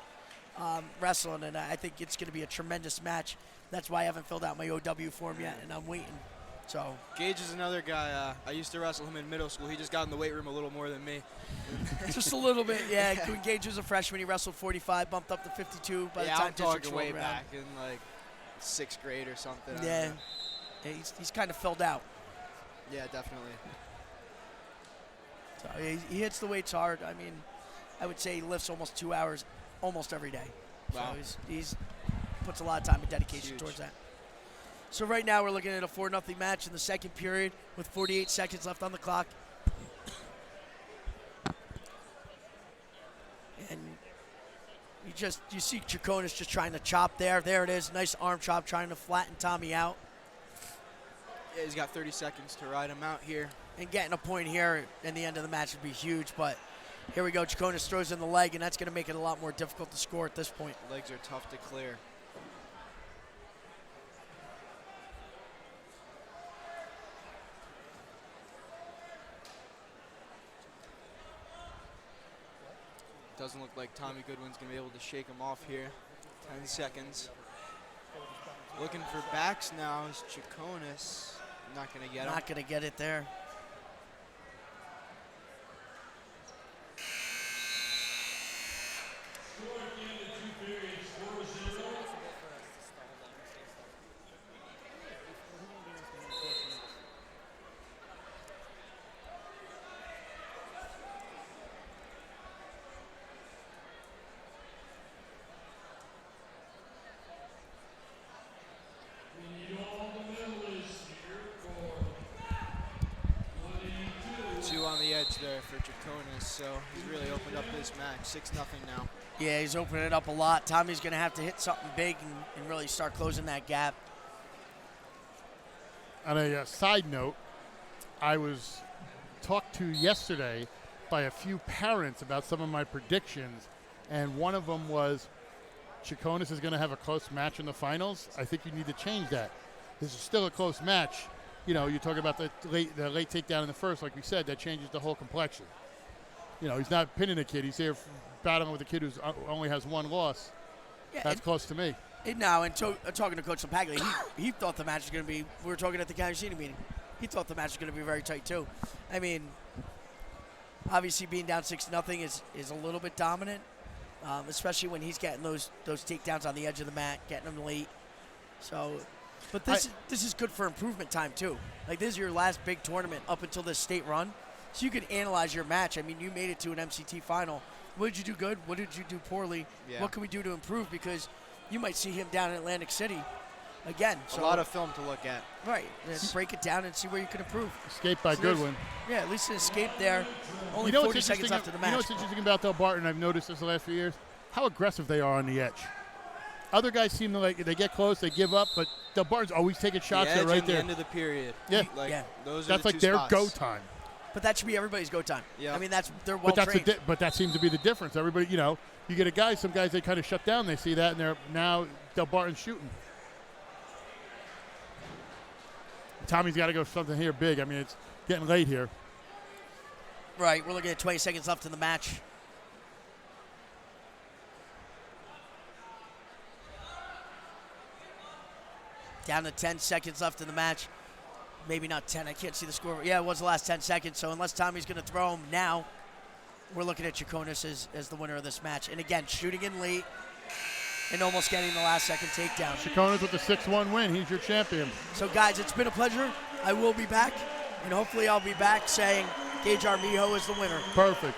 wrestling, and I think it's going to be a tremendous match. That's why I haven't filled out my OW form yet, and I'm waiting. So Gage is another guy. I used to wrestle him in middle school. He just got in the weight room a little more than me. Just a little bit, yeah. When Gage was a freshman, he wrestled 45, bumped up to 52 by the time I'm talking districts way rolled around. back in like 6th grade or something. Yeah, he's kind of filled out. Yeah, definitely. So he hits the weights hard. I mean, I would say he lifts almost 2 hours almost every day. Wow. So he's puts a lot of time and dedication towards that. So right now we're looking at a 4-0 match in the second period with 48 seconds left on the clock. And you see Chaconis just trying to chop there. There it is, nice arm chop, trying to flatten Tommy out. Yeah, he's got 30 seconds to ride him out here. And getting a point here in the end of the match would be huge, but here we go. Chaconis throws in the leg, and that's going to make it a lot more difficult to score at this point. Legs are tough to clear. Doesn't look like Tommy Goodwin's going to be able to shake him off here. 10 seconds. Looking for backs now is Chaconis. Not going to get him. Not going to get it there. Two on the edge there for Chaconis, so he's really opened up this match. 6-0 now. Yeah, he's opening it up a lot. Tommy's going to have to hit something big and really start closing that gap. On a side note, I was talked to yesterday by a few parents about some of my predictions, and one of them was Chaconis is going to have a close match in the finals. I think you need to change that. This is still a close match. You know, you're talking about the late takedown in the first, like we said, that changes the whole complexion. You know, he's not pinning a kid. He's here battling with a kid who only has one loss. Yeah, That's close to me. Talking to Coach Lapaglia, he thought the match was going to be, we were talking at the county senior meeting, he thought the match was going to be very tight too. I mean, obviously being down 6-0 is a little bit dominant, especially when he's getting those takedowns on the edge of the mat, getting them late. So, but this is good for improvement time too. Like, this is your last big tournament up until this state run, so you can analyze your match. I mean, you made it to an MCT final. What did you do good? What did you do poorly? Yeah. What can we do to improve? Because you might see him down in Atlantic City again. So a lot of film to look at. Right. And break it down and see where you can improve. Escape by Goodwin. Yeah, at least an escape there. Only You know 40 seconds left of the match. You know what's interesting about Del Barton, I've noticed this the last few years? How aggressive they are on the edge. Other guys seem to they get close, they give up, but Del Barton's always taking shots there right there. The end of the period. Yeah. Those That's are the like two their spots. go time. But that should be everybody's go time. Yeah. I mean, they're well trained. But that seems to be the difference. Everybody, you know, you get some guys they kind of shut down. They see that, and they're now Del Barton's shooting. Tommy's got to go something here big. I mean, it's getting late here. Right, we're looking at 20 seconds left in the match. Down to 10 seconds left in the match. Maybe not 10, I can't see the score. Yeah, it was the last 10 seconds, so unless Tommy's going to throw him now, we're looking at Chaconis as the winner of this match. And again, shooting in late and almost getting the last second takedown. Chaconis with the 6-1 win. He's your champion. So guys, it's been a pleasure. I will be back, and hopefully I'll be back saying Gage Armijo is the winner. Perfect.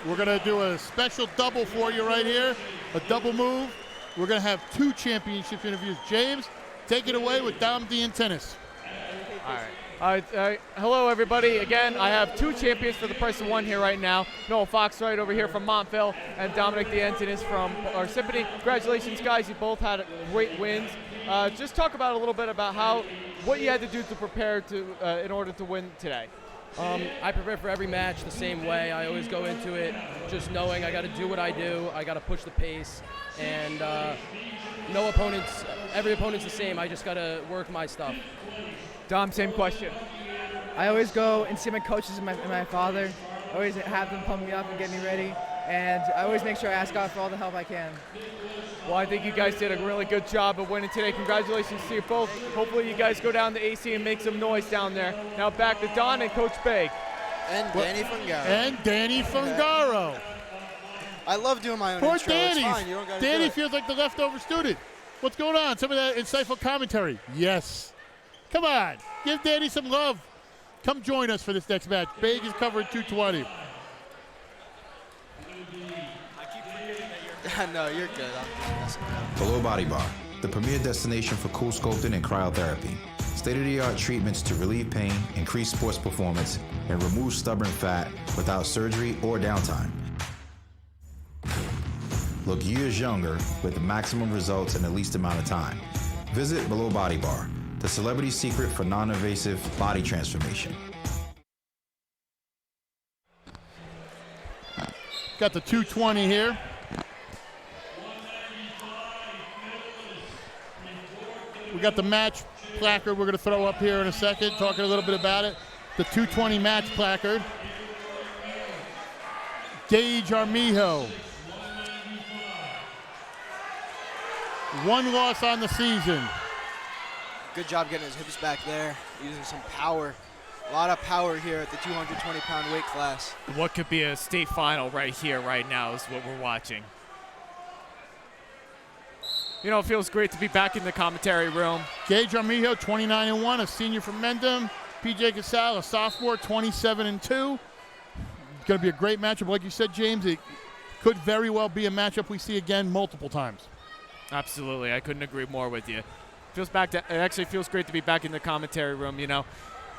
We're going to do a special double for you right here, a double move. We're going to have 2 championship interviews. James, take it away with Dom D and tennis. All right. Hello, everybody. Again, I have 2 champions for the price of 1 here right now. Noah Fox right over here from Montville and Dominic DeAntonis from Parsippany. Congratulations, guys. You both had great wins. Just talk about a little bit about what you had to do to prepare in order to win today. I prepare for every match the same way. I always go into it just knowing I got to do what I do. I got to push the pace, and every opponent's the same. I just got to work my stuff. Dom, same question. I always go and see my coaches and my father. I always have them pump me up and get me ready, and I always make sure I ask God for all the help I can. Well, I think you guys did a really good job of winning today. Congratulations to you both. Hopefully you guys go down to AC and make some noise down there. Now back to Don and Coach Begg. And Danny Fungaro. I love doing my own Poor intro. Danny. It's fine. You don't gotta do Danny it. feels like the leftover student. What's going on? Some of that insightful commentary. Yes. Come on. Give Danny some love. Come join us for this next match. Begg is covering 220. No, you're good. I'm messing around. Below Body Bar, the premier destination for cool sculpting and cryotherapy. State-of-the-art treatments to relieve pain, increase sports performance, and remove stubborn fat without surgery or downtime. Look years younger with the maximum results in the least amount of time. Visit Below Body Bar, the celebrity secret for non-invasive body transformation. Got the 220 here. We got the match placard we're going to throw up here in a second, talking a little bit about it. The 220 match placard. Gage Armijo. 1 loss on the season. Good job getting his hips back there, using some power. A lot of power here at the 220-pound weight class. What could be a state final right here, right now, is what we're watching. You know, it feels great to be back in the commentary room. Gage Armijo, 29-1, a senior from Mendham. PJ Kessel, a sophomore, 27-2. It's going to be a great matchup. Like you said, James, it could very well be a matchup we see again multiple times. Absolutely, I couldn't agree more with you. It actually feels great to be back in the commentary room. You know,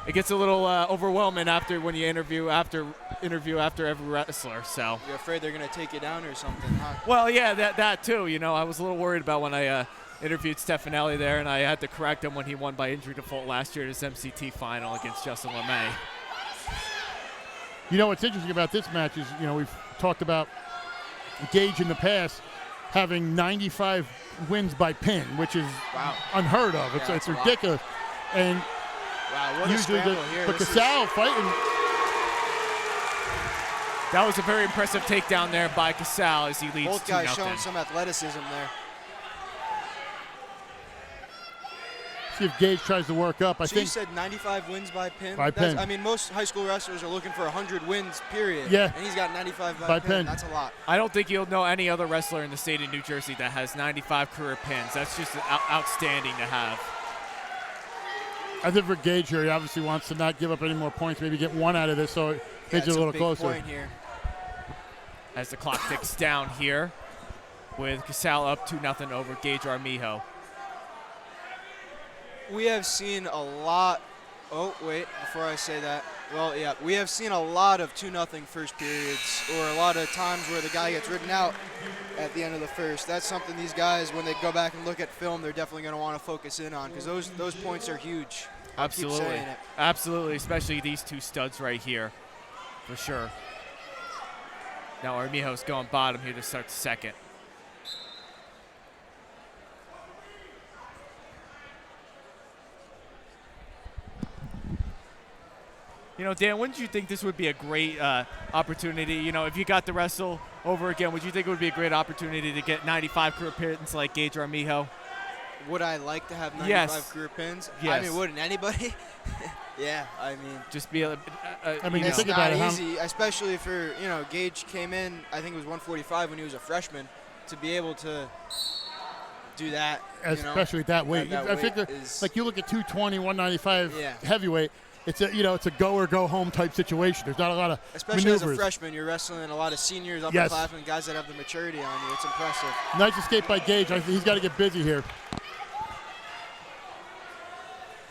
it gets a little overwhelming when you interview after every wrestler. So You're afraid they're gonna take you down or something, huh? well, yeah, that too. You know, I was a little worried about when I interviewed Stefanelli there, and I had to correct him when he won by injury default last year at his MCT final against Justin LeMay. You know what's interesting about this match is, you know, we've talked about Gage in the past having 95 wins by pin, which is unheard of. It's ridiculous. And wow, what usually a scramble here. But Kessel fighting. That was a very impressive takedown there by Kessel as he leads 2-0. Both guys showing some athleticism there. See if Gage tries to work up. I So think you said 95 wins by pin? By pin. I mean, most high school wrestlers are looking for 100 wins, period. Yeah. And he's got 95 By by pin. pin. That's a lot. I don't think you'll know any other wrestler in the state of New Jersey that has 95 career pins. That's just outstanding to have. I think for Gage here, he obviously wants to not give up any more points, maybe get 1 out of this, so it makes it a little closer. Point here. As the clock ticks down here, with Kessel up 2-0 over Gage Armijo. We have seen a lot. Oh, wait, before I say that. Well, yeah, we have seen a lot of 2-0 first periods, or a lot of times where the guy gets ridden out at the end of the first. That's something these guys, when they go back and look at film, they're definitely going to want to focus in on, because those points are huge. I'll keep Absolutely. saying it. Absolutely, especially these two studs right here, for sure. Now Armijo's going bottom here to start second. You know, Dan, wouldn't you think this would be a great opportunity? You know, if you got to wrestle over again, would you think it would be a great opportunity to get 95 career pins like Gage Armijo? Would I like to have 95 Yes. career pins? Yes. I mean, wouldn't anybody? Yeah, I mean. Just be a I mean, it's think not about it, easy, especially for, you know, Gage came in, I think it was 145 when he was a freshman, to be able to do that. Especially at that weight. I think like you look at 220, 195 heavyweight, it's a go or go home type situation. There's not a lot of especially maneuvers. as a freshman, you're wrestling a lot of seniors, Yes. upperclassmen, guys that have the maturity on you. It's impressive. Nice escape by Gage. He's got to get busy here.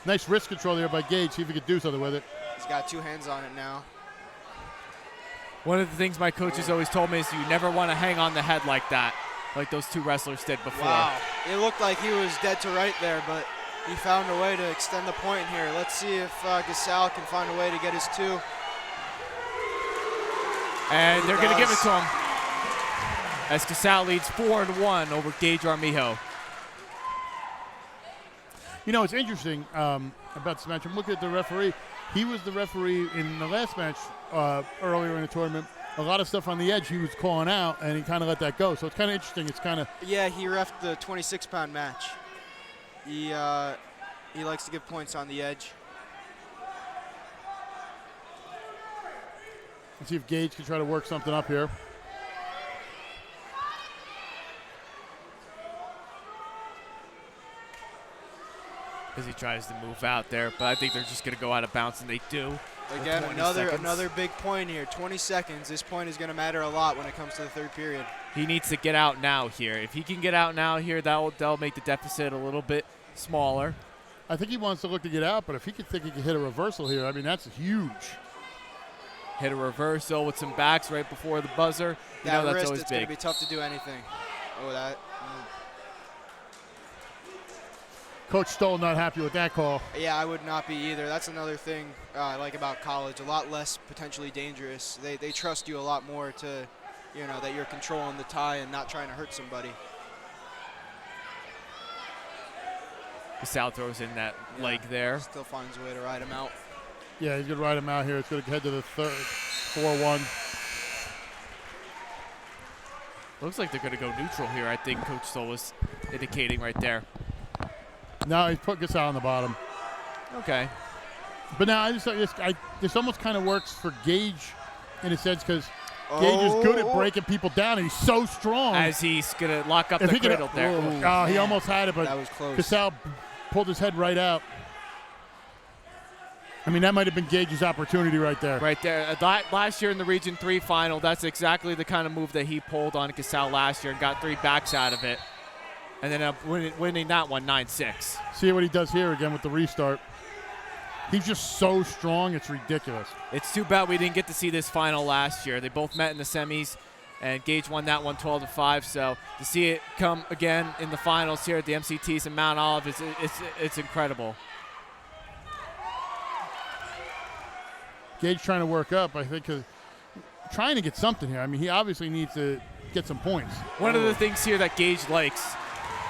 Nice wrist control there by Gage. See if he could do something with it. He's got 2 hands on it now. One of the things my coaches always told me is you never want to hang on the head like that, like those two wrestlers did before. Wow. It looked like he was dead to right there, but he found a way to extend the point here. Let's see if Kessel can find a way to get his 2. And they're going to give it to him. As Kessel leads 4-1 over Gage Armijo. You know, it's interesting about this match. I'm looking at the referee. He was the referee in the last match earlier in the tournament. A lot of stuff on the edge he was calling out, and he kind of let that go. So it's kind of interesting. It's kind of Yeah, he reffed the 26-pound match. He likes to give points on the edge. Let's see if Gage can try to work something up here. As he tries to move out there, but I think they're just going to go out of bounds, and they do. Again, another big point here. 20 seconds. This point is going to matter a lot when it comes to the third period. He needs to get out now here. If he can get out now here, that'll make the deficit a little bit smaller. I think he wants to look to get out, but if he could think he could hit a reversal here, I mean, that's huge. Hit a reversal with some backs right before the buzzer. You know that's wrist, always it's big. going to be tough to do anything. Oh, that. Coach Stoll not happy with that call. Yeah, I would not be either. That's another thing I like about college. A lot less potentially dangerous. They trust you a lot more to, you know, that you're controlling the tie and not trying to hurt somebody. Kessel throws in that leg there. Still finds a way to ride him out. Yeah, he's going to ride him out here. It's going to head to the third, 4-1. Looks like they're going to go neutral here, I think Coach Stoll was indicating right there. No, he's put Kessel on the bottom. Okay. But now this almost kind of works for Gage in a sense because Gage is good at breaking people down, and he's so strong. As he's going to lock up the cradle there. Oh, he almost had it, but that was close. Kessel pulled his head right out. I mean, that might have been Gage's opportunity right there. Right there. Last year in the Region 3 final, that's exactly the kind of move that he pulled on Kessel last year and got 3 backs out of it. And then winning that one 9-6. See what he does here again with the restart. He's just so strong, it's ridiculous. It's too bad we didn't get to see this final last year. They both met in the semis, and Gage won that one 12-5. So to see it come again in the finals here at the MCTs in Mount Olive, it's incredible. Gage trying to work up, I think, trying to get something here. I mean, he obviously needs to get some points. One of the things here that Gage likes,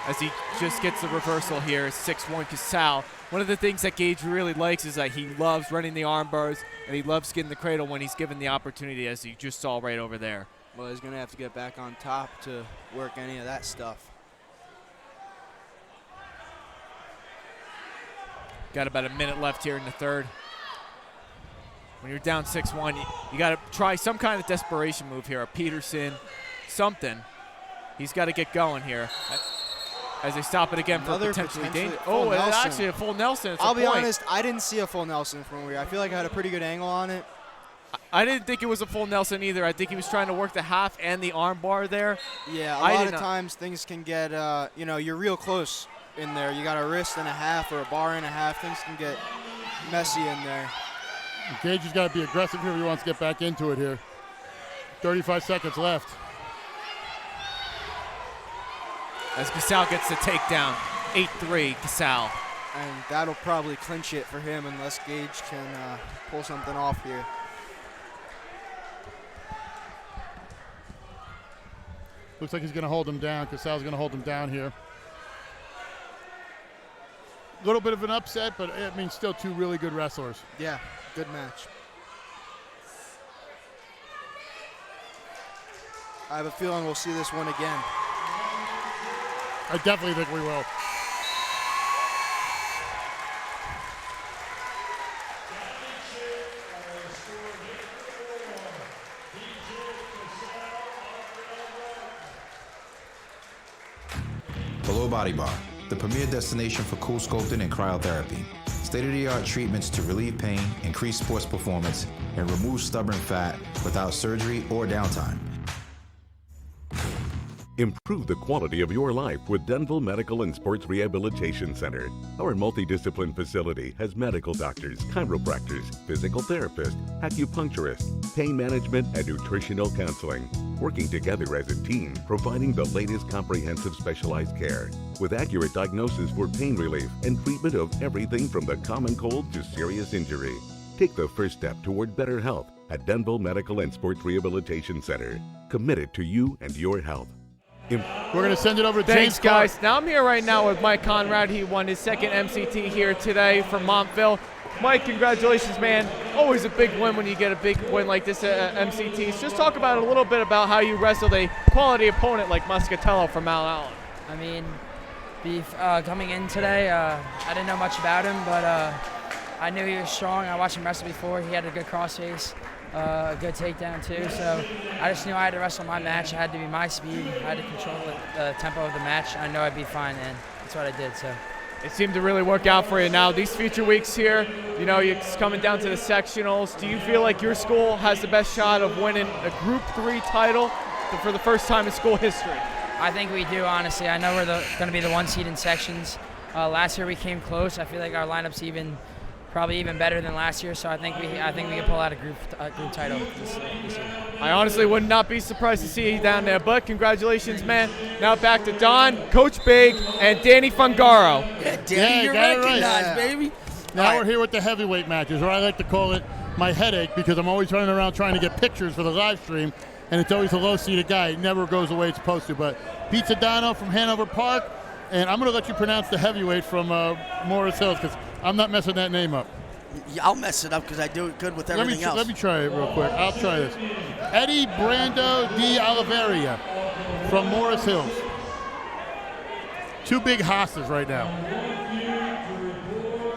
as he just gets the reversal here, is 6-1 Kessel. One of the things that Gage really likes is that he loves running the arm bars, and he loves getting the cradle when he's given the opportunity, as you just saw right over there. Well, he's going to have to get back on top to work any of that stuff. Got about a minute left here in the third. When you're down 6-1, you got to try some kind of desperation move here, a Peterson, something. He's got to get going here. As they stop it again for potentially dangerous. Oh, it's actually a full Nelson. I'll be honest, I didn't see a full Nelson from over here. I feel like I had a pretty good angle on it. I didn't think it was a full Nelson either. I think he was trying to work the half and the arm bar there. Yeah, a lot of times things can get, you're real close in there. You got a wrist and a half or a bar and a half. Things can get messy in there. Gage has got to be aggressive here if he wants to get back into it here. 35 seconds left. As Kessel gets the takedown, 8-3 Kessel. And that'll probably clinch it for him unless Gage can pull something off here. Looks like he's going to hold him down. Kessel's going to hold him down here. A little bit of an upset, but I mean, still two really good wrestlers. Yeah, good match. I have a feeling we'll see this one again. I definitely think we will. Below Body Bar, the premier destination for cool sculpting and cryotherapy. State-of-the-art treatments to relieve pain, increase sports performance, and remove stubborn fat without surgery or downtime. Improve the quality of your life with Denville Medical and Sports Rehabilitation Center. Our multidiscipline facility has medical doctors, chiropractors, physical therapists, acupuncturists, pain management, and nutritional counseling, working together as a team, providing the latest comprehensive specialized care with accurate diagnosis for pain relief and treatment of everything from the common cold to serious injury. Take the first step toward better health at Denville Medical and Sports Rehabilitation Center, committed to you and your health. We're going to send it over to Thanks, James Clark. guys. Now I'm here right now with Mike Conrad. He won his second MCT here today from Montville. Mike, congratulations, man. Always a big win when you get a big win like this at MCTs. Just talk about a little bit about how you wrestled a quality opponent like Muscatello from Mount Allen. I mean, coming in today, I didn't know much about him, but I knew he was strong. I watched him wrestle before. He had a good crossface. A good takedown too, so I just knew I had to wrestle my match. I had to be my speed. I had to control the tempo of the match. I know I'd be fine, and that's what I did. So it seemed to really work out for you. Now these feature weeks here, you know, it's coming down to the sectionals. Do you feel like your school has the best shot of winning a Group 3 title for the first time in school history? I think we do, honestly. I know we're going to be the 1 seed in sections. Last year we came close. I feel like our lineup's probably even better than last year, so I think we can pull out a group title this year. I honestly would not be surprised to see you down there, but congratulations, man. Now back to Don, Coach Big, and Danny Fungaro. Yeah, Danny, you're recognized, baby. Now we're here with the heavyweight matches, or I like to call it my headache, because I'm always running around trying to get pictures for the live stream, and it's always a low-seated guy. It never goes the way it's supposed to. But Pete Sedano from Hanover Park, and I'm going to let you pronounce the heavyweight from Morris Hills, because I'm not messing that name up. Yeah, I'll mess it up because I do it good with everything else. Let me try it real quick. I'll try this. Eddie Brando de Oliveira, from Morris Hills. Two big hosses right now.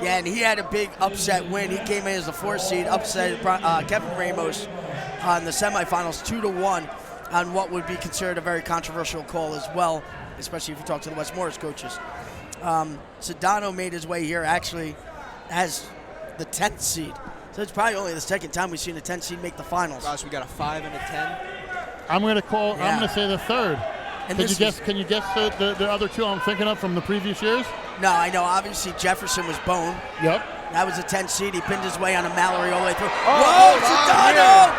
Yeah, and he had a big upset win. He came in as the 4th seed, upset Kevin Ramos in the semifinals 2-1 on what would be considered a very controversial call as well, especially if you talk to the West Morris coaches. Sedano made his way here actually as the 10th seed. So it's probably only the second time we've seen a 10 seed make the finals. Gosh, we got a 5 and a 10. I'm going to say the 3rd. And Can you guess the other two I'm thinking of from the previous years? No, I know. Obviously, Jefferson was Bone. Yep. That was a 10 seed. He pinned his way on a Mallory all the way through. Oh, whoa, Sedano!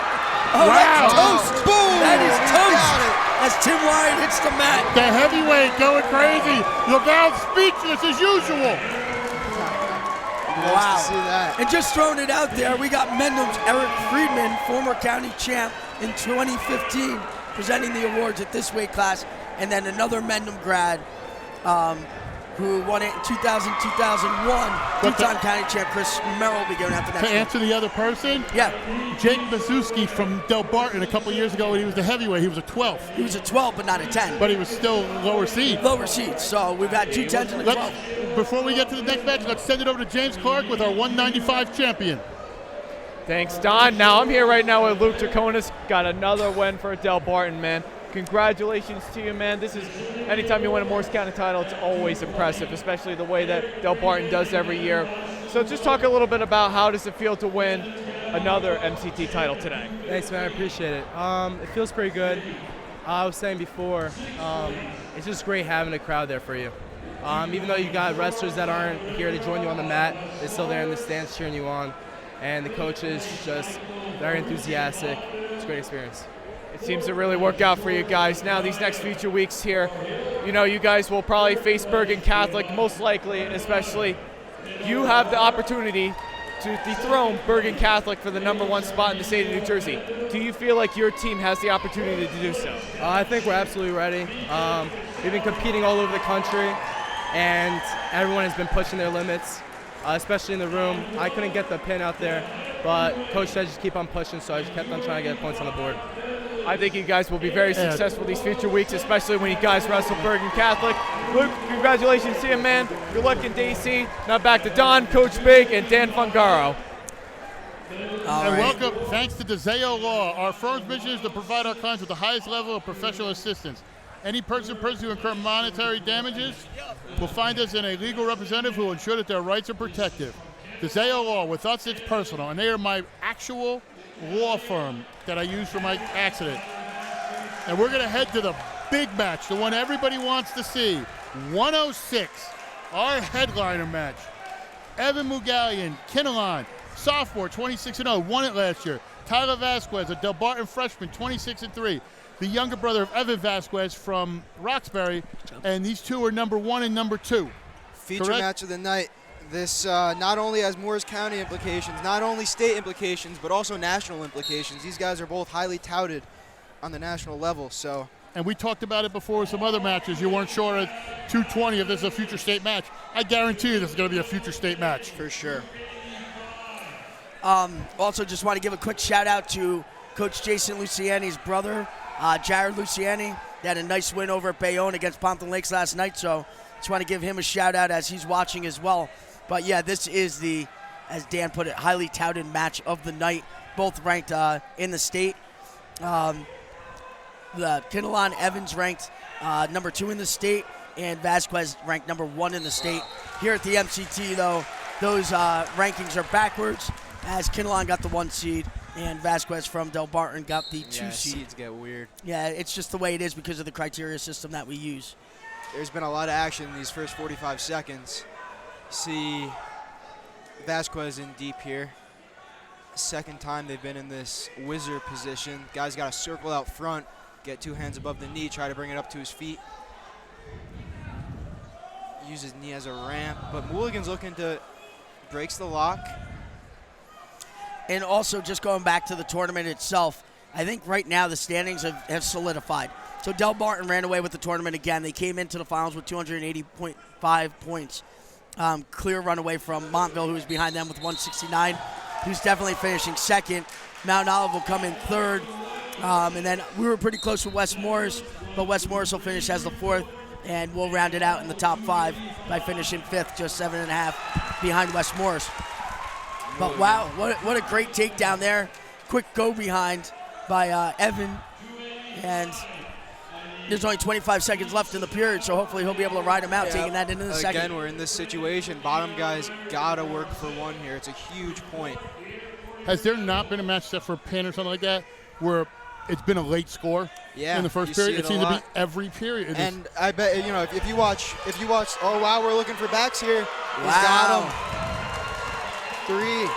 Oh, wow. that's toast. Boom. That is toast. As Tim Wyatt hits the mat. The heavyweight going crazy. LaValle's speechless as usual. Wow. To see that. And just throwing it out there, we got Mendham's Eric Friedman, former county champ in 2015, presenting the awards at this weight class. And then another Mendham grad who won it in 2000, 2001. Two-time county champ Chris Merrill will be going out the next To answer the other person? Yeah. Jake Bazuski from Del Barton a couple years ago when he was the heavyweight. He was a 12th. He was a 12, but not a 10. But he was still lower seed. Lower seed. So we've had 2 10s and a 12. Before we get to the next match, let's send it over to James Clark with our 195 champion. Thanks, Don. Now I'm here right now with Luke Taconis. Got another win for Del Barton, man. Congratulations to you, man. This is, anytime you win a Morris County title, it's always impressive, especially the way that Del Barton does every year. So just talk a little bit about how does it feel to win another MCT title today? Thanks, man. I appreciate it. It feels pretty good. I was saying before, it's just great having a crowd there for you. Even though you got wrestlers that aren't here to join you on the mat, they're still there in the stands cheering you on. And the coaches just very enthusiastic. It's a great experience. It seems to really work out for you guys. Now these next future weeks here, you know, you guys will probably face Bergen Catholic, most likely, especially. You have the opportunity to dethrone Bergen Catholic for the #1 spot in the state of New Jersey. Do you feel like your team has the opportunity to do so? I think we're absolutely ready. We've been competing all over the country, and everyone has been pushing their limits, especially in the room. I couldn't get the pin out there, but Coach said just keep on pushing, so I just kept on trying to get points on the board. I think you guys will be very successful these future weeks, especially when you guys wrestle Bergen Catholic. Luke, congratulations to you, man. Good luck in DC. Now back to Don, Coach Big, and Dan Fungaro. Welcome, thanks to DeZeo Law. Our firm's mission is to provide our clients with the highest level of professional assistance. Any person who incur monetary damages will find us in a legal representative who will ensure that their rights are protected. DeZeo Law, with us it's personal, and they are my actual law firm that I use for my accident. And we're going to head to the big match, the one everybody wants to see. 106, our headliner match. Evan Mugallian, Kinnelon, sophomore, 26-0, won it last year. Tyler Vasquez, a Del Barton freshman, 26-3. The younger brother of Evan Vasquez from Roxbury, and these two are #1 and #2. Feature correct? match of the night. This not only has Morris County implications, not only state implications, but also national implications. These guys are both highly touted on the national level. So, and we talked about it before with some other matches. You weren't sure at 220 if this is a future state match. I guarantee you this is going to be a future state match. For sure. Also, just want to give a quick shout out to Coach Jason Luciani's brother, Jared Luciani. They had a nice win over at Bayonne against Pompton Lakes last night, so just want to give him a shout out as he's watching as well. But yeah, this is the, as Dan put it, highly touted match of the night, both ranked in the state. The Kinnelon Evans ranked #2 in the state, and Vasquez ranked #1 in the state. Here at the MCT, though, those rankings are backwards, as Kinnelon got the 1 seed, and Vasquez from Del Barton got the 2 seed. Seeds get weird. Yeah, it's just the way it is because of the criteria system that we use. There's been a lot of action in these first 45 seconds. See Vasquez in deep here. Second time they've been in this whizzer position. Guy's got to circle out front, get 2 hands above the knee, try to bring it up to his feet. Use his knee as a ramp, but Mulligan's looking to, breaks the lock. And also, just going back to the tournament itself, I think right now the standings have solidified. So Del Barton ran away with the tournament again. They came into the finals with 280.5 points. Clear run away from Montville, who's behind them with 169, who's definitely finishing second. Mount Olive will come in third. And then we were pretty close with West Morris, but West Morris will finish as the 4th, and we'll round it out in the top 5 by finishing 5th, just 7.5 behind West Morris. But wow, what a great takedown there. Quick go behind by Evan. And there's only 25 seconds left in the period, so hopefully he'll be able to ride him out, taking that into the second. Again, we're in this situation. Bottom guys got to work for 1 here. It's a huge point. Has there not been a match set for Penn or something like that where it's been a late score in the first period? It seems to be every period. And I bet, you know, if you watch, oh, wow, we're looking for backs here. He's got him. 3.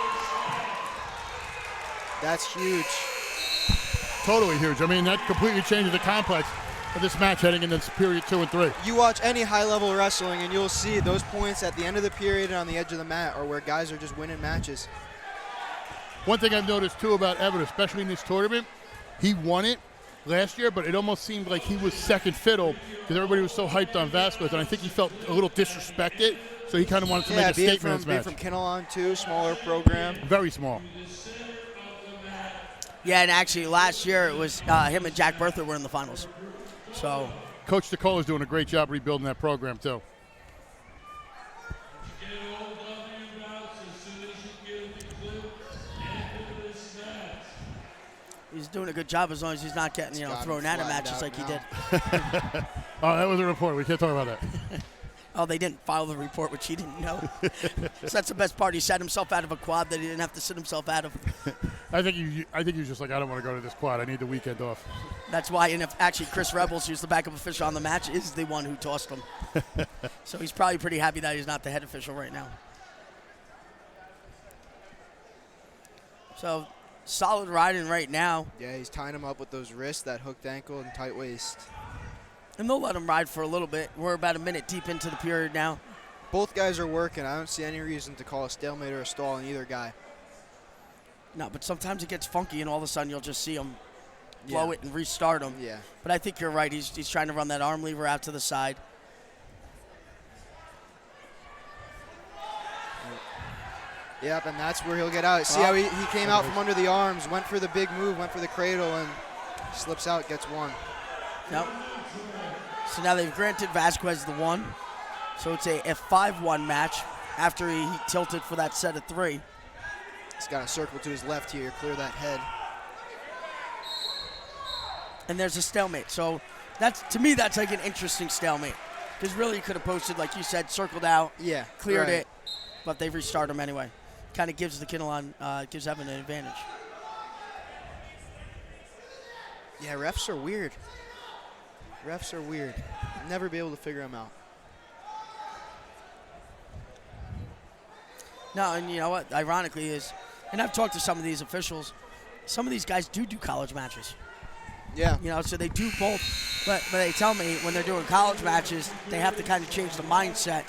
That's huge. Totally huge. I mean, that completely changes the complex of this match heading into period 2 and 3. You watch any high-level wrestling, and you'll see those points at the end of the period and on the edge of the mat are where guys are just winning matches. One thing I've noticed, too, about Evan, especially in this tournament, he won it last year, but it almost seemed like he was second fiddle because everybody was so hyped on Vasquez, and I think he felt a little disrespected, so he kind of wanted to make a statement in this match. From Kinnelon, too, smaller program. Very small. Yeah, and actually last year it was him and Jack Bertha were in the finals. So Coach DeCola's doing a great job rebuilding that program, too. He's doing a good job as long as he's not getting, thrown out of matches like he did. Oh, that was a report. We can't talk about that. Oh, they didn't file the report, which he didn't know. So that's the best part. He sat himself out of a quad that he didn't have to sit himself out of. I think he was just like, I don't want to go to this quad. I need the weekend off. That's why, and actually Chris Rebels, who's the backup official on the match, is the one who tossed him. So he's probably pretty happy that he's not the head official right now. So solid riding right now. Yeah, he's tying him up with those wrists, that hooked ankle, and tight waist. And they'll let him ride for a little bit. We're about a minute deep into the period now. Both guys are working. I don't see any reason to call a stalemate or a stall on either guy. No, but sometimes it gets funky, and all of a sudden you'll just see him blow it and restart him. Yeah. But I think you're right. He's trying to run that arm lever out to the side. Yep, and that's where he'll get out. See how he came out from under the arms, went for the big move, went for the cradle, and slips out, gets 1. Yep. So now they've granted Vasquez the 1. So it's a 5-1 match after he tilted for that set of 3. He's got a circle to his left here, clear that head. And there's a stalemate. So that's, to me, that's like an interesting stalemate. Because really he could have posted, like you said, circled out, cleared it, but they restart him anyway. Kind of gives the Kinnelon, gives Evan an advantage. Yeah, refs are weird. Refs are weird. Never be able to figure them out. No, and you know what? Ironically is, and I've talked to some of these officials, some of these guys do college matches. Yeah. You know, so they do both. But they tell me when they're doing college matches, they have to kind of change the mindset.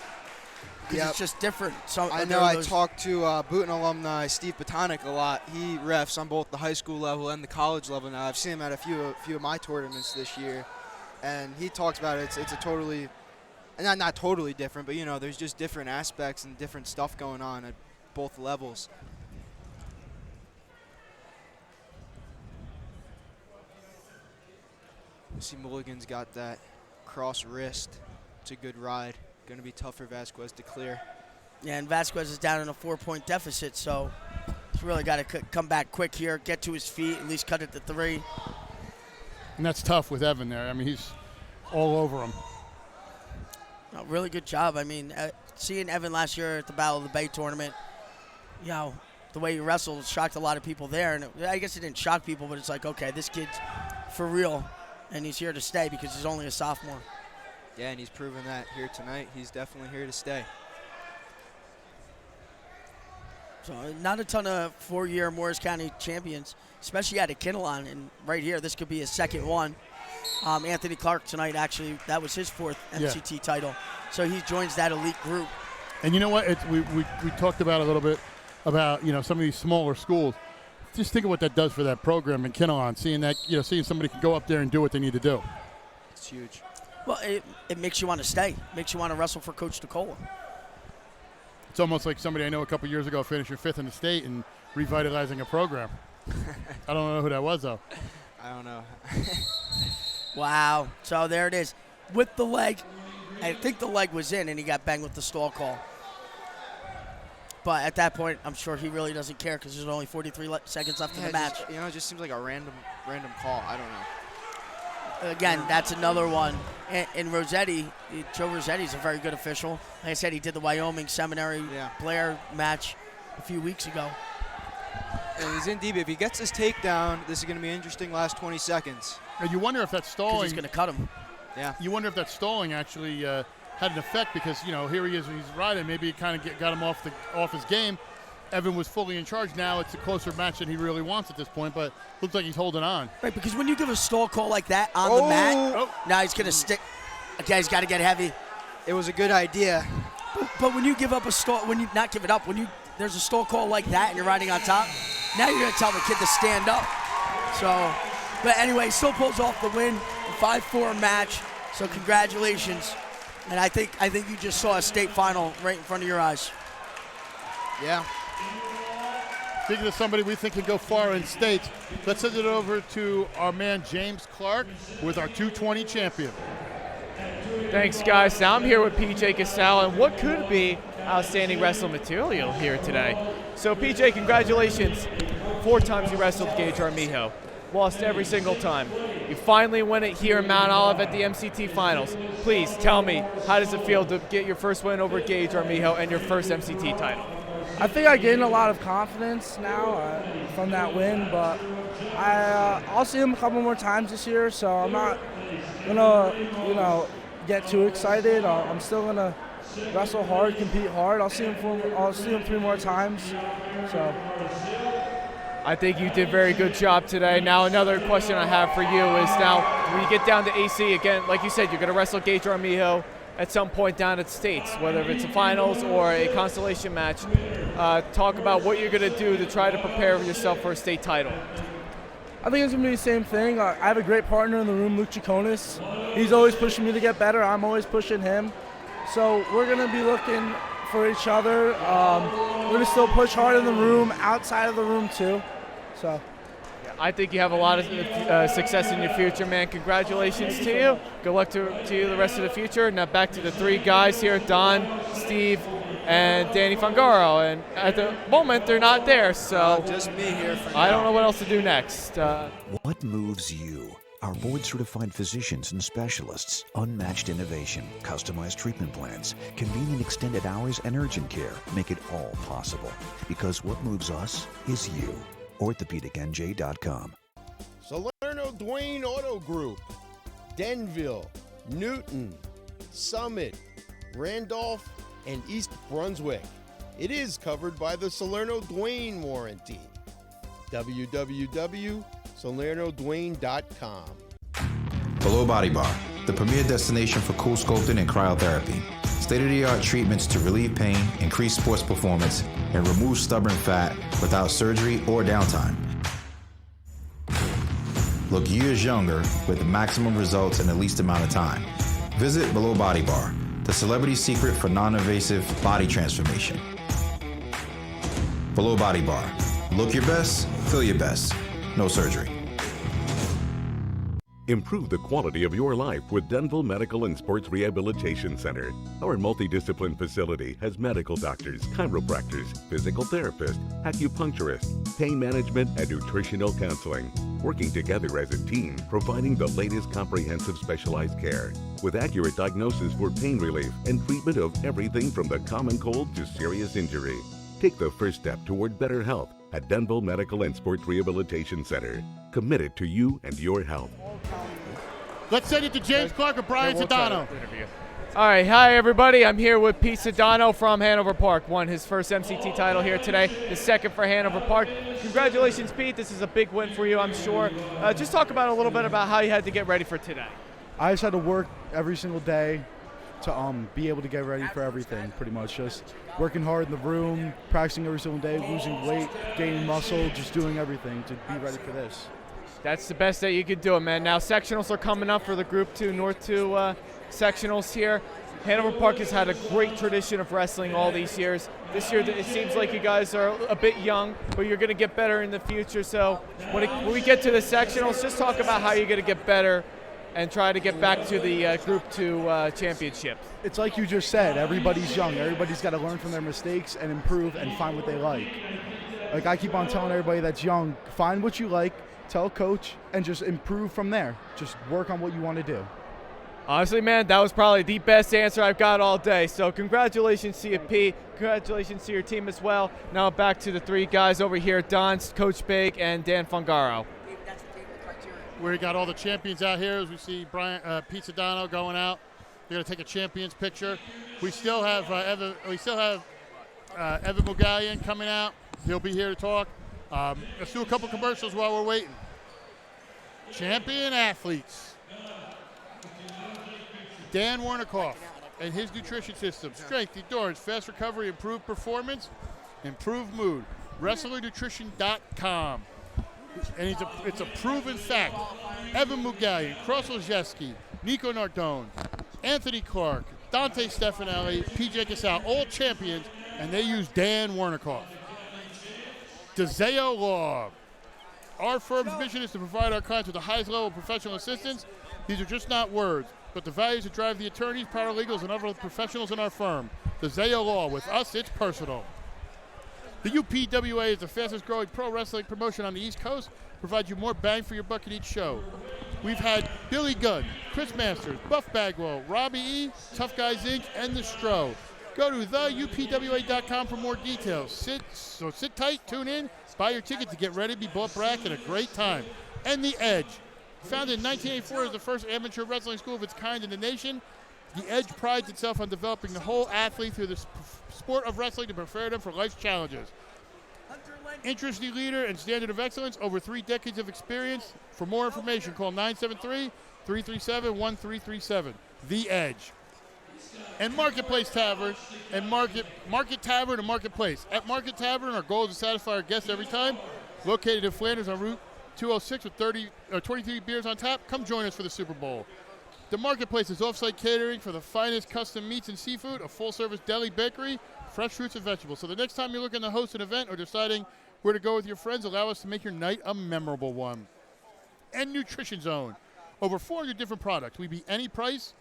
Because it's just different. So I know I talked to Booton alumni Steve Botonic a lot. He refs on both the high school level and the college level now. I've seen him at a few of my tournaments this year. And he talks about it. It's a totally, not totally different, but, you know, there's just different aspects and different stuff going on at both levels. See, Mulligan's got that cross wrist. It's a good ride. Going to be tough for Vasquez to clear. Yeah, and Vasquez is down in a 4-point deficit, so he's really got to come back quick here, get to his feet, at least cut it to 3. And that's tough with Evan there. I mean, he's all over him. No, really good job. I mean, seeing Evan last year at the Battle of the Bay tournament, you know, the way he wrestled shocked a lot of people there. And I guess it didn't shock people, but it's like, okay, this kid's for real, and he's here to stay because he's only a sophomore. Yeah, and he's proven that here tonight. He's definitely here to stay. So not a ton of 4-year Morris County champions, especially at a Kinnelon. And right here, this could be his second one. Anthony Clark tonight, actually, that was his 4th MCT title. So he joins that elite group. And you know what? We talked about a little bit about, you know, some of these smaller schools. Just think of what that does for that program in Kinnelon, seeing that, you know, seeing somebody can go up there and do what they need to do. It's huge. Well, it makes you want to stay. Makes you want to wrestle for Coach DeCola. It's almost like somebody I know a couple years ago finishing 5th in the state and revitalizing a program. I don't know who that was, though. I don't know. Wow. So there it is. With the leg, I think the leg was in, and he got banged with the stall call. But at that point, I'm sure he really doesn't care because there's only 43 seconds left in the match. It just seems like a random call. I don't know. Again, that's another one. And Rossetti, Joe Rossetti's a very good official. Like I said, he did the Wyoming Seminary Blair match a few weeks ago. And he's in deep. If he gets his takedown, this is going to be an interesting last 20 seconds. And you wonder if that stalling. He's going to cut him. Yeah. You wonder if that stalling actually had an effect because here he is, he's riding. Maybe it kind of got him off his game. Evan was fully in charge. Now it's a closer match than he really wants at this point, but looks like he's holding on. Right, because when you give a stall call like that on the mat, now he's going to stick. Okay, he's got to get heavy. It was a good idea. But when you give up a stall, when you not give it up, there's a stall call like that and you're riding on top, now you're going to tell the kid to stand up. So, but anyway, still pulls off the win, a 5-4 match. So congratulations. And I think you just saw a state final right in front of your eyes. Yeah. Speaking of somebody we think can go far in states, let's send it over to our man James Clark with our 220 champion. Thanks, guys. Now I'm here with PJ Kessel and what could be outstanding wrestling material here today. So, PJ, congratulations. 4 times you wrestled Gage Armijo. Lost every single time. You finally win it here in Mount Olive at the MCT Finals. Please tell me, how does it feel to get your first win over Gage Armijo and your first MCT title? I think I gained a lot of confidence now from that win, but I'll see him a couple more times this year, so I'm not gonna, get too excited. I'm still gonna wrestle hard, compete hard. I'll see him 3 more times. So. I think you did a very good job today. Now another question I have for you is now when you get down to AC again, like you said, you're gonna wrestle Gage Armijo at some point down at States, whether it's a finals or a constellation match. Talk about what you're going to do to try to prepare yourself for a state title. I think it's going to be the same thing. I have a great partner in the room, Luke Chaconis. He's always pushing me to get better. I'm always pushing him. So we're going to be looking for each other. We're going to still push hard in the room, outside of the room too. So. I think you have a lot of success in your future, man. Congratulations to you. Good luck to you the rest of the future. Now back to the 3 guys here, Don, Steve, and Danny Fungaro. And at the moment, they're not there, so just me here for I don't know what else to do next. What moves you? Our board-certified physicians and specialists, unmatched innovation, customized treatment plans, convenient extended hours, and urgent care make it all possible. Because what moves us is you. OrthopedicNJ.com. Salerno Dwayne Auto Group, Denville, Newton, Summit, Randolph, and East Brunswick. It is covered by the Salerno Dwayne warranty. www.salernodwayne.com. Below Body Bar, the premier destination for cool sculpting and cryotherapy. State-of-the-art treatments to relieve pain, increase sports performance, and remove stubborn fat without surgery or downtime. Look years younger with the maximum results in the least amount of time. Visit Below Body Bar, the celebrity secret for non-invasive body transformation. Below Body Bar. Look your best, feel your best. No surgery. Improve the quality of your life with Denville Medical and Sports Rehabilitation Center. Our multidiscipline facility has medical doctors, chiropractors, physical therapists, acupuncturists, pain management, and nutritional counseling, working together as a team, providing the latest comprehensive specialized care with accurate diagnosis for pain relief and treatment of everything from the common cold to serious injury. Take the first step toward better health at Denville Medical and Sports Rehabilitation Center, committed to you and your health. Let's send it to James Clark and Brian Sedano. All right, hi everybody. I'm here with Pete Sedano from Hanover Park. Won his first MCT title here today, the second for Hanover Park. Congratulations, Pete. This is a big win for you, I'm sure. Just talk about a little bit about how you had to get ready for today. I just had to work every single day to be able to get ready for everything, pretty much. Just working hard in the room, practicing every single day, losing weight, gaining muscle, just doing everything to be ready for this. That's the best that you could do, man. Now sectionals are coming up for the Group 2 North 2 sectionals here. Hanover Park has had a great tradition of wrestling all these years. This year, it seems like you guys are a bit young, but you're going to get better in the future. So when we get to the sectionals, just talk about how you're going to get better and try to get back to the Group 2 championship. It's like you just said, everybody's young. Everybody's got to learn from their mistakes and improve and find what they like. Like I keep on telling everybody that's young, find what you like, tell coach, and just improve from there. Just work on what you want to do. Honestly, man, that was probably the best answer I've got all day. So congratulations, CFP. Congratulations to your team as well. Now back to the three guys over here, Don, Coach Big, and Dan Fungaro. We got all the champions out here as we see Pete Sedano going out. They're going to take a champions picture. We still have Evan Mugallian coming out. He'll be here to talk. Let's do a couple commercials while we're waiting. Champion athletes. Dan Warnikoff and his nutrition system. Strength, endurance, fast recovery, improved performance, improved mood. WrestlerNutrition.com. And it's a proven fact. Evan Mugallian, Cross Olszewski, Nico Nardone, Anthony Clark, Dante Stefanelli, PJ Kessel, all champions, and they use Dan Warnikoff. DeZeo Law. Our firm's mission is to provide our clients with the highest level of professional assistance. These are just not words, but the values that drive the attorneys, paralegals, and other professionals in our firm. DeZeo Law. With us, it's personal. The UPWA is the fastest growing pro wrestling promotion on the East Coast. Provides you more bang for your buck in each show. We've had Billy Gunn, Chris Masters, Buff Bagwell, Robbie E., Tough Guys Inc., and The Stro. Go to theupwa.com for more details. Sit tight, tune in, buy your ticket to get ready to be bought back at a great time. And The Edge. Founded in 1984 as the first amateur wrestling school of its kind in the nation, The Edge prides itself on developing the whole athlete through the sport of wrestling to prepare them for life's challenges. Interesting leader and standard of excellence, over 3 decades of experience. For more information, call 973-337-1337. The Edge. And Marketplace Tavern and Market Tavern and Marketplace. At Market Tavern, our goal is to satisfy our guests every time. Located in Flanders on Route 206 with 23 beers on tap. Come join us for the Super Bowl. The Marketplace is off-site catering for the finest custom meats and seafood, a full-service deli bakery, fresh fruits and vegetables. So the next time you're looking to host an event or deciding where to go with your friends, allow us to make your night a memorable one. And Nutrition Zone. Over 400 different products. We beat any price,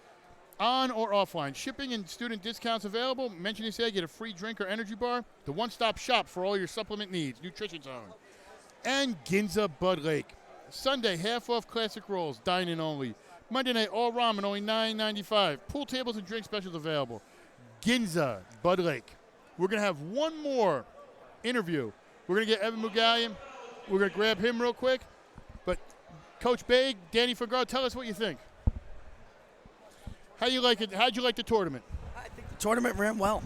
on or offline. Shipping and student discounts available. Mention you say, get a free drink or energy bar. The one-stop shop for all your supplement needs. Nutrition Zone. And Ginza Bud Lake. Sunday, half off classic rolls, dine-in only. Monday night, all ramen, only $9.95. Pool tables and drink specials available. Ginza Bud Lake. We're going to have one more interview. We're going to get Evan Mugallian. We're going to grab him real quick. But Coach Big, Danny Fungaro, tell us what you think. How you like it? How'd you like the tournament? I think the tournament ran well.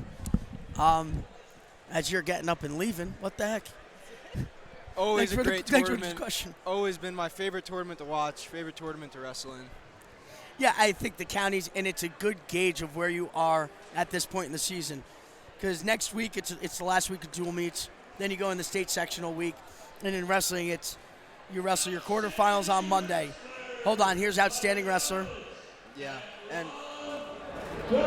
As you're getting up and leaving, what the heck? Always a great tournament. Thanks for the question. Always been my favorite tournament to watch, favorite tournament to wrestle in. Yeah, I think the counties, and it's a good gauge of where you are at this point in the season. Because next week, it's the last week of dual meets. Then you go in the state sectional week. And in wrestling, you wrestle your quarterfinals on Monday. Hold on, here's Outstanding Wrestler. Yeah, and so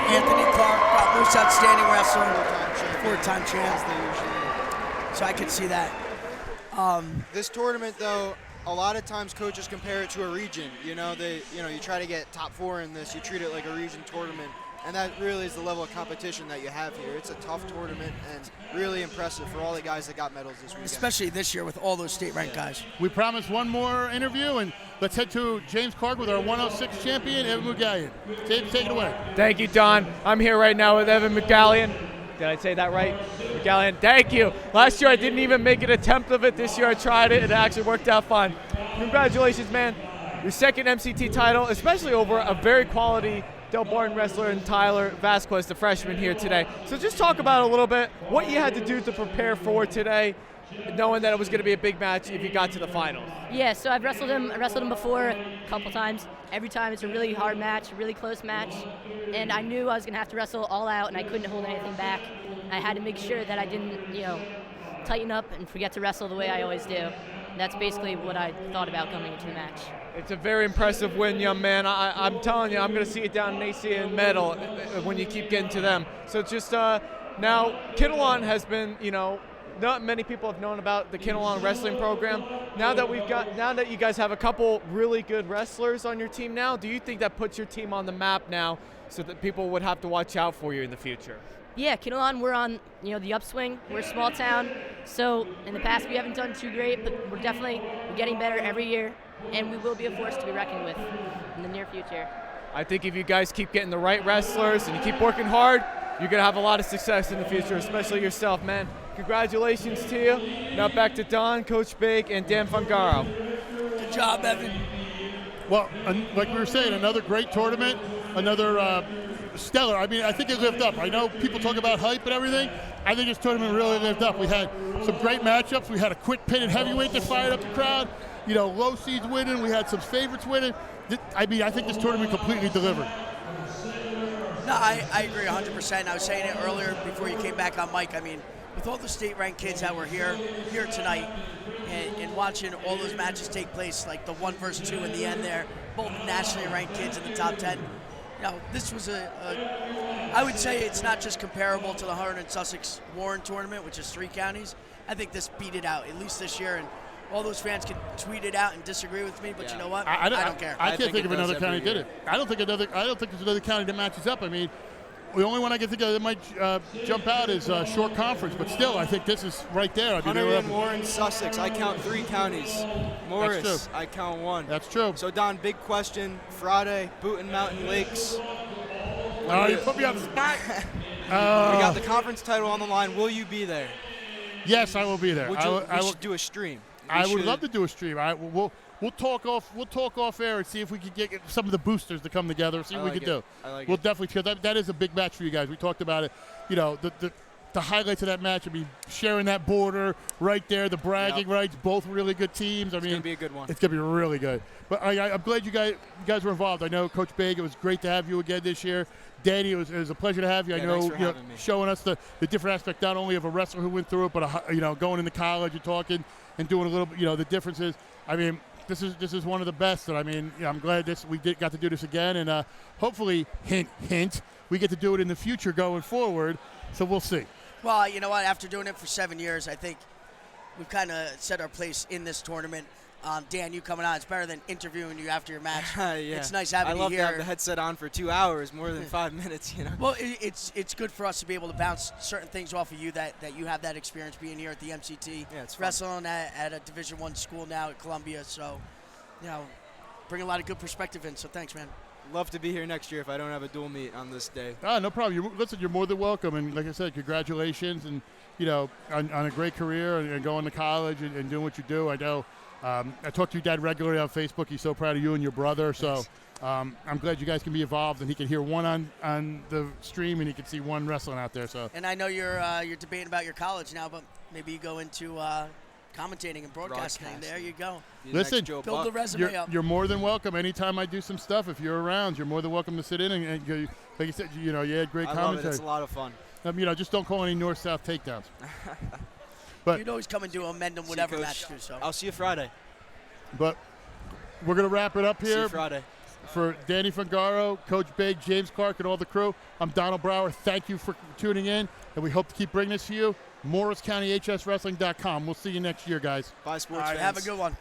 Anthony Clark got most Outstanding Wrestler, four-time champ. So I can see that. This tournament, though, a lot of times coaches compare it to a region. You try to get top 4 in this. You treat it like a region tournament, and that really is the level of competition that you have here. It's a tough tournament and really impressive for all the guys that got medals this weekend. Especially this year with all those state-ranked guys. We promised one more interview, and let's head to James Clark with our 106 champion, Evan Mugallian. James, take it away. Thank you, Don. I'm here right now with Evan Mugallian. Did I say that right? Mugallian, thank you. Last year I didn't even make an attempt of it. This year I tried it. It actually worked out fine. Congratulations, man. Your second MCT title, especially over a very quality Del Barton wrestler and Tyler Vasquez, the freshman here today. So just talk about a little bit what you had to do to prepare for today, knowing that it was going to be a big match if you got to the finals. Yeah, so I've wrestled him. I wrestled him before a couple times. Every time it's a really hard match, a really close match, and I knew I was going to have to wrestle all out, and I couldn't hold anything back. I had to make sure that I didn't, tighten up and forget to wrestle the way I always do. that's basically what I thought about coming into the match. It's a very impressive win, young man. I'm telling you, I'm going to see it down in AC and medal when you keep getting to them. So it's just now, Kinnelon has been, not many people have known about the Kinnelon wrestling program. Now that you guys have a couple really good wrestlers on your team now, do you think that puts your team on the map now so that people would have to watch out for you in the future? Yeah, Kinnelon, we're on the upswing. We're a small town, so in the past we haven't done too great, but we're getting better every year, and we will be a force to be reckoned with in the near future. I think if you guys keep getting the right wrestlers and you keep working hard, you're going to have a lot of success in the future, especially yourself, man. Congratulations to you. Now back to Don, Coach Big, and Dan Fungaro. Good job, Evan. Well, like we were saying, another great tournament, another stellar. I mean, I think it lived up. I know people talk about hype and everything. I think this tournament really lived up. We had some great matchups. We had a quick pin at heavyweight that fired up the crowd. Low seeds winning. We had some favorites winning. I think this tournament completely delivered. No, I agree 100%. I was saying it earlier before you came back on mic. I mean, with all the state-ranked kids that were here tonight and watching all those matches take place, like the 1 versus 2 in the end there, both nationally ranked kids in the top 10, this was I would say it's not just comparable to the Huron and Sussex Warren tournament, which is 3 counties. I think this beat it out, at least this year, and all those fans can tweet it out and disagree with me, but you know what? I don't care. I can't think of another county that did it. I don't think there's another county that matches up. I mean, the only one I can think of that might jump out is Short Conference, but still, I think this is right there. Hunter, Warren, Sussex. I count 3 counties. Morris, I count 1. That's true. So, Don, big question. Friday, Boonton Mountain Lakes. Oh, you put me on the spot. We got the conference title on the line. Will you be there? Yes, I will be there. We should do a stream. I would love to do a stream. We'll talk off air and see if we can get some of the boosters to come together. See what we can do. We'll definitely, because that is a big match for you guys. We talked about it. The highlights of that match. I mean, sharing that border right there, the bragging rights. Both really good teams. It's gonna be a good one. It's gonna be really good. But I'm glad you guys were involved. I know Coach Big. It was great to have you again this year. Danny, it was a pleasure to have you. Yeah, I know, thanks for having me. Showing us the different aspect, not only of a wrestler who went through it, but going into college and talking and doing a little bit, the differences. I mean, this is one of the best. And I mean, I'm glad we got to do this again, and hopefully, hint, we get to do it in the future going forward. So we'll see. Well, you know what? After doing it for 7 years, I think we've kind of set our place in this tournament. Dan, you coming on, it's better than interviewing you after your match. Yeah. It's nice having you here. I love to have the headset on for 2 hours, more than 5 minutes, Well, it's good for us to be able to bounce certain things off of you that you have that experience being here at the MCT. Yeah, it's fun. Wrestling at a Division I school now at Columbia. So, bring a lot of good perspective in. So thanks, man. Love to be here next year if I don't have a dual meet on this day. No problem. You're more than welcome. And like I said, congratulations and, on a great career and going to college and doing what you do. I know. I talk to your dad regularly on Facebook. He's so proud of you and your brother. So I'm glad you guys can be involved, and he can hear one on the stream, and he can see one wrestling out there. So. And I know you're debating about your college now, but maybe you go into commentating and broadcasting. There you go. Listen, build the resume up. You're more than welcome. Anytime I do some stuff, if you're around, you're more than welcome to sit in and go. Like you said, you had great commentary. I love it. It's a lot of fun. Just don't call any north-south takedowns. But you'd always come and do a Mendham whatever match too. So I'll see you Friday. But we're gonna wrap it up here. See you Friday. For Danny Fungaro, Coach Big, James Clark, and all the crew, I'm Donald Brower. Thank you for tuning in, and we hope to keep bringing this to you. MorrisCountyHSWrestling.com. We'll see you next year, guys. Bye, sports fans. Have a good one.